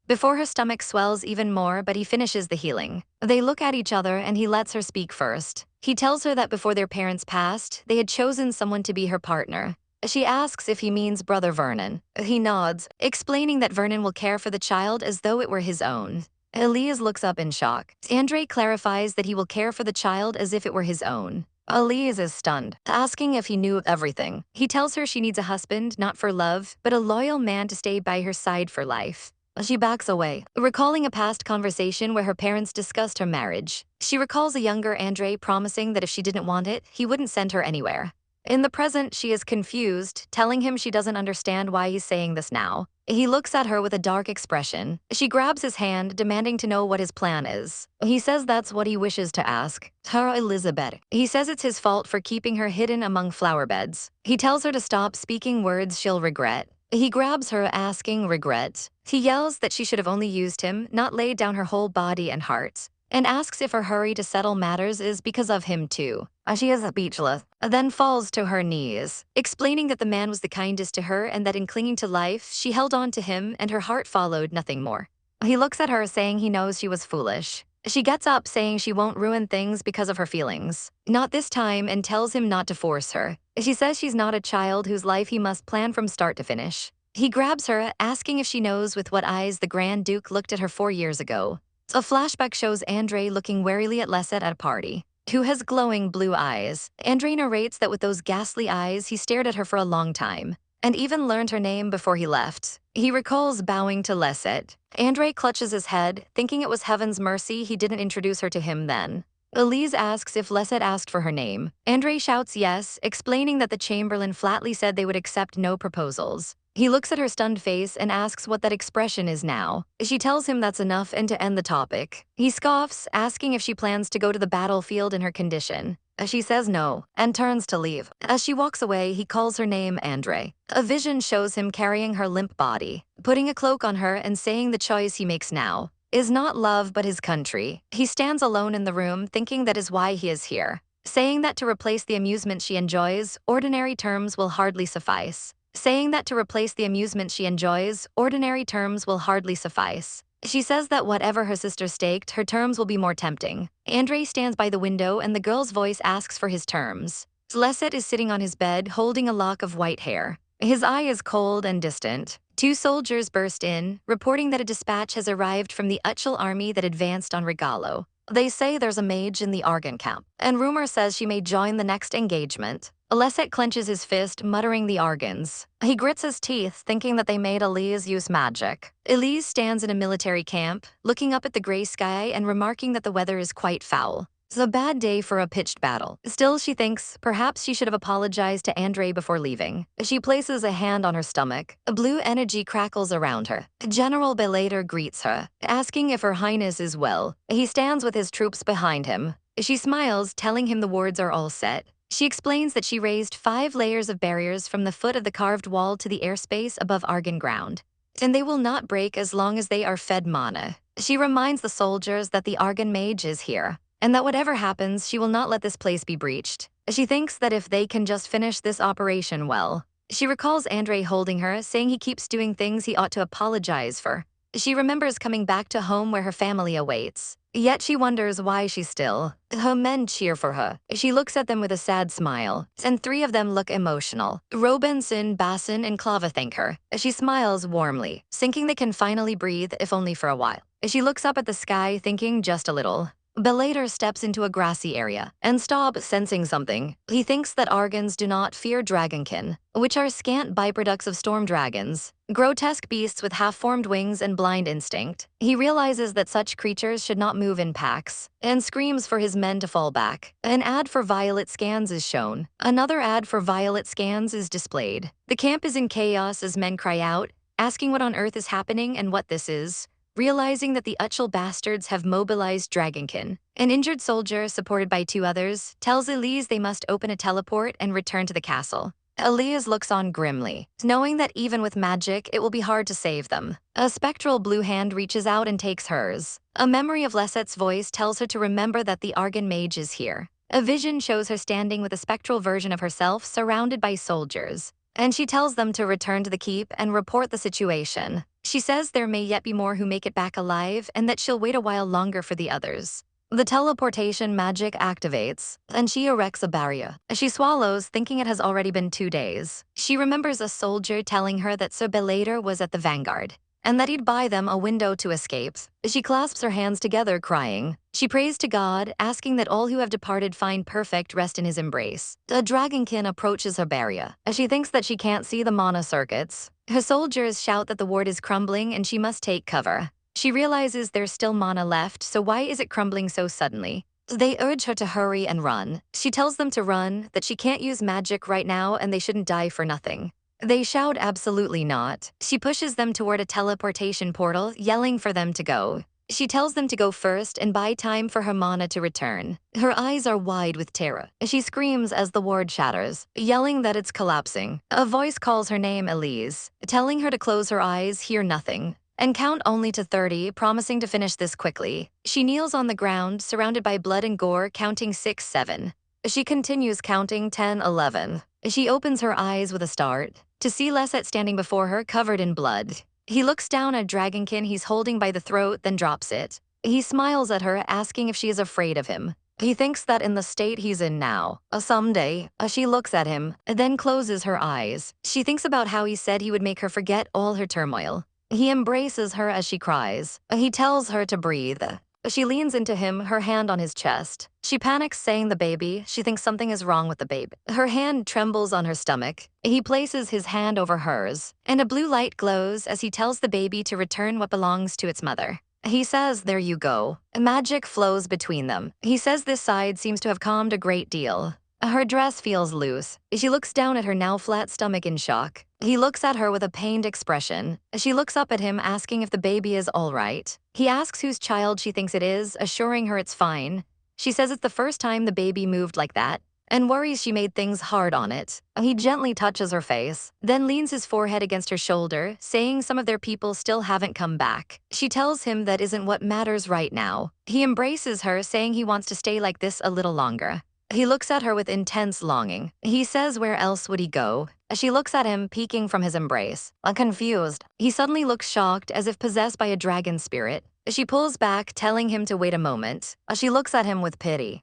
Before her stomach swells even more, but he finishes the healing. They look at each other and he lets her speak first. He tells her that before their parents passed, they had chosen someone to be her partner. She asks if he means brother Vernon. He nods, explaining that Vernon will care for the child as though it were his own. Eliza looks up in shock. Andre clarifies that he will care for the child as if it were his own. Eliza is stunned, asking if he knew everything. He tells her she needs a husband, not for love, but a loyal man to stay by her side for life. She backs away, recalling a past conversation where her parents discussed her marriage. She recalls a younger Andre promising that if she didn't want it, he wouldn't send her anywhere. In the present, she is confused, telling him she doesn't understand why he's saying this now. He looks at her with a dark expression. She grabs his hand, demanding to know what his plan is. He says that's what he wishes to ask her, Elizabeth. He says it's his fault for keeping her hidden among flower beds. He tells her to stop speaking words she'll regret. He grabs her, asking regret. He yells that she should have only used him, not laid down her whole body and heart, and asks if her hurry to settle matters is because of him too. She is speechless, then falls to her knees, explaining that the man was the kindest to her and that in clinging to life, she held on to him and her heart followed nothing more. He looks at her, saying he knows she was foolish. She gets up, saying she won't ruin things because of her feelings. Not this time, and tells him not to force her. She says she's not a child whose life he must plan from start to finish. He grabs her, asking if she knows with what eyes the Grand Duke looked at her 4 years ago. A flashback shows Andre looking warily at Lesset at a party, who has glowing blue eyes. Andre narrates that with those ghastly eyes, he stared at her for a long time, and even learned her name before he left. He recalls bowing to Lesset. Andre clutches his head, thinking it was heaven's mercy he didn't introduce her to him then. Eliza asks if Lesset asked for her name. Andre shouts yes, explaining that the Chamberlain flatly said they would accept no proposals. He looks at her stunned face and asks what that expression is now. She tells him that's enough and to end the topic. He scoffs, asking if she plans to go to the battlefield in her condition. She says no, and turns to leave. As she walks away, he calls her name Andre. A vision shows him carrying her limp body, putting a cloak on her and saying the choice he makes now is not love but his country. He stands alone in the room, thinking that is why he is here, saying that to replace the amusement she enjoys, ordinary terms will hardly suffice. saying that to replace the amusement she enjoys, ordinary terms will hardly suffice. She says that whatever her sister staked, her terms will be more tempting. Andre stands by the window and the girl's voice asks for his terms. Lesset is sitting on his bed, holding a lock of white hair. His eye is cold and distant. Two soldiers burst in, reporting that a dispatch has arrived from the Utchel army that advanced on Regalo. They say there's a mage in the Argan camp, and rumor says she may join the next engagement. Lesset clenches his fist, muttering the Argans. He grits his teeth, thinking that they made Eliza use magic. Eliza stands in a military camp, looking up at the gray sky and remarking that the weather is quite foul. It's a bad day for a pitched battle. Still, she thinks perhaps she should have apologized to Andre before leaving. She places a hand on her stomach. A blue energy crackles around her. General Belater greets her, asking if Her Highness is well. He stands with his troops behind him. She smiles, telling him the wards are all set. She explains that she raised 5 layers of barriers from the foot of the carved wall to the airspace above Argan ground, and they will not break as long as they are fed mana. She reminds the soldiers that the Argan mage is here, and that whatever happens, she will not let this place be breached. She thinks that if they can just finish this operation well. She recalls Andre holding her, saying he keeps doing things he ought to apologize for. She remembers coming back to home where her family awaits. Yet she wonders why she's still. Her men cheer for her. She looks at them with a sad smile, and 3 of them look emotional. Robinson, Basson, and Clava thank her. She smiles warmly, thinking they can finally breathe, if only for a while. She looks up at the sky, thinking just a little. Belater steps into a grassy area, and Staub, sensing something. He thinks that Argans do not fear dragonkin, which are scant byproducts of storm dragons, grotesque beasts with half-formed wings and blind instinct. He realizes that such creatures should not move in packs, and screams for his men to fall back. An ad for Violet Scans is shown. Another ad for Violet Scans is displayed. The camp is in chaos as men cry out, asking what on earth is happening and what this is. Realizing that the Utchel bastards have mobilized Dragonkin, an injured soldier, supported by 2 others, tells Elise they must open a teleport and return to the castle. Elias looks on grimly, knowing that even with magic, it will be hard to save them. A spectral blue hand reaches out and takes hers. A memory of Lesset's voice tells her to remember that the Argan mage is here. A vision shows her standing with a spectral version of herself surrounded by soldiers, and she tells them to return to the keep and report the situation. She says there may yet be more who make it back alive and that she'll wait a while longer for the others. The teleportation magic activates, and she erects a barrier. She swallows, thinking it has already been 2 days. She remembers a soldier telling her that Sir Belater was at the vanguard, and that he'd buy them a window to escape. She clasps her hands together, crying. She prays to God, asking that all who have departed find perfect rest in his embrace. A dragonkin approaches her barrier, as she thinks that she can't see the mana circuits. Her soldiers shout that the ward is crumbling and she must take cover. She realizes there's still mana left, so why is it crumbling so suddenly? They urge her to hurry and run. She tells them to run, that she can't use magic right now and they shouldn't die for nothing. They shout absolutely not. She pushes them toward a teleportation portal, yelling for them to go. She tells them to go first and buy time for her mana to return. Her eyes are wide with terror. She screams as the ward shatters, yelling that it's collapsing. A voice calls her name Elise, telling her to close her eyes, hear nothing, and count only to 30, promising to finish this quickly. She kneels on the ground, surrounded by blood and gore, counting 6, 7. She continues counting 10, 11. She opens her eyes with a start, to see Lesset standing before her, covered in blood. He looks down at Dragonkin he's holding by the throat, then drops it. He smiles at her, asking if she is afraid of him. He thinks that in the state he's in now, someday, she looks at him, then closes her eyes. She thinks about how he said he would make her forget all her turmoil. He embraces her as she cries. He tells her to breathe. She leans into him, her hand on his chest. She panics, saying the baby. She thinks something is wrong with the baby. Her hand trembles on her stomach. He places his hand over hers, and a blue light glows as he tells the baby to return what belongs to its mother. He says, "There you go." Magic flows between them. He says this side seems to have calmed a great deal. Her dress feels loose. She looks down at her now flat stomach in shock. He looks at her with a pained expression. She looks up at him, asking if the baby is all right. He asks whose child she thinks it is, assuring her it's fine. She says it's the first time the baby moved like that, and worries she made things hard on it. He gently touches her face, then leans his forehead against her shoulder, saying some of their people still haven't come back. She tells him that isn't what matters right now. He embraces her, saying he wants to stay like this a little longer. He looks at her with intense longing. He says where else would he go? She looks at him, peeking from his embrace. Confused, he suddenly looks shocked, as if possessed by a dragon spirit. She pulls back, telling him to wait a moment. She looks at him with pity.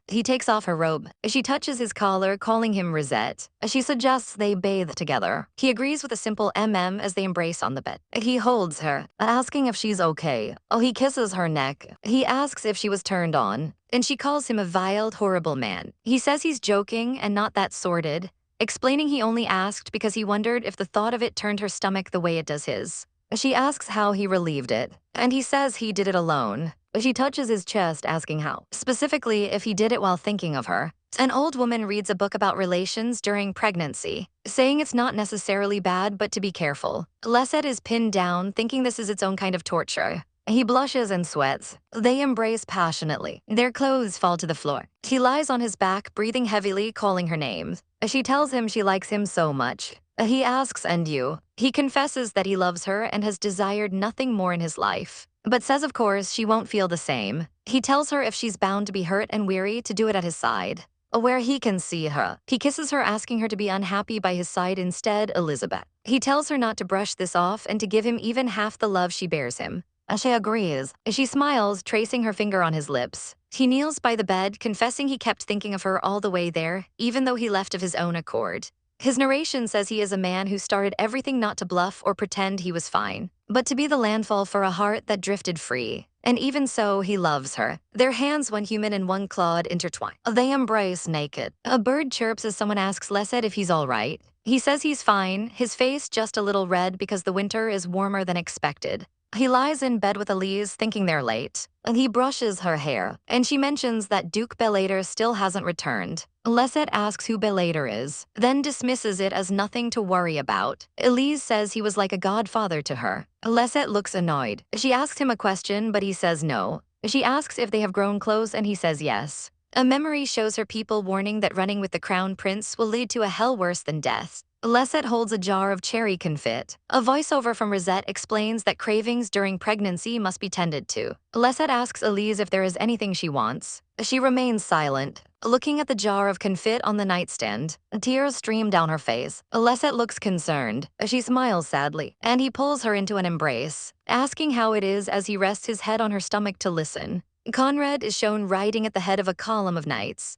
He takes off her robe. She touches his collar, calling him Redjet. She suggests they bathe together. He agrees with a simple as they embrace on the bed. He holds her, asking if she's okay. He kisses her neck. He asks if she was turned on, and she calls him a vile, horrible man. He says he's joking and not that sordid, explaining he only asked because he wondered if the thought of it turned her stomach the way it does his. She asks how he relieved it, and he says he did it alone. She touches his chest, asking how. Specifically, if he did it while thinking of her. An old woman reads a book about relations during pregnancy, saying it's not necessarily bad, but to be careful. Redjet is pinned down, thinking this is its own kind of torture. He blushes and sweats. They embrace passionately. Their clothes fall to the floor. He lies on his back, breathing heavily, calling her names. She tells him she likes him so much. He asks, "And you?" He confesses that he loves her and has desired nothing more in his life, but says of course she won't feel the same. He tells her if she's bound to be hurt and weary, to do it at his side, where he can see her. He kisses her, asking her to be unhappy by his side instead, Elizabeth. He tells her not to brush this off and to give him even half the love she bears him. She agrees. She smiles, tracing her finger on his lips. He kneels by the bed, confessing he kept thinking of her all the way there, even though he left of his own accord. His narration says he is a man who started everything not to bluff or pretend he was fine, but to be the landfall for a heart that drifted free. And even so, he loves her. Their hands, one human and one clawed, intertwine. They embrace naked. A bird chirps as someone asks Redjet if he's all right. He says he's fine, his face just a little red because the winter is warmer than expected. He lies in bed with Eliza, thinking they're late, and he brushes her hair, and she mentions that Duke Belater still hasn't returned. Redjet asks who Belater is, then dismisses it as nothing to worry about. Eliza says he was like a godfather to her. Redjet looks annoyed. She asks him a question, but he says no. She asks if they have grown close, and he says yes. A memory shows her people, warning that running with the crown prince will lead to a hell worse than death. Redjet holds a jar of cherry confit. A voiceover from Redjet explains that cravings during pregnancy must be tended to. Redjet asks Eliza if there is anything she wants. She remains silent, looking at the jar of confit on the nightstand. Tears stream down her face. Redjet looks concerned. She smiles sadly, and he pulls her into an embrace, asking how it is as he rests his head on her stomach to listen. Conrad is shown riding at the head of a column of knights.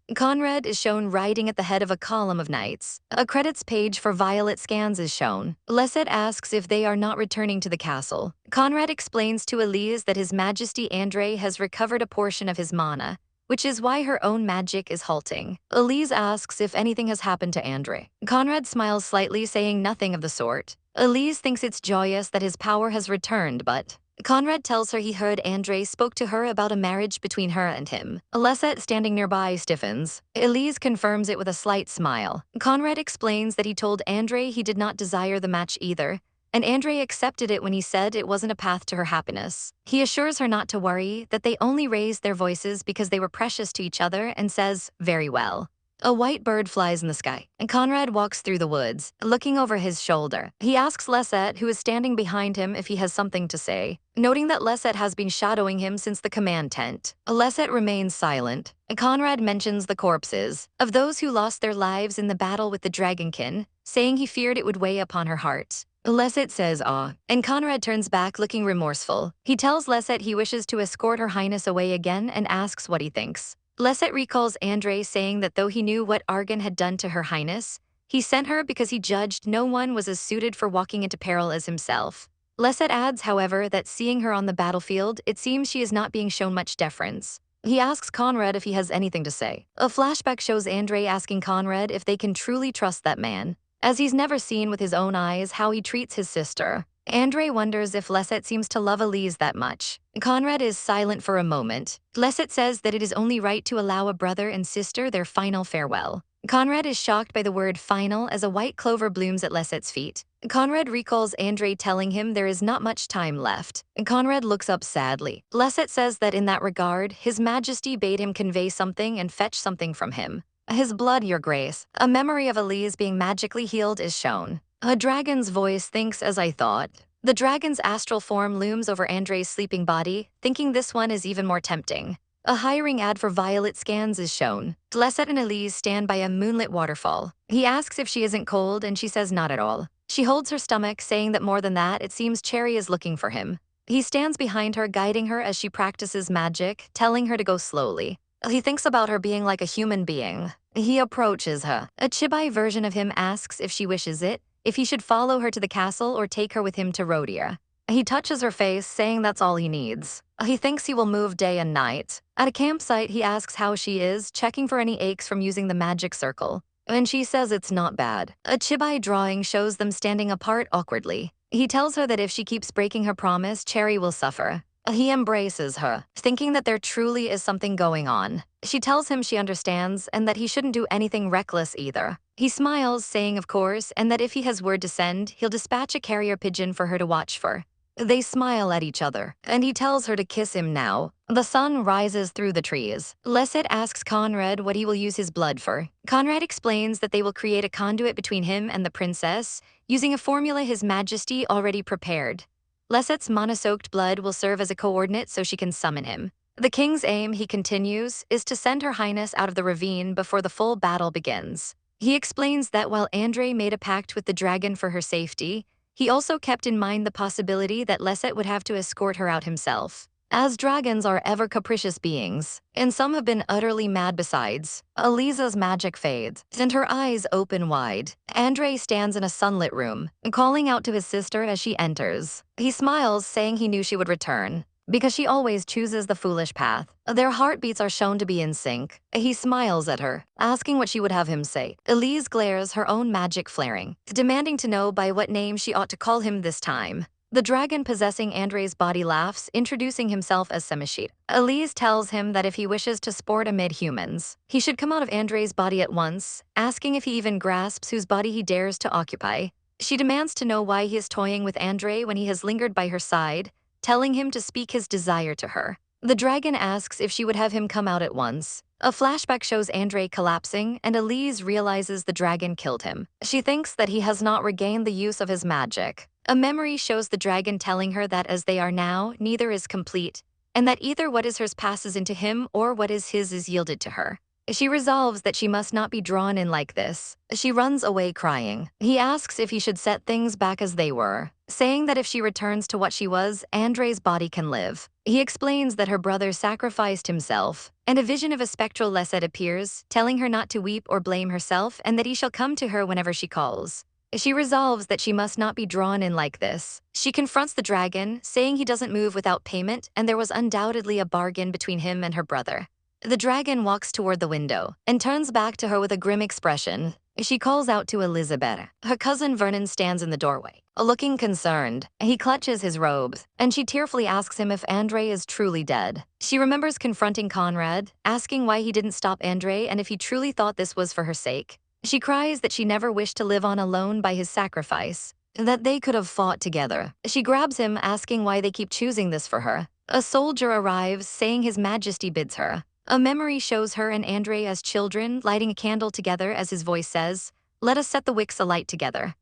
A credits page for Violet scans is shown. Redjet asks if they are not returning to the castle. Conrad explains to Eliza that His Majesty Andre has recovered a portion of his mana, which is why her own magic is halting. Eliza asks if anything has happened to Andre. Conrad smiles slightly, saying nothing of the sort. Eliza thinks it's joyous that his power has returned, but Conrad tells her he heard Andre spoke to her about a marriage between her and him. Redjet, standing nearby, stiffens. Eliza confirms it with a slight smile. Conrad explains that he told Andre he did not desire the match either, and Andre accepted it when he said it wasn't a path to her happiness. He assures her not to worry, that they only raised their voices because they were precious to each other, and says, "Very well." A white bird flies in the sky, and Conrad walks through the woods, looking over his shoulder. He asks Redjet, who is standing behind him, if he has something to say, noting that Redjet has been shadowing him since the command tent. Redjet remains silent. Conrad mentions the corpses of those who lost their lives in the battle with the dragonkin, saying he feared it would weigh upon her heart. Redjet says and Conrad turns back, looking remorseful. He tells Redjet he wishes to escort Her Highness away again and asks what he thinks. Redjet recalls Andre saying that though he knew what Argan had done to Her Highness, he sent her because he judged no one was as suited for walking into peril as himself. Redjet adds, however, that seeing her on the battlefield, it seems she is not being shown much deference. He asks Conrad if he has anything to say. A flashback shows Andre asking Conrad if they can truly trust that man, as he's never seen with his own eyes how he treats his sister. Andre wonders if Redjet seems to love Eliza that much. Conrad is silent for a moment. Redjet says that it is only right to allow a brother and sister their final farewell. Conrad is shocked by the word final as a white clover blooms at Redjet's feet. Conrad recalls Andre telling him there is not much time left. Conrad looks up sadly. Redjet says that in that regard, His Majesty bade him convey something and fetch something from him. His blood, your grace. A memory of Eliza being magically healed is shown. A dragon's voice thinks, as I thought. The dragon's astral form looms over Andre's sleeping body, thinking this one is even more tempting. A hiring ad for Violet scans is shown. Lesset and Elise stand by a moonlit waterfall. He asks if she isn't cold, and she says not at all. She holds her stomach, saying that more than that, it seems Cherry is looking for him. He stands behind her, guiding her as she practices magic, telling her to go slowly. He thinks about her being like a human being. He approaches her. A Chibai version of him asks if she wishes it, if he should follow her to the castle or take her with him to Rhodia. He touches her face, saying that's all he needs. He thinks he will move day and night. At a campsite, he asks how she is, checking for any aches from using the magic circle. And she says it's not bad. A Chibai drawing shows them standing apart awkwardly. He tells her that if she keeps breaking her promise, Cherry will suffer. He embraces her, thinking that there truly is something going on. She tells him she understands and that he shouldn't do anything reckless either. He smiles, saying of course, and that if he has word to send, he'll dispatch a carrier pigeon for her to watch for. They smile at each other, and he tells her to kiss him now. The sun rises through the trees. Lesset asks Conrad what he will use his blood for. Conrad explains that they will create a conduit between him and the princess, using a formula His Majesty already prepared. Lesset's mana-soaked blood will serve as a coordinate so she can summon him. The king's aim, he continues, is to send Her Highness out of the ravine before the full battle begins. He explains that while Andre made a pact with the dragon for her safety, he also kept in mind the possibility that Lesset would have to escort her out himself. As dragons are ever capricious beings, and some have been utterly mad besides, Eliza's magic fades, and her eyes open wide. Andre stands in a sunlit room, calling out to his sister as she enters. He smiles, saying he knew she would return, because she always chooses the foolish path. Their heartbeats are shown to be in sync. He smiles at her, asking what she would have him say. Elise glares, her own magic flaring, demanding to know by what name she ought to call him this time. The dragon possessing Andre's body laughs, introducing himself as Semishit. Elise tells him that if he wishes to sport amid humans, he should come out of Andre's body at once, asking if he even grasps whose body he dares to occupy. She demands to know why he is toying with Andre when he has lingered by her side, telling him to speak his desire to her. The dragon asks if she would have him come out at once. A flashback shows Andre collapsing, and Elise realizes the dragon killed him. She thinks that he has not regained the use of his magic. A memory shows the dragon telling her that as they are now, neither is complete, and that either what is hers passes into him or what is his is yielded to her. She resolves that she must not be drawn in like this. She runs away crying. He asks if he should set things back as they were, saying that if she returns to what she was, Andre's body can live. He explains that her brother sacrificed himself, and a vision of a spectral Lesset appears, telling her not to weep or blame herself and that he shall come to her whenever she calls. She resolves that she must not be drawn in like this. She confronts the dragon, saying he doesn't move without payment, and there was undoubtedly a bargain between him and her brother. The dragon walks toward the window and turns back to her with a grim expression. She calls out to Elizabeth. Her cousin Vernon stands in the doorway, looking concerned. He clutches his robes, and she tearfully asks him if Andre is truly dead. She remembers confronting Conrad, asking why he didn't stop Andre and if he truly thought this was for her sake. She cries that she never wished to live on alone by his sacrifice, that they could have fought together. She grabs him, asking why they keep choosing this for her. A soldier arrives, saying His Majesty bids her. A memory shows her and Andre as children, lighting a candle together as his voice says, "Let us set the wicks alight together."